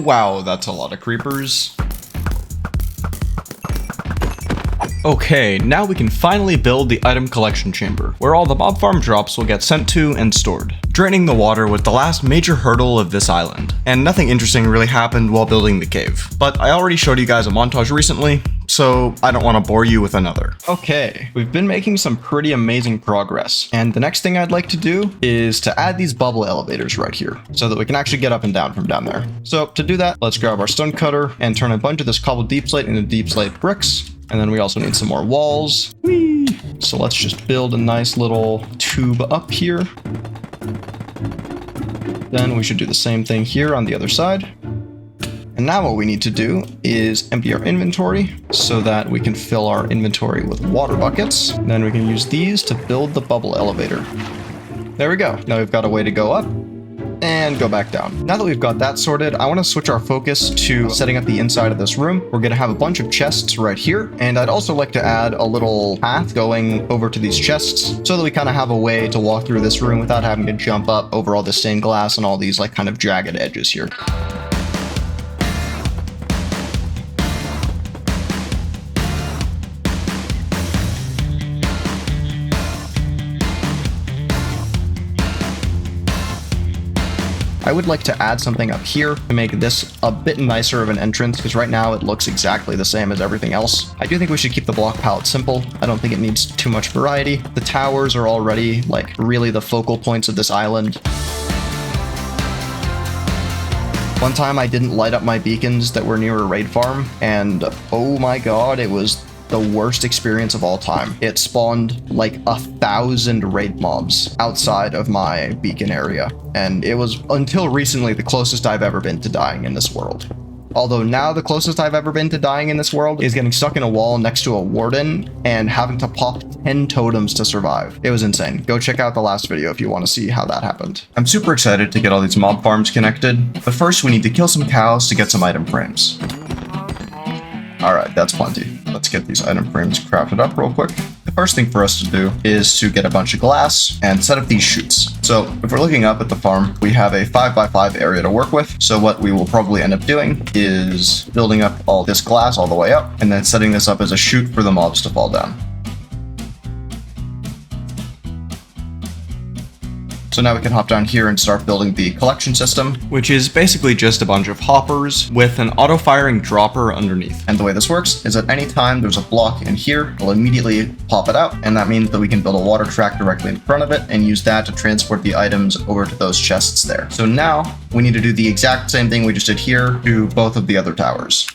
Wow, that's a lot of creepers. Okay, now we can finally build the item collection chamber, where all the mob farm drops will get sent to and stored. Draining the water was the last major hurdle of this island, and nothing interesting really happened while building the cave. But I already showed you guys a montage recently, so I don't want to bore you with another. Okay, we've been making some pretty amazing progress, and the next thing I'd like to do is to add these bubble elevators right here, so that we can actually get up and down from down there. So to do that, let's grab our stone cutter and turn a bunch of this cobbled deep slate into deep slate bricks. And then we also need some more walls. Whee! So let's just build a nice little tube up here. Then we should do the same thing here on the other side. And now what we need to do is empty our inventory so that we can fill our inventory with water buckets. Then we can use these to build the bubble elevator. There we go. Now we've got a way to go up and go back down. Now that we've got that sorted, I want to switch our focus to setting up the inside of this room. We're going to have a bunch of chests right here, and I'd also like to add a little path going over to these chests so that we kind of have a way to walk through this room without having to jump up over all the stained glass and all these like kind of jagged edges here. I would like to add something up here to make this a bit nicer of an entrance, because right now it looks exactly the same as everything else. I do think we should keep the block palette simple. I don't think it needs too much variety. The towers are already like really the focal points of this island. One time I didn't light up my beacons that were near a raid farm, and oh my god, it was the worst experience of all time. It spawned like 1,000 raid mobs outside of my beacon area, and it was until recently the closest I've ever been to dying in this world. Although now the closest I've ever been to dying in this world is getting stuck in a wall next to a warden and having to pop 10 totems to survive. It was insane. Go check out the last video if you want to see how that happened. I'm super excited to get all these mob farms connected, but first we need to kill some cows to get some item frames. Alright, that's plenty. Let's get these item frames crafted up real quick. The first thing for us to do is to get a bunch of glass and set up these chutes. So if we're looking up at the farm, we have a 5x5 area to work with. So what we will probably end up doing is building up all this glass all the way up and then setting this up as a chute for the mobs to fall down. So now we can hop down here and start building the collection system, which is basically just a bunch of hoppers with an auto-firing dropper underneath. And the way this works is at any time there's a block in here, we'll immediately pop it out, and that means that we can build a water track directly in front of it and use that to transport the items over to those chests there. So now we need to do the exact same thing we just did here to both of the other towers.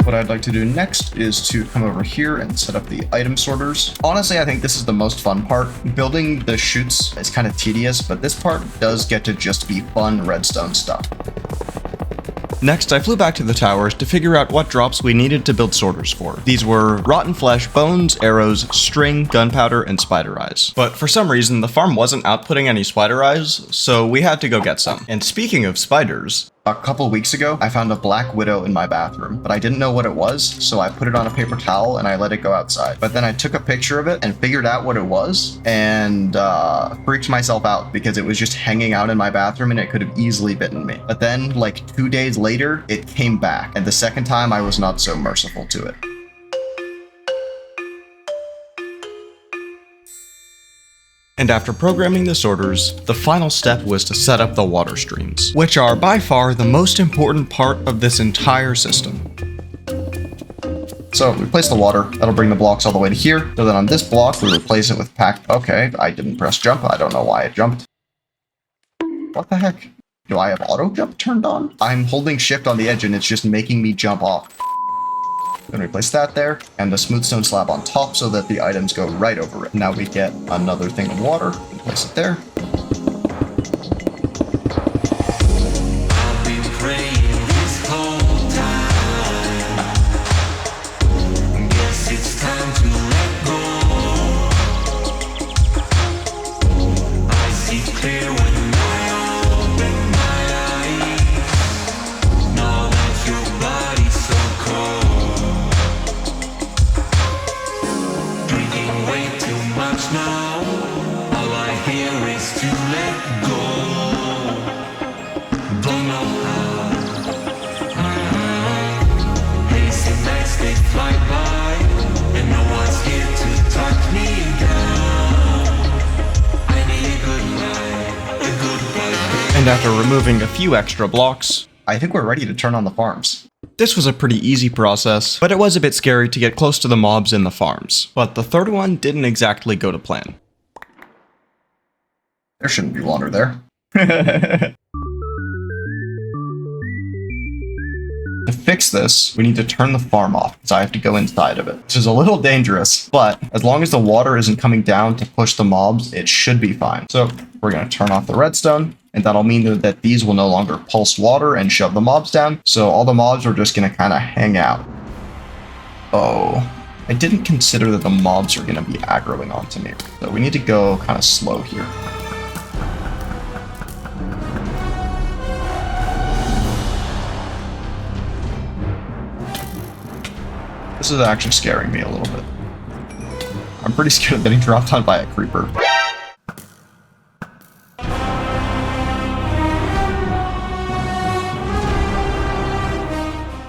What I'd like to do next is to come over here and set up the item sorters. Honestly, I think this is the most fun part. Building the chutes is kind of tedious, but this part does get to just be fun redstone stuff. Next, I flew back to the towers to figure out what drops we needed to build sorters for. These were rotten flesh, bones, arrows, string, gunpowder, and spider eyes. But for some reason, the farm wasn't outputting any spider eyes, so we had to go get some. And speaking of spiders, a couple weeks ago, I found a black widow in my bathroom, but I didn't know what it was, so I put it on a paper towel and I let it go outside. But then I took a picture of it and figured out what it was, and freaked myself out because it was just hanging out in my bathroom and it could have easily bitten me. But then, like 2 days later, it came back, and the second time I was not so merciful to it. And after programming the sorters, the final step was to set up the water streams, which are by far the most important part of this entire system. So we place the water, that'll bring the blocks all the way to here. So then on this block, we replace it with packed. Okay, I didn't press jump. I don't know why it jumped. What the heck? Do I have auto jump turned on? I'm holding shift on the edge and it's just making me jump off. Then we place that there, and the smooth stone slab on top so that the items go right over it. Now we get another thing of water, and place it there. And after removing a few extra blocks, I think we're ready to turn on the farms. This was a pretty easy process, but it was a bit scary to get close to the mobs in the farms. But the third one didn't exactly go to plan. There shouldn't be water there. To fix this, we need to turn the farm off, because I have to go inside of it. Which is a little dangerous, but as long as the water isn't coming down to push the mobs, it should be fine. So we're going to turn off the redstone, and that'll mean that these will no longer pulse water and shove the mobs down. So all the mobs are just going to kind of hang out. Oh, I didn't consider that the mobs are going to be aggroing onto me. So we need to go kind of slow here. This is actually scaring me a little bit. I'm pretty scared of getting dropped on by a creeper.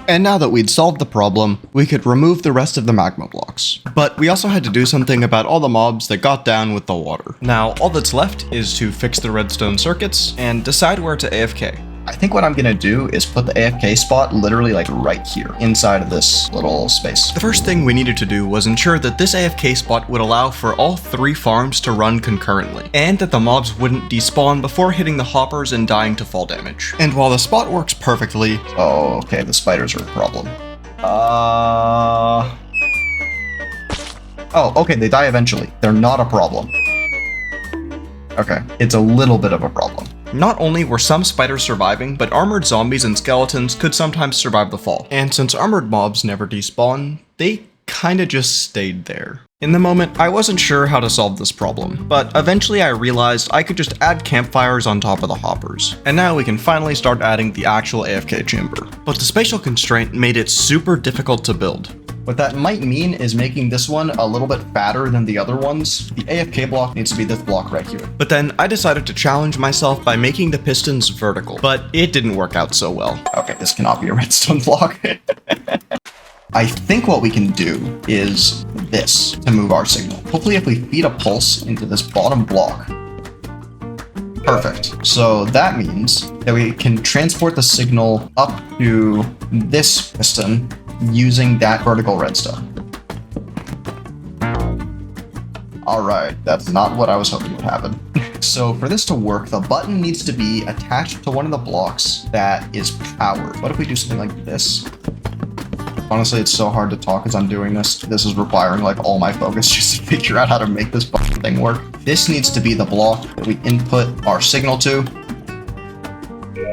And now that we'd solved the problem, we could remove the rest of the magma blocks. But we also had to do something about all the mobs that got down with the water. Now, all that's left is to fix the redstone circuits and decide where to AFK. I think what I'm gonna do is put the AFK spot literally like right here, inside of this little space. The first thing we needed to do was ensure that this AFK spot would allow for all 3 farms to run concurrently, and that the mobs wouldn't despawn before hitting the hoppers and dying to fall damage. And while the spot works perfectly... Oh, okay, the spiders are a problem. Oh, okay, they die eventually. They're not a problem. Okay, it's a little bit of a problem. Not only were some spiders surviving, but armored zombies and skeletons could sometimes survive the fall. And since armored mobs never despawn, they kinda just stayed there. In the moment, I wasn't sure how to solve this problem, but eventually I realized I could just add campfires on top of the hoppers. And now we can finally start adding the actual AFK chamber. But the spatial constraint made it super difficult to build. What that might mean is making this one a little bit fatter than the other ones. The AFK block needs to be this block right here. But then I decided to challenge myself by making the pistons vertical, but it didn't work out so well. Okay, this cannot be a redstone block. I think what we can do is this to move our signal. Hopefully if we feed a pulse into this bottom block. Perfect. So that means that we can transport the signal up to this piston using that vertical redstone. Alright, that's not what I was hoping would happen. So for this to work, the button needs to be attached to one of the blocks that is powered. What if we do something like this? Honestly, it's so hard to talk as I'm doing this. This is requiring like all my focus just to figure out how to make this fucking thing work. This needs to be the block that we input our signal to.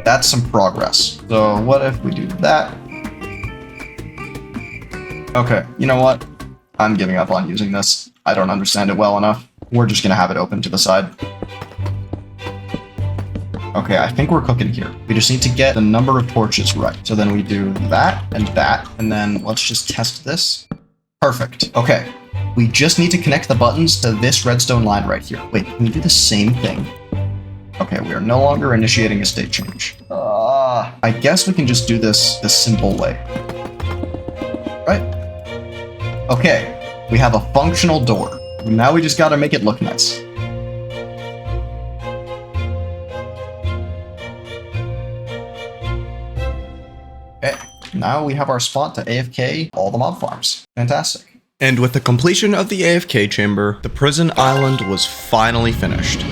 That's some progress. So what if we do that? Okay, you know what? I'm giving up on using this. I don't understand it well enough. We're just gonna have it open to the side. Okay, I think we're cooking here. We just need to get the number of torches right. So then we do that, and then let's just test this. Perfect. Okay, we just need to connect the buttons to this redstone line right here. Wait, can we do the same thing? Okay, we are no longer initiating a state change. I guess we can just do this the simple way. Right? Okay, we have a functional door. Now we just gotta make it look nice. Okay, now we have our spot to AFK all the mob farms. Fantastic. And with the completion of the AFK chamber, the prison island was finally finished.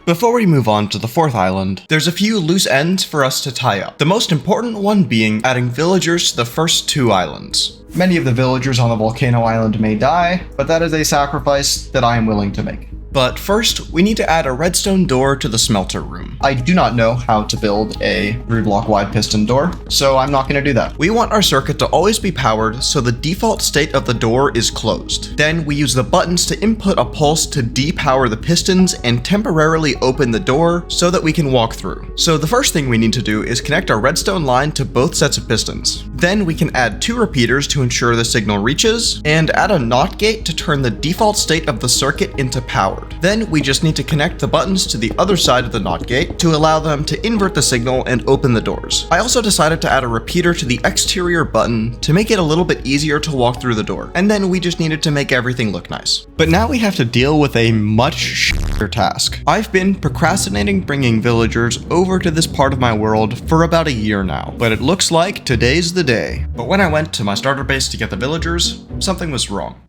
Before we move on to the 4th island, there's a few loose ends for us to tie up. The most important one being adding villagers to the first 2 islands. Many of the villagers on the volcano island may die, but that is a sacrifice that I am willing to make. But first, we need to add a redstone door to the smelter room. I do not know how to build a 3-block wide piston door, so I'm not going to do that. We want our circuit to always be powered, so the default state of the door is closed. Then we use the buttons to input a pulse to depower the pistons and temporarily open the door so that we can walk through. So the first thing we need to do is connect our redstone line to both sets of pistons. Then we can add 2 repeaters to ensure the signal reaches, and add a NOT gate to turn the default state of the circuit into power. Then we just need to connect the buttons to the other side of the NOT gate to allow them to invert the signal and open the doors. I also decided to add a repeater to the exterior button to make it a little bit easier to walk through the door. And then we just needed to make everything look nice. But now we have to deal with a much shitter task. I've been procrastinating bringing villagers over to this part of my world for about a year now, but it looks like today's the day. But when I went to my starter base to get the villagers, something was wrong.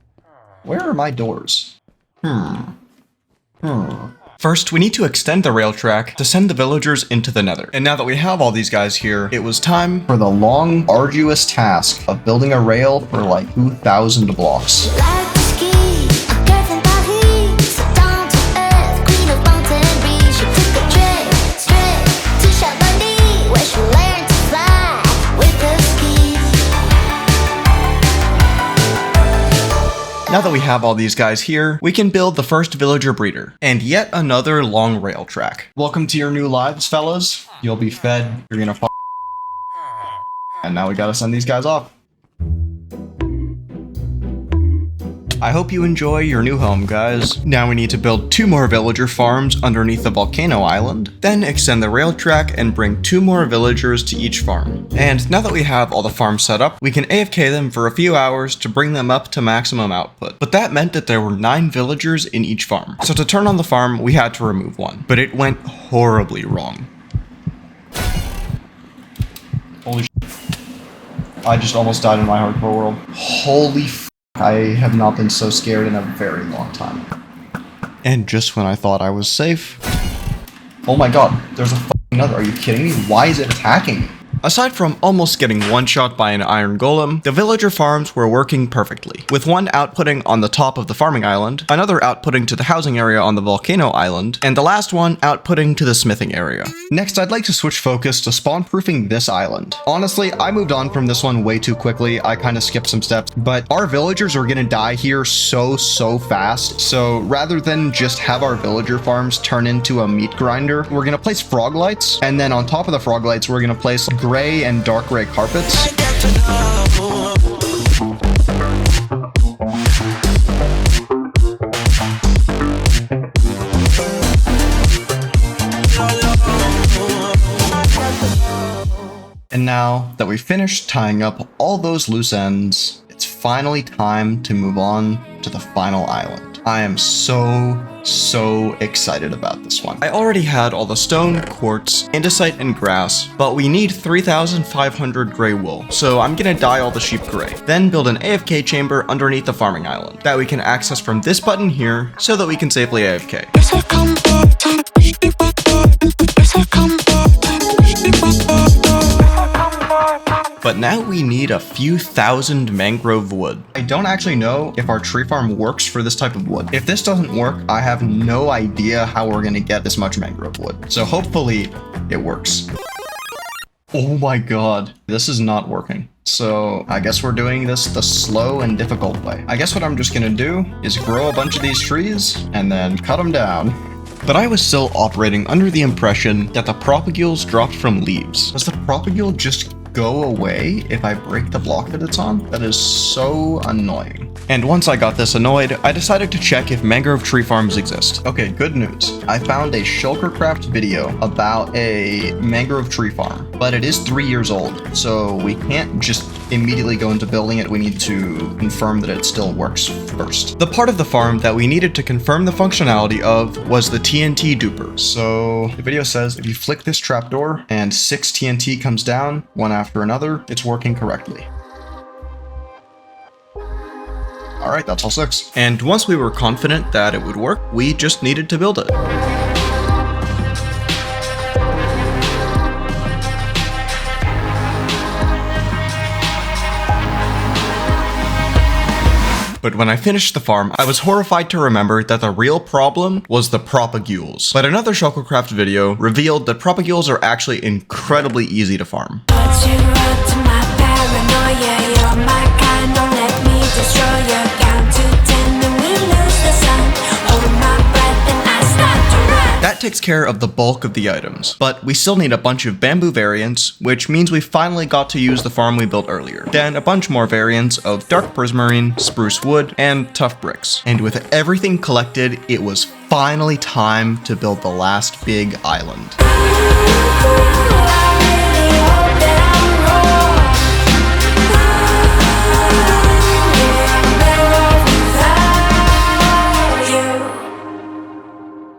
Where are my doors? First, we need to extend the rail track to send the villagers into the nether. And now that we have all these guys here, it was time for the long, arduous task of building a rail for like 2,000 blocks. Now that we have all these guys here, we can build the first villager breeder and yet another long rail track. Welcome to your new lives, fellas. You'll be fed, you're gonna and now we gotta send these guys off. I hope you enjoy your new home, guys. Now we need to build 2 more villager farms underneath the volcano island, then extend the rail track and bring 2 more villagers to each farm. And now that we have all the farms set up, we can AFK them for a few hours to bring them up to maximum output. But that meant that there were 9 villagers in each farm. So to turn on the farm, we had to remove one. But it went horribly wrong. Holy shit. I just almost died in my hardcore world. Holy f***. I have not been so scared in a very long time. And just when I thought I was safe... Oh my god, there's a f***ing nether. Are you kidding me? Why is it attacking me? Aside from almost getting one-shot by an iron golem, the villager farms were working perfectly, with one outputting on the top of the farming island, another outputting to the housing area on the volcano island, and the last one outputting to the smithing area. Next, I'd like to switch focus to spawn-proofing this island. Honestly, I moved on from this one way too quickly. I kind of skipped some steps, but our villagers are gonna die here so fast, so rather than just have our villager farms turn into a meat grinder, we're gonna place frog lights, and then on top of the frog lights, we're gonna place gray and dark gray carpets. And now that we've finished tying up all those loose ends, it's finally time to move on to the final island. I am so excited about this one. I already had all the stone, quartz, andesite, and grass, but we need 3,500 gray wool, so I'm gonna dye all the sheep gray. Then build an AFK chamber underneath the farming island that we can access from this button here so that we can safely AFK. But now we need a few thousand mangrove wood. I don't actually know if our tree farm works for this type of wood. If this doesn't work, I have no idea how we're gonna get this much mangrove wood. So hopefully it works. Oh my god, this is not working. So I guess we're doing this the slow and difficult way. I guess what I'm just gonna do is grow a bunch of these trees and then cut them down. But I was still operating under the impression that the propagules dropped from leaves. Does the propagule just go away if I break the block that it's on? That is so annoying. And once I got this annoyed, I decided to check if mangrove tree farms exist. Okay, good news. I found a Shulkercraft video about a mangrove tree farm, but it is 3 years old, so we can't just immediately go into building it. We need to confirm that it still works first. The part of the farm that we needed to confirm the functionality of was the TNT duper. So the video says if you flick this trapdoor and 6 TNT comes down, one after another, it's working correctly. Alright, that's all 6. And once we were confident that it would work, we just needed to build it. But when I finished the farm, I was horrified to remember that the real problem was the propagules. But another Shulkercraft video revealed that propagules are actually incredibly easy to farm. That takes care of the bulk of the items, but we still need a bunch of bamboo variants, which means we finally got to use the farm we built earlier. Then a bunch more variants of dark prismarine, spruce wood, and tough bricks. And with everything collected, it was finally time to build the last big island.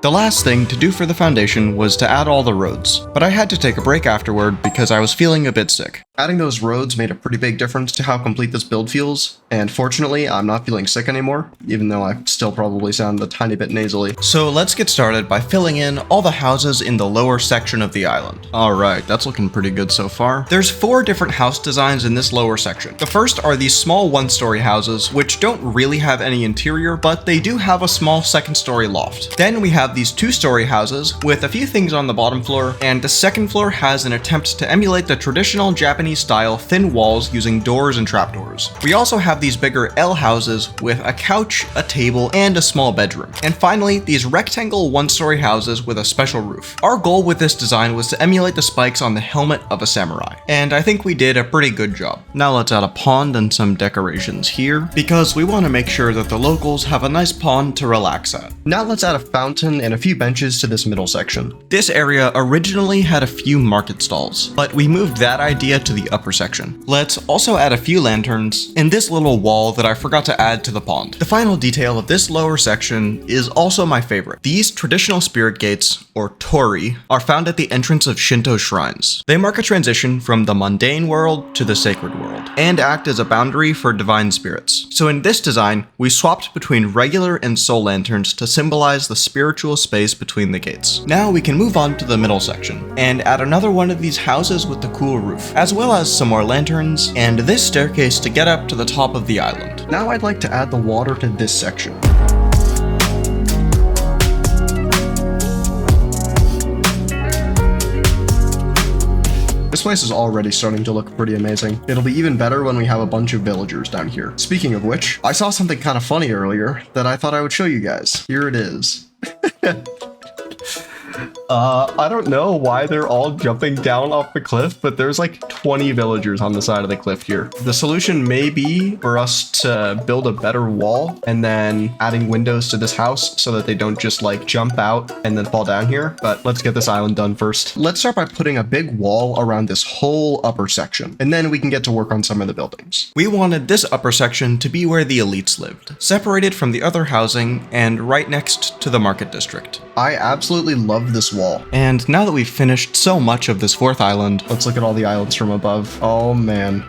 The last thing to do for the foundation was to add all the roads, but I had to take a break afterward because I was feeling a bit sick. Adding those roads made a pretty big difference to how complete this build feels, and fortunately I'm not feeling sick anymore, even though I still probably sound a tiny bit nasally. So let's get started by filling in all the houses in the lower section of the island. Alright, that's looking pretty good so far. There's 4 different house designs in this lower section. The first are these small 1-story houses, which don't really have any interior, but they do have a small 2nd-story loft. Then we have these 2-story houses with a few things on the bottom floor, and the 2nd floor has an attempt to emulate the traditional Japanese Japanese-style thin walls using doors and trapdoors. We also have these bigger L houses with a couch, a table, and a small bedroom. And finally, these rectangle one-story houses with a special roof. Our goal with this design was to emulate the spikes on the helmet of a samurai, and I think we did a pretty good job. Now let's add a pond and some decorations here, because we want to make sure that the locals have a nice pond to relax at. Now let's add a fountain and a few benches to this middle section. This area originally had a few market stalls, but we moved that idea to the upper section. Let's also add a few lanterns in this little wall that I forgot to add to the pond. The final detail of this lower section is also my favorite. These traditional spirit gates, or torii, are found at the entrance of Shinto shrines. They mark a transition from the mundane world to the sacred world, and act as a boundary for divine spirits. So in this design, we swapped between regular and soul lanterns to symbolize the spiritual space between the gates. Now we can move on to the middle section, and add another one of these houses with the cool roof, as well as some more lanterns, and this staircase to get up to the top of the island. Now I'd like to add the water to this section. This place is already starting to look pretty amazing. It'll be even better when we have a bunch of villagers down here. Speaking of which, I saw something kind of funny earlier that I thought I would show you guys. Here it is. I don't know why they're all jumping down off the cliff, but there's like 20 villagers on the side of the cliff here. The solution may be for us to build a better wall and then adding windows to this house so that they don't just like jump out and then fall down here. But let's get this island done first. Let's start by putting a big wall around this whole upper section, and then we can get to work on some of the buildings. We wanted this upper section to be where the elites lived, separated from the other housing and right next to the market district. I absolutely love this wall. And now that we've finished so much of this fourth island, let's look at all the islands from above. Oh man,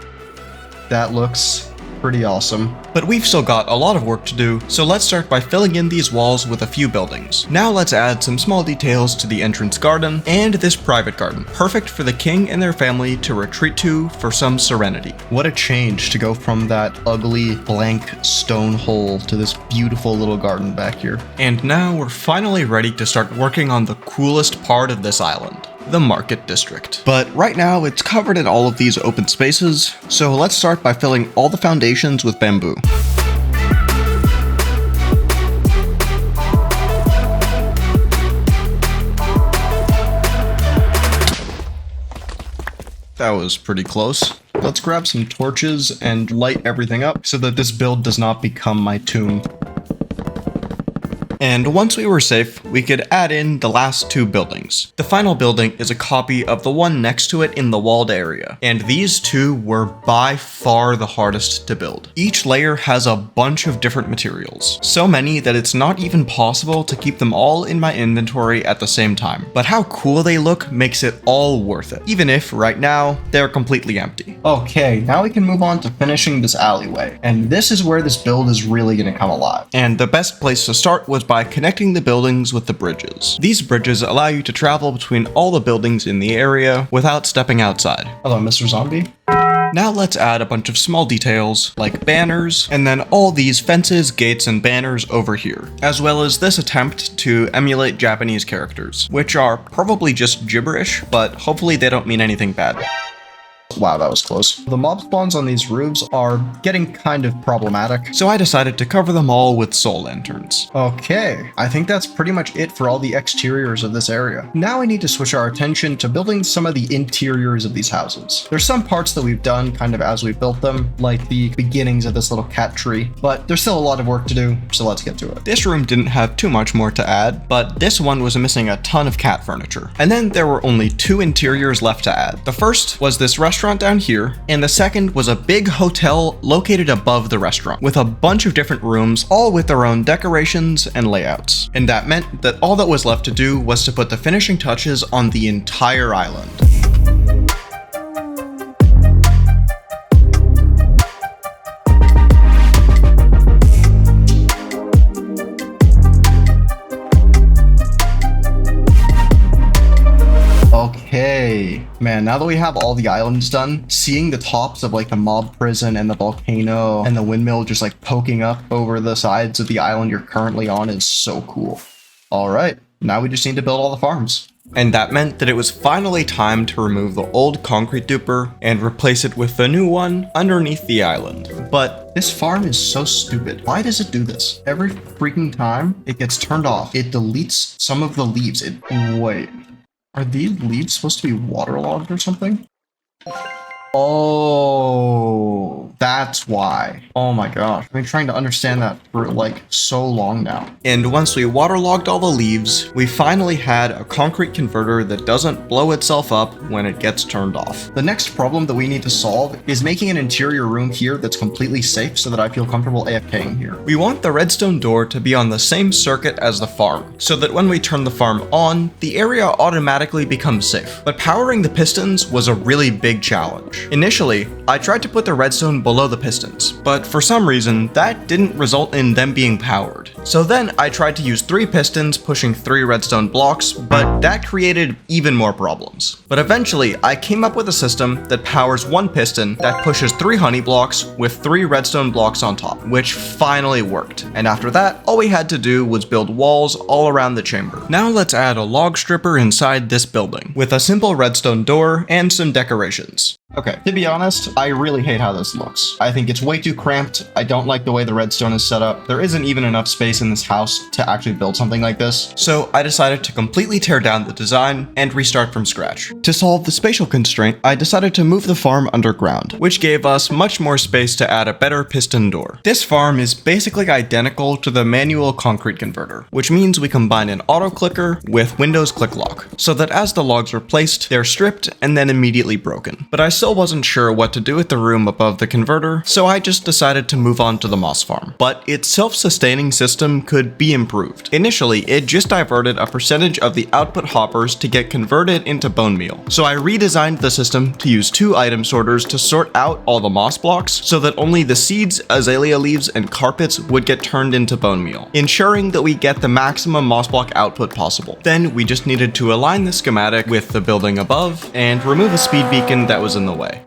that looks pretty awesome. But we've still got a lot of work to do, so let's start by filling in these walls with a few buildings. Now let's add some small details to the entrance garden and this private garden, perfect for the king and their family to retreat to for some serenity. What a change to go from that ugly blank stone hole to this beautiful little garden back here. And now we're finally ready to start working on the coolest part of this island, the market district. But right now it's covered in all of these open spaces, so let's start by filling all the foundations with bamboo. That was pretty close. Let's grab some torches and light everything up so that this build does not become my tomb. And once we were safe, we could add in the last two buildings. The final building is a copy of the one next to it in the walled area, and these two were by far the hardest to build. Each layer has a bunch of different materials, so many that it's not even possible to keep them all in my inventory at the same time. But how cool they look makes it all worth it, even if right now they're completely empty. Okay, now we can move on to finishing this alleyway, and this is where this build is really gonna come alive. And the best place to start was by connecting the buildings with the bridges. These bridges allow you to travel between all the buildings in the area without stepping outside. Hello, Mr. Zombie. Now let's add a bunch of small details, like banners, and then all these fences, gates, and banners over here, as well as this attempt to emulate Japanese characters, which are probably just gibberish, but hopefully they don't mean anything bad. Wow, that was close. The mob spawns on these roofs are getting kind of problematic, so I decided to cover them all with soul lanterns. Okay, I think that's pretty much it for all the exteriors of this area. Now we need to switch our attention to building some of the interiors of these houses. There's some parts that we've done kind of as we built them, like the beginnings of this little cat tree, but there's still a lot of work to do, so let's get to it. This room didn't have too much more to add, but this one was missing a ton of cat furniture. And then there were only two interiors left to add. The first was this restaurant down here, and the second was a big hotel located above the restaurant with a bunch of different rooms, all with their own decorations and layouts. And that meant that all that was left to do was to put the finishing touches on the entire island. Okay, man, now that we have all the islands done, seeing the tops of like the mob prison and the volcano and the windmill just like poking up over the sides of the island you're currently on is so cool. All right, now we just need to build all the farms. And that meant that it was finally time to remove the old concrete duper and replace it with the new one underneath the island. But this farm is so stupid. Why does it do this? Every freaking time it gets turned off, it deletes some of the leaves. Wait, are these leaves supposed to be waterlogged or something? Oh, that's why. Oh my gosh. I've been trying to understand that for like so long now. And once we waterlogged all the leaves, we finally had a concrete converter that doesn't blow itself up when it gets turned off. The next problem that we need to solve is making an interior room here that's completely safe so that I feel comfortable AFKing here. We want the redstone door to be on the same circuit as the farm, so that when we turn the farm on, the area automatically becomes safe. But powering the pistons was a really big challenge. Initially, I tried to put the redstone below the pistons, but for some reason, that didn't result in them being powered. So then I tried to use 3 pistons pushing 3 redstone blocks, but that created even more problems. But eventually, I came up with a system that powers 1 piston that pushes 3 honey blocks with 3 redstone blocks on top, which finally worked. And after that, all we had to do was build walls all around the chamber. Now let's add a log stripper inside this building, with a simple redstone door and some decorations. Okay, to be honest, I really hate how this looks. I think it's way too cramped. I don't like the way the redstone is set up. There isn't even enough space in this house to actually build something like this. So I decided to completely tear down the design and restart from scratch. To solve the spatial constraint, I decided to move the farm underground, which gave us much more space to add a better piston door. This farm is basically identical to the manual concrete converter, which means we combine an auto clicker with Windows click lock, so that as the logs are placed, they're stripped and then immediately broken. But I still wasn't sure what to do with the room above the converter, so I just decided to move on to the moss farm. But its self-sustaining system could be improved. Initially, it just diverted a percentage of the output hoppers to get converted into bone meal. So I redesigned the system to use 2 item sorters to sort out all the moss blocks so that only the seeds, azalea leaves, and carpets would get turned into bone meal, ensuring that we get the maximum moss block output possible. Then we just needed to align the schematic with the building above and remove a speed beacon that was in the way.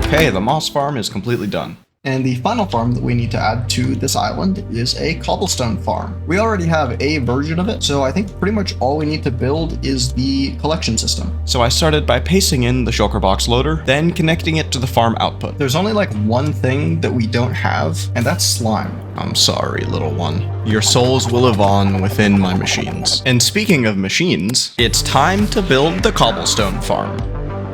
Okay, the moss farm is completely done. And the final farm that we need to add to this island is a cobblestone farm. We already have a version of it, so I think pretty much all we need to build is the collection system. So I started by pasting in the shulker box loader, then connecting it to the farm output. There's only like one thing that we don't have, and that's slime. I'm sorry, little one. Your souls will live on within my machines. And speaking of machines, it's time to build the cobblestone farm.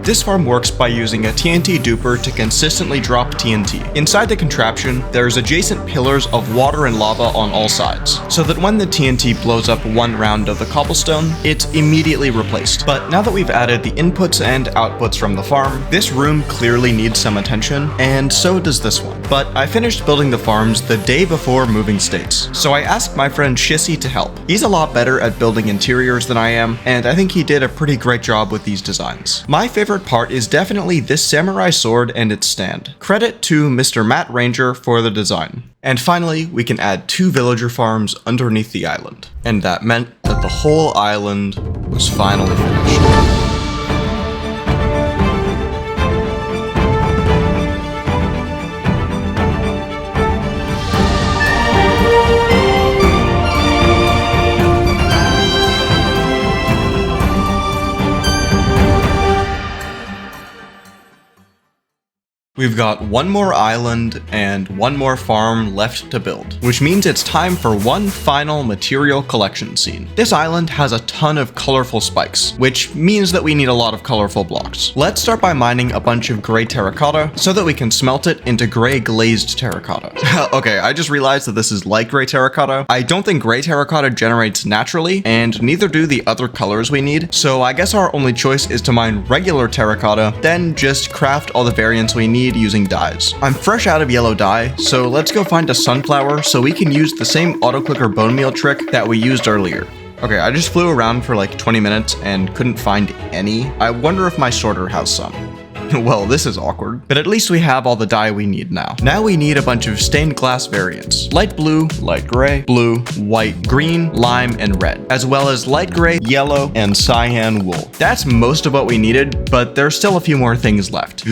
This farm works by using a TNT duper to consistently drop TNT. Inside the contraption, there's adjacent pillars of water and lava on all sides, so that when the TNT blows up one round of the cobblestone, it's immediately replaced. But now that we've added the inputs and outputs from the farm, this room clearly needs some attention, and so does this one. But I finished building the farms the day before moving states, so I asked my friend Shissy to help. He's a lot better at building interiors than I am, and I think he did a pretty great job with these designs. My favorite part is definitely this samurai sword and its stand. Credit to Mr. Matt Ranger for the design. And finally, we can add 2 villager farms underneath the island. And that meant that the whole island was finally finished. We've got one more island and one more farm left to build, which means it's time for one final material collection scene. This island has a ton of colorful spikes, which means that we need a lot of colorful blocks. Let's start by mining a bunch of gray terracotta so that we can smelt it into gray glazed terracotta. Okay, I just realized that this is like gray terracotta. I don't think gray terracotta generates naturally, and neither do the other colors we need, so I guess our only choice is to mine regular terracotta, then just craft all the variants we need using dyes. I'm fresh out of yellow dye, so let's go find a sunflower so we can use the same auto clicker bone meal trick that we used earlier. Okay, I just flew around for like 20 minutes and couldn't find any. I wonder if my sorter has some. Well, this is awkward, but at least we have all the dye we need now. Now we need a bunch of stained glass variants. Light blue, light gray, blue, white, green, lime, and red, as well as light gray, yellow, and cyan wool. That's most of what we needed, but there's still a few more things left.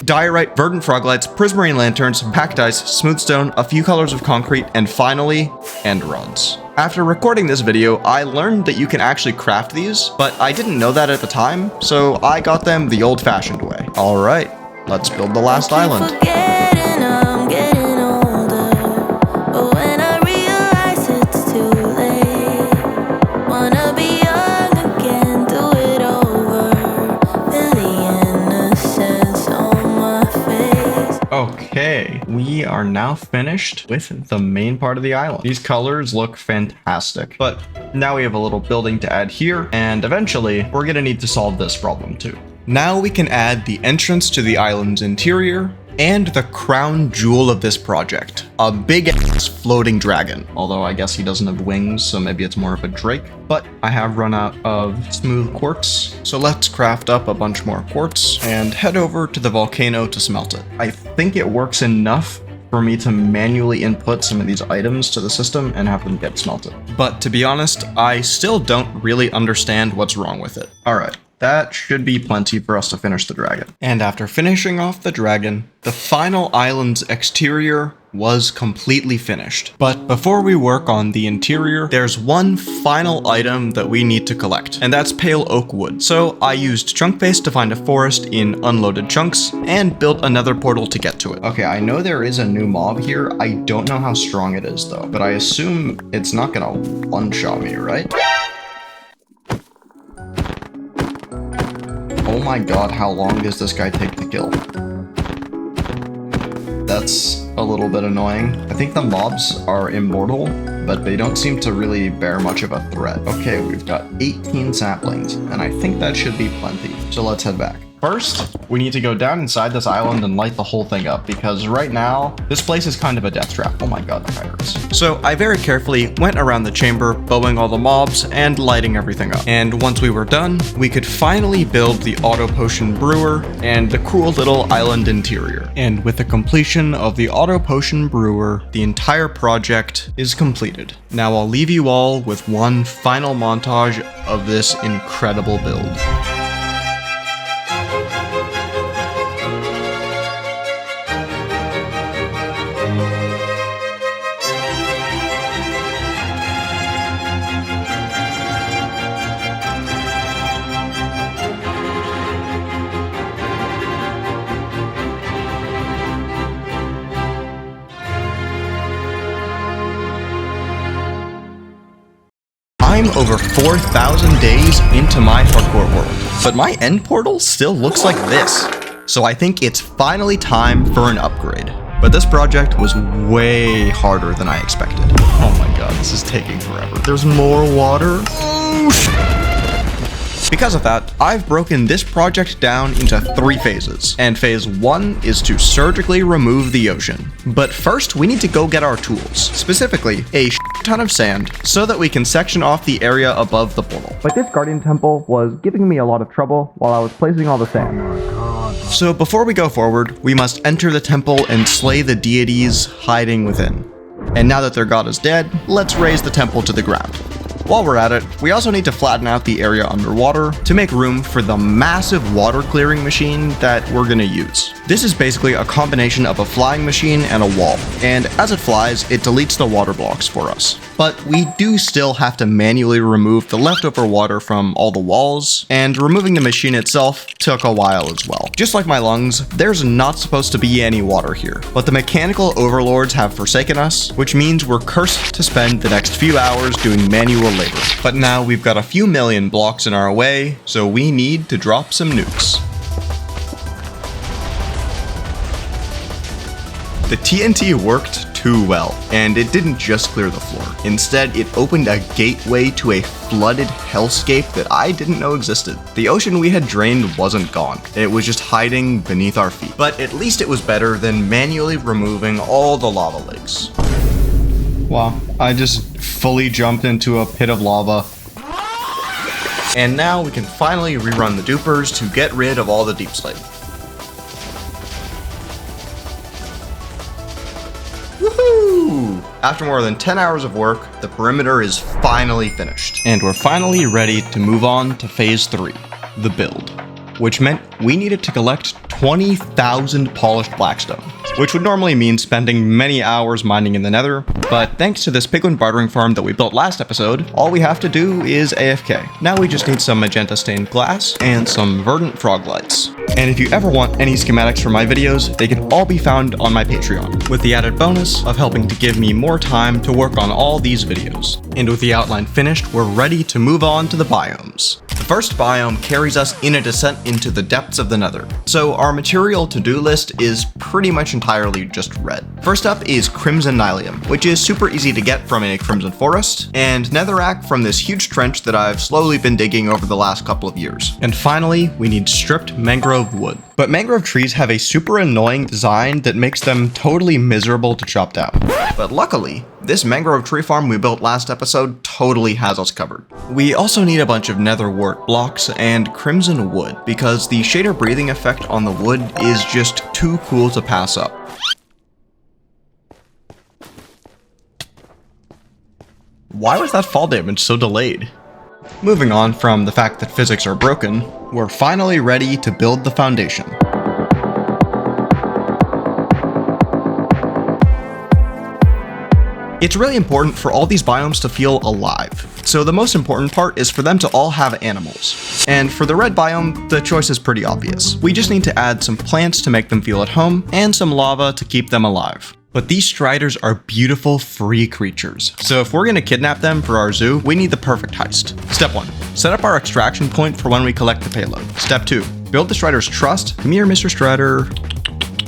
Diorite, verdant frog lights, prismarine lanterns, packed ice, smooth stone, a few colors of concrete, and finally, end rods. After recording this video, I learned that you can actually craft these, but I didn't know that at the time, so I got them the old-fashioned way. Alright, let's build the last island. Okay, we are now finished with the main part of the island. These colors look fantastic, but now we have a little building to add here, and eventually we're gonna need to solve this problem too. Now we can add the entrance to the island's interior and the crown jewel of this project, a big ass floating dragon. Although I guess he doesn't have wings, so maybe it's more of a drake. But I have run out of smooth quartz, so let's craft up a bunch more quartz and head over to the volcano to smelt it. I think it works enough for me to manually input some of these items to the system and have them get smelted. But to be honest, I still don't really understand what's wrong with it. Alright. That should be plenty for us to finish the dragon. And after finishing off the dragon, the final island's exterior was completely finished. But before we work on the interior, there's one final item that we need to collect, and that's pale oak wood. So I used chunk paste to find a forest in unloaded chunks and built another portal to get to it. Okay, I know there is a new mob here. I don't know how strong it is though, but I assume it's not gonna one-shot me, right? Oh my god, how long does this guy take to kill? That's a little bit annoying. I think the mobs are immortal, but they don't seem to really bear much of a threat. Okay, we've got 18 saplings, and I think that should be plenty. So let's head back. First, we need to go down inside this island and light the whole thing up, because right now, this place is kind of a death trap. Oh my god, that hurts. So I very carefully went around the chamber, bowing all the mobs and lighting everything up. And once we were done, we could finally build the auto potion brewer and the cool little island interior. And with the completion of the auto potion brewer, the entire project is completed. Now I'll leave you all with one final montage of this incredible build. I'm over 4,000 days into my hardcore world, but my end portal still looks like this. So I think it's finally time for an upgrade. But this project was way harder than I expected. Oh my god, this is taking forever. There's more water. Because of that, I've broken this project down into 3 phases, and phase 1 is to surgically remove the ocean. But first, we need to go get our tools, specifically a ton of sand, so that we can section off the area above the portal. But this guardian temple was giving me a lot of trouble while I was placing all the sand. So before we go forward, we must enter the temple and slay the deities hiding within. And now that their god is dead, let's raise the temple to the ground. While we're at it, we also need to flatten out the area underwater to make room for the massive water clearing machine that we're gonna use. This is basically a combination of a flying machine and a wall, and as it flies, it deletes the water blocks for us. But we do still have to manually remove the leftover water from all the walls, and removing the machine itself took a while as well. Just like my lungs, there's not supposed to be any water here, but the mechanical overlords have forsaken us, which means we're cursed to spend the next few hours doing manual labor. But now we've got a few million blocks in our way, so we need to drop some nukes. The TNT worked too well, and it didn't just clear the floor. Instead, it opened a gateway to a flooded hellscape that I didn't know existed. The ocean we had drained wasn't gone. It was just hiding beneath our feet. But at least it was better than manually removing all the lava lakes. Wow, I just fully jumped into a pit of lava And now we can finally rerun the dupers to get rid of all the deep slate. Woohoo! After more than 10 hours of work, the perimeter is finally finished. And we're finally ready to move on to phase 3, the build. Which meant we needed to collect 20,000 polished blackstone, which would normally mean spending many hours mining in the nether, but thanks to this piglin bartering farm that we built last episode, all we have to do is AFK. Now we just need some magenta stained glass and some verdant frog lights. And if you ever want any schematics for my videos, they can all be found on my Patreon, with the added bonus of helping to give me more time to work on all these videos. And with the outline finished, we're ready to move on to the biomes. The first biome carries us in a descent into the depths of the nether, so our material to-do list is pretty much entirely just red. First up is crimson nylium, which is super easy to get from a crimson forest, and netherrack from this huge trench that I've slowly been digging over the last couple of years. And finally, we need stripped mangrove wood. But mangrove trees have a super annoying design that makes them totally miserable to chop down. But luckily, this mangrove tree farm we built last episode totally has us covered. We also need a bunch of nether wart blocks and crimson wood, because the shader breathing effect on the wood is just too cool to pass up. Why was that fall damage so delayed? Moving on from the fact that physics are broken, we're finally ready to build the foundation. It's really important for all these biomes to feel alive, so the most important part is for them to all have animals. And for the red biome, the choice is pretty obvious. We just need to add some plants to make them feel at home, and some lava to keep them alive. But these striders are beautiful free creatures, so if we're gonna kidnap them for our zoo, we need the perfect heist. Step 1. Set up our extraction point for when we collect the payload. Step 2. Build the striders' trust. Come here, Mr. Strider.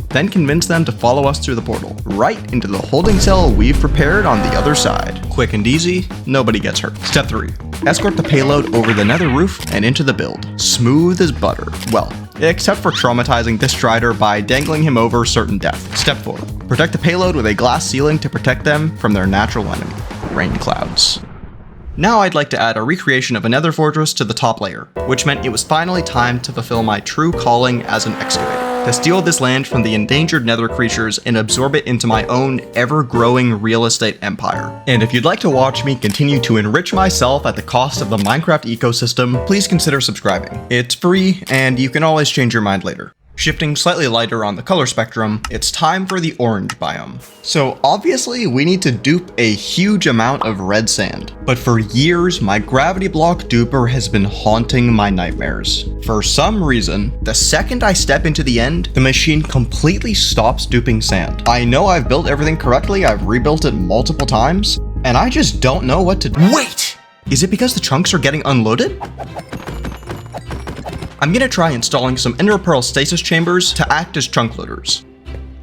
Then convince them to follow us through the portal, right into the holding cell we've prepared on the other side. Quick and easy, nobody gets hurt. Step 3. Escort the payload over the nether roof and into the build. Smooth as butter. Well, except for traumatizing this strider by dangling him over certain death. Step 4. Protect the payload with a glass ceiling to protect them from their natural enemy, rain clouds. Now I'd like to add a recreation of a nether fortress to the top layer, which meant it was finally time to fulfill my true calling as an excavator. To steal this land from the endangered nether creatures and absorb it into my own ever-growing real estate empire. And if you'd like to watch me continue to enrich myself at the cost of the Minecraft ecosystem, please consider subscribing. It's free, and you can always change your mind later. Shifting slightly lighter on the color spectrum, it's time for the orange biome. So obviously we need to dupe a huge amount of red sand, but for years my gravity block duper has been haunting my nightmares. For some reason, the second I step into the end, the machine completely stops duping sand. I know I've built everything correctly, I've rebuilt it multiple times, and I just don't know what to do. Wait! Is it because the chunks are getting unloaded? I'm gonna try installing some ender pearl stasis chambers to act as chunk loaders.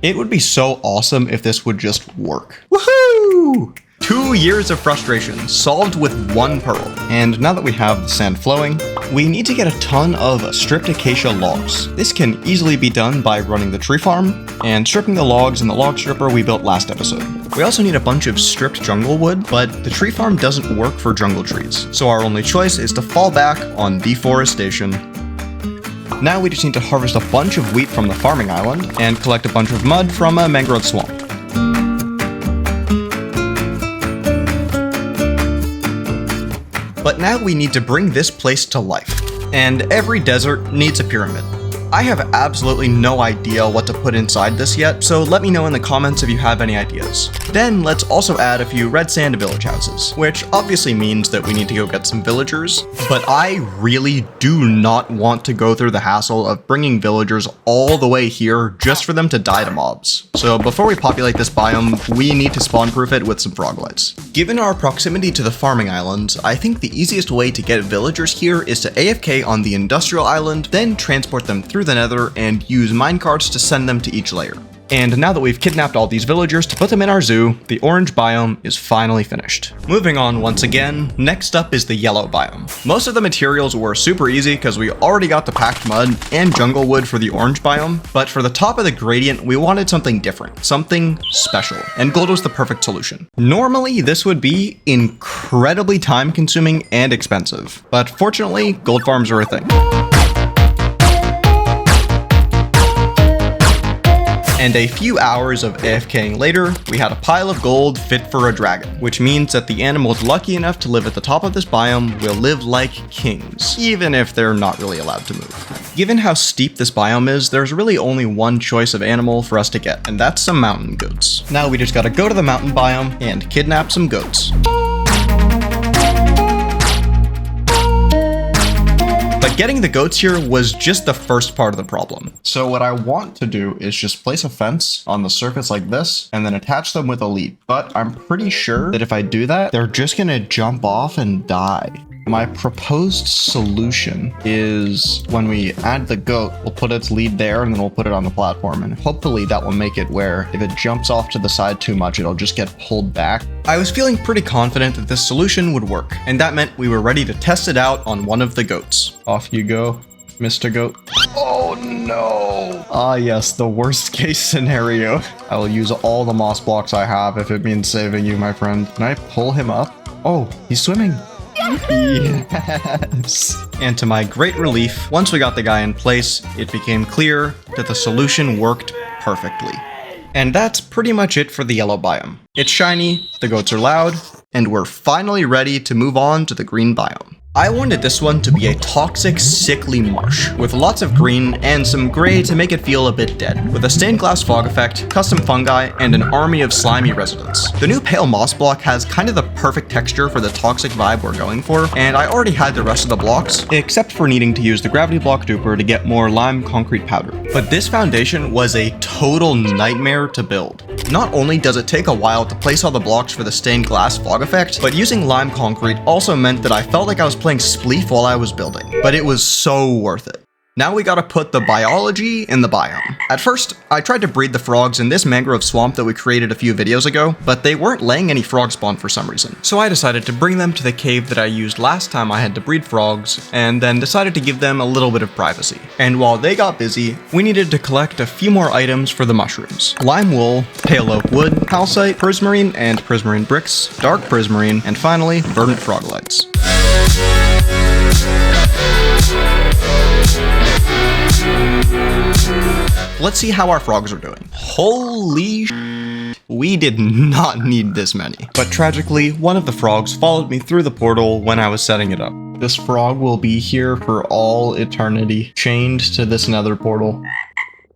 It would be so awesome if this would just work. Woohoo! 2 years of frustration solved with 1 pearl. And now that we have the sand flowing, we need to get a ton of stripped acacia logs. This can easily be done by running the tree farm and stripping the logs in the log stripper we built last episode. We also need a bunch of stripped jungle wood, but the tree farm doesn't work for jungle trees, so our only choice is to fall back on deforestation. Now we just need to harvest a bunch of wheat from the farming island and collect a bunch of mud from a mangrove swamp. But now we need to bring this place to life, and every desert needs a pyramid. I have absolutely no idea what to put inside this yet, so let me know in the comments if you have any ideas. Then let's also add a few red sand village houses, which obviously means that we need to go get some villagers, but I really do not want to go through the hassle of bringing villagers all the way here just for them to die to mobs. So before we populate this biome, we need to spawn proof it with some frog lights. Given our proximity to the farming island, I think the easiest way to get villagers here is to AFK on the industrial island, then transport them through the nether and use minecarts to send them to each layer. And now that we've kidnapped all these villagers to put them in our zoo, the orange biome is finally finished. Moving on once again, next up is the yellow biome. Most of the materials were super easy because we already got the packed mud and jungle wood for the orange biome, but for the top of the gradient, we wanted something different, something special, and gold was the perfect solution. Normally, this would be incredibly time consuming and expensive, but fortunately, gold farms are a thing. And a few hours of AFKing later, we had a pile of gold fit for a dragon, which means that the animals lucky enough to live at the top of this biome will live like kings, even if they're not really allowed to move. Given how steep this biome is, there's really only one choice of animal for us to get, and that's some mountain goats. Now we just gotta go to the mountain biome and kidnap some goats. But getting the goats here was just the first part of the problem. So what I want to do is just place a fence on the surface like this and then attach them with a lead. But I'm pretty sure that if I do that, they're just gonna jump off and die. My proposed solution is when we add the goat, we'll put its lead there and then we'll put it on the platform. And hopefully that will make it where if it jumps off to the side too much, it'll just get pulled back. I was feeling pretty confident that this solution would work. And that meant we were ready to test it out on one of the goats. Off you go, Mr. Goat. Oh no! Ah yes, the worst case scenario. I will use all the moss blocks I have if it means saving you, my friend. Can I pull him up? Oh, he's swimming. Yes! And to my great relief, once we got the guy in place, it became clear that the solution worked perfectly. And that's pretty much it for the yellow biome. It's shiny, the goats are loud, and we're finally ready to move on to the green biome. I wanted this one to be a toxic, sickly marsh, with lots of green and some gray to make it feel a bit dead, with a stained glass fog effect, custom fungi, and an army of slimy residents. The new pale moss block has kind of the perfect texture for the toxic vibe we're going for, and I already had the rest of the blocks, except for needing to use the gravity block duper to get more lime concrete powder. But this foundation was a total nightmare to build. Not only does it take a while to place all the blocks for the stained glass fog effect, but using lime concrete also meant that I felt like I was playing Spleef while I was building, but it was so worth it. Now we gotta put the biology in the biome. At first, I tried to breed the frogs in this mangrove swamp that we created a few videos ago, but they weren't laying any frog spawn for some reason. So I decided to bring them to the cave that I used last time I had to breed frogs, and then decided to give them a little bit of privacy. And while they got busy, we needed to collect a few more items for the mushrooms. Lime wool, pale oak wood, calcite, prismarine and prismarine bricks, dark prismarine, and finally, verdant frog legs. Let's see how our frogs are doing. Holy sh**, we did not need this many. But tragically, one of the frogs followed me through the portal when I was setting it up. This frog will be here for all eternity, chained to this nether portal.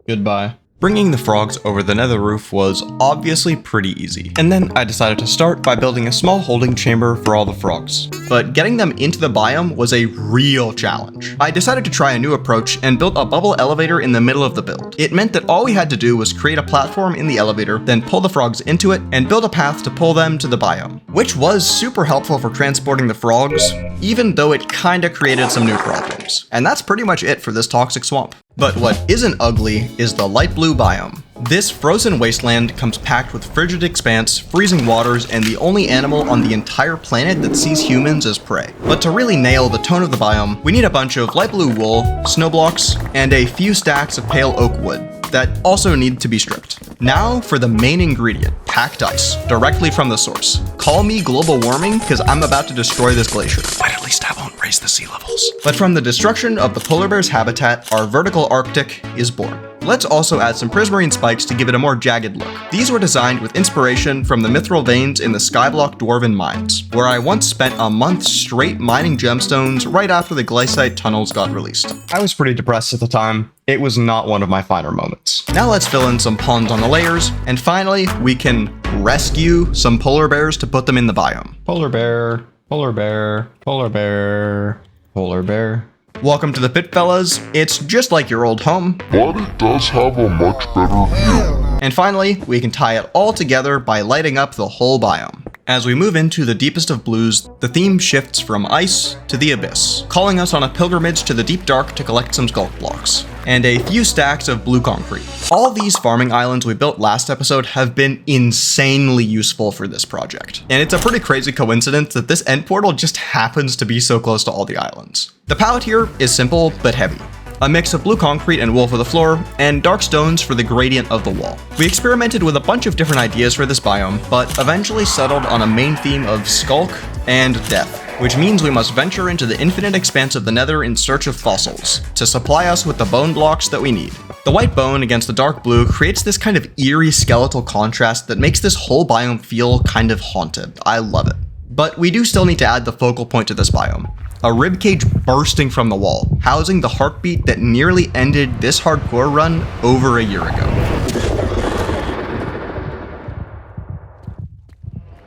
Goodbye. Bringing the frogs over the nether roof was obviously pretty easy. And then I decided to start by building a small holding chamber for all the frogs. But getting them into the biome was a real challenge. I decided to try a new approach and built a bubble elevator in the middle of the build. It meant that all we had to do was create a platform in the elevator, then pull the frogs into it, and build a path to pull them to the biome. Which was super helpful for transporting the frogs, even though it kinda created some new problems. And that's pretty much it for this toxic swamp. But what isn't ugly is the light blue biome. This frozen wasteland comes packed with frigid expanse, freezing waters, and the only animal on the entire planet that sees humans as prey. But to really nail the tone of the biome, we need a bunch of light blue wool, snow blocks, and a few stacks of pale oak wood that also need to be stripped. Now for the main ingredient, packed ice, directly from the source. Call me global warming, because I'm about to destroy this glacier. But at least I won't raise the sea levels. But from the destruction of the polar bear's habitat, our vertical Arctic is born. Let's also add some prismarine spikes to give it a more jagged look. These were designed with inspiration from the mithril veins in the Skyblock Dwarven mines, where I once spent a month straight mining gemstones right after the glycite tunnels got released. I was pretty depressed at the time. It was not one of my finer moments. Now let's fill in some ponds on the layers, and finally, we can rescue some polar bears to put them in the biome. Polar bear, polar bear, polar bear, polar bear. Welcome to the pit, fellas. It's just like your old home, but it does have a much better view. And finally, we can tie it all together by lighting up the whole biome. As we move into the deepest of blues, the theme shifts from ice to the abyss, calling us on a pilgrimage to the deep dark to collect some sculk blocks, and a few stacks of blue concrete. All these farming islands we built last episode have been insanely useful for this project, and it's a pretty crazy coincidence that this end portal just happens to be so close to all the islands. The palette here is simple but heavy. A mix of blue concrete and wool for the floor, and dark stones for the gradient of the wall. We experimented with a bunch of different ideas for this biome, but eventually settled on a main theme of skulk and death, which means we must venture into the infinite expanse of the nether in search of fossils, to supply us with the bone blocks that we need. The white bone against the dark blue creates this kind of eerie skeletal contrast that makes this whole biome feel kind of haunted. I love it. But we do still need to add the focal point to this biome. A ribcage bursting from the wall, housing the heartbeat that nearly ended this hardcore run over a year ago.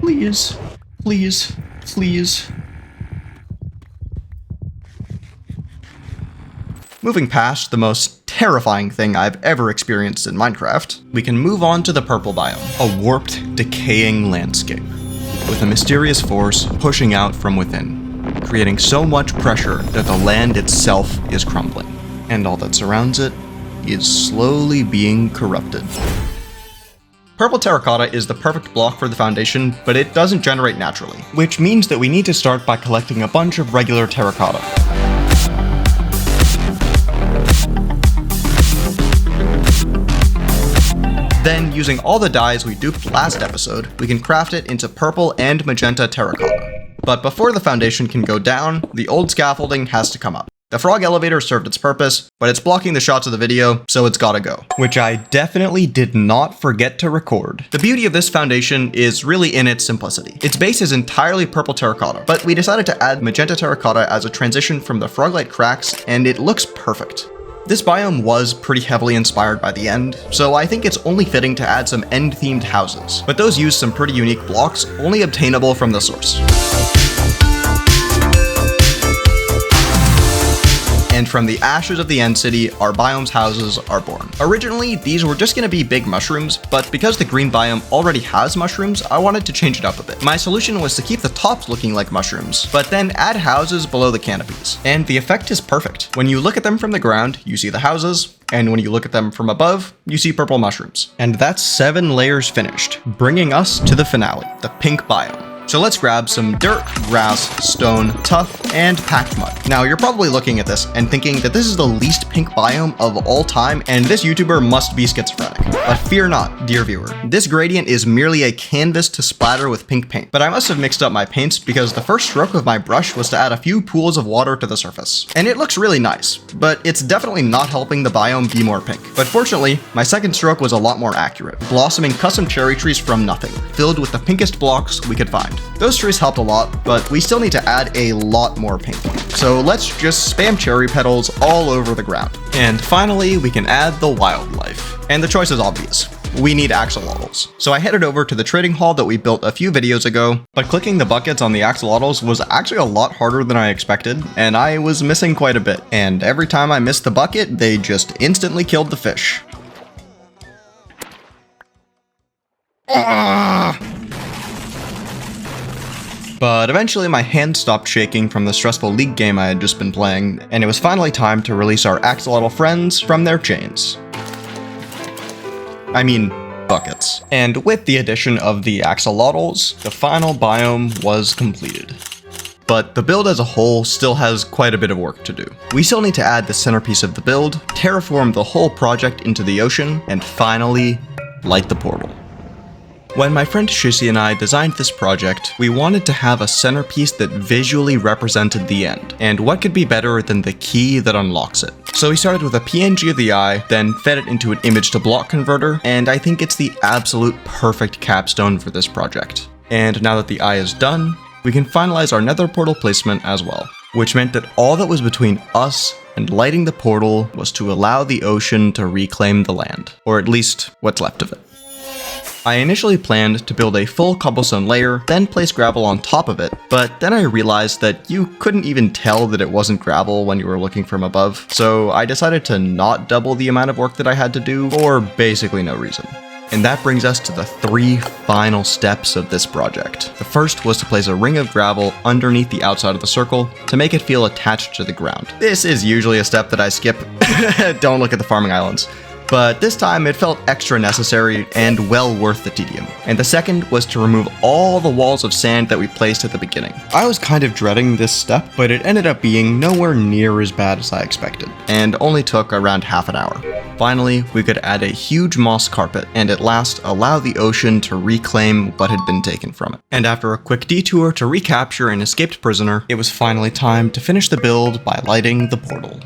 Please, please, please. Moving past the most terrifying thing I've ever experienced in Minecraft, we can move on to the purple biome, a warped, decaying landscape, with a mysterious force pushing out from within, creating so much pressure that the land itself is crumbling, and all that surrounds it is slowly being corrupted. Purple terracotta is the perfect block for the foundation, but it doesn't generate naturally, which means that we need to start by collecting a bunch of regular terracotta. Then, using all the dyes we duped last episode, we can craft it into purple and magenta terracotta. But before the foundation can go down, the old scaffolding has to come up. The frog elevator served its purpose, but it's blocking the shots of the video, so it's gotta go. Which I definitely did not forget to record. The beauty of this foundation is really in its simplicity. Its base is entirely purple terracotta, but we decided to add magenta terracotta as a transition from the frog-like cracks, and it looks perfect. This biome was pretty heavily inspired by the end, so I think it's only fitting to add some end-themed houses, but those use some pretty unique blocks only obtainable from the source. And from the ashes of the end city, our biome's houses are born. Originally, these were just gonna be big mushrooms, but because the green biome already has mushrooms, I wanted to change it up a bit. My solution was to keep the tops looking like mushrooms, but then add houses below the canopies. And the effect is perfect. When you look at them from the ground, you see the houses, and when you look at them from above, you see purple mushrooms. And that's 7 layers finished, bringing us to the finale, the pink biome. So let's grab some dirt, grass, stone, tuff, and packed mud. Now you're probably looking at this and thinking that this is the least pink biome of all time and this YouTuber must be schizophrenic. But fear not, dear viewer. This gradient is merely a canvas to splatter with pink paint. But I must have mixed up my paints because the first stroke of my brush was to add a few pools of water to the surface. And it looks really nice, but it's definitely not helping the biome be more pink. But fortunately, my second stroke was a lot more accurate, blossoming custom cherry trees from nothing, filled with the pinkest blocks we could find. Those trees helped a lot, but we still need to add a lot more paint. So let's just spam cherry petals all over the ground. And finally, we can add the wildlife. And the choice is obvious. We need axolotls. So I headed over to the trading hall that we built a few videos ago, but clicking the buckets on the axolotls was actually a lot harder than I expected, and I was missing quite a bit. And every time I missed the bucket, they just instantly killed the fish. But eventually my hand stopped shaking from the stressful League game I had just been playing, and it was finally time to release our axolotl friends from their chains. I mean, buckets. And with the addition of the axolotls, the final biome was completed. But the build as a whole still has quite a bit of work to do. We still need to add the centerpiece of the build, terraform the whole project into the ocean, and finally, light the portal. When my friend Shissy and I designed this project, we wanted to have a centerpiece that visually represented the end, and what could be better than the key that unlocks it? So we started with a PNG of the eye, then fed it into an image to block converter, and I think it's the absolute perfect capstone for this project. And now that the eye is done, we can finalize our nether portal placement as well, which meant that all that was between us and lighting the portal was to allow the ocean to reclaim the land, or at least what's left of it. I initially planned to build a full cobblestone layer, then place gravel on top of it, but then I realized that you couldn't even tell that it wasn't gravel when you were looking from above, so I decided to not double the amount of work that I had to do for basically no reason. And that brings us to the 3 final steps of this project. The first was to place a ring of gravel underneath the outside of the circle to make it feel attached to the ground. This is usually a step that I skip. Don't look at the farming islands. But this time it felt extra necessary and well worth the tedium. And the second was to remove all the walls of sand that we placed at the beginning. I was kind of dreading this step, but it ended up being nowhere near as bad as I expected, and only took around half an hour. Finally, we could add a huge moss carpet, and at last allow the ocean to reclaim what had been taken from it. And after a quick detour to recapture an escaped prisoner, it was finally time to finish the build by lighting the portal.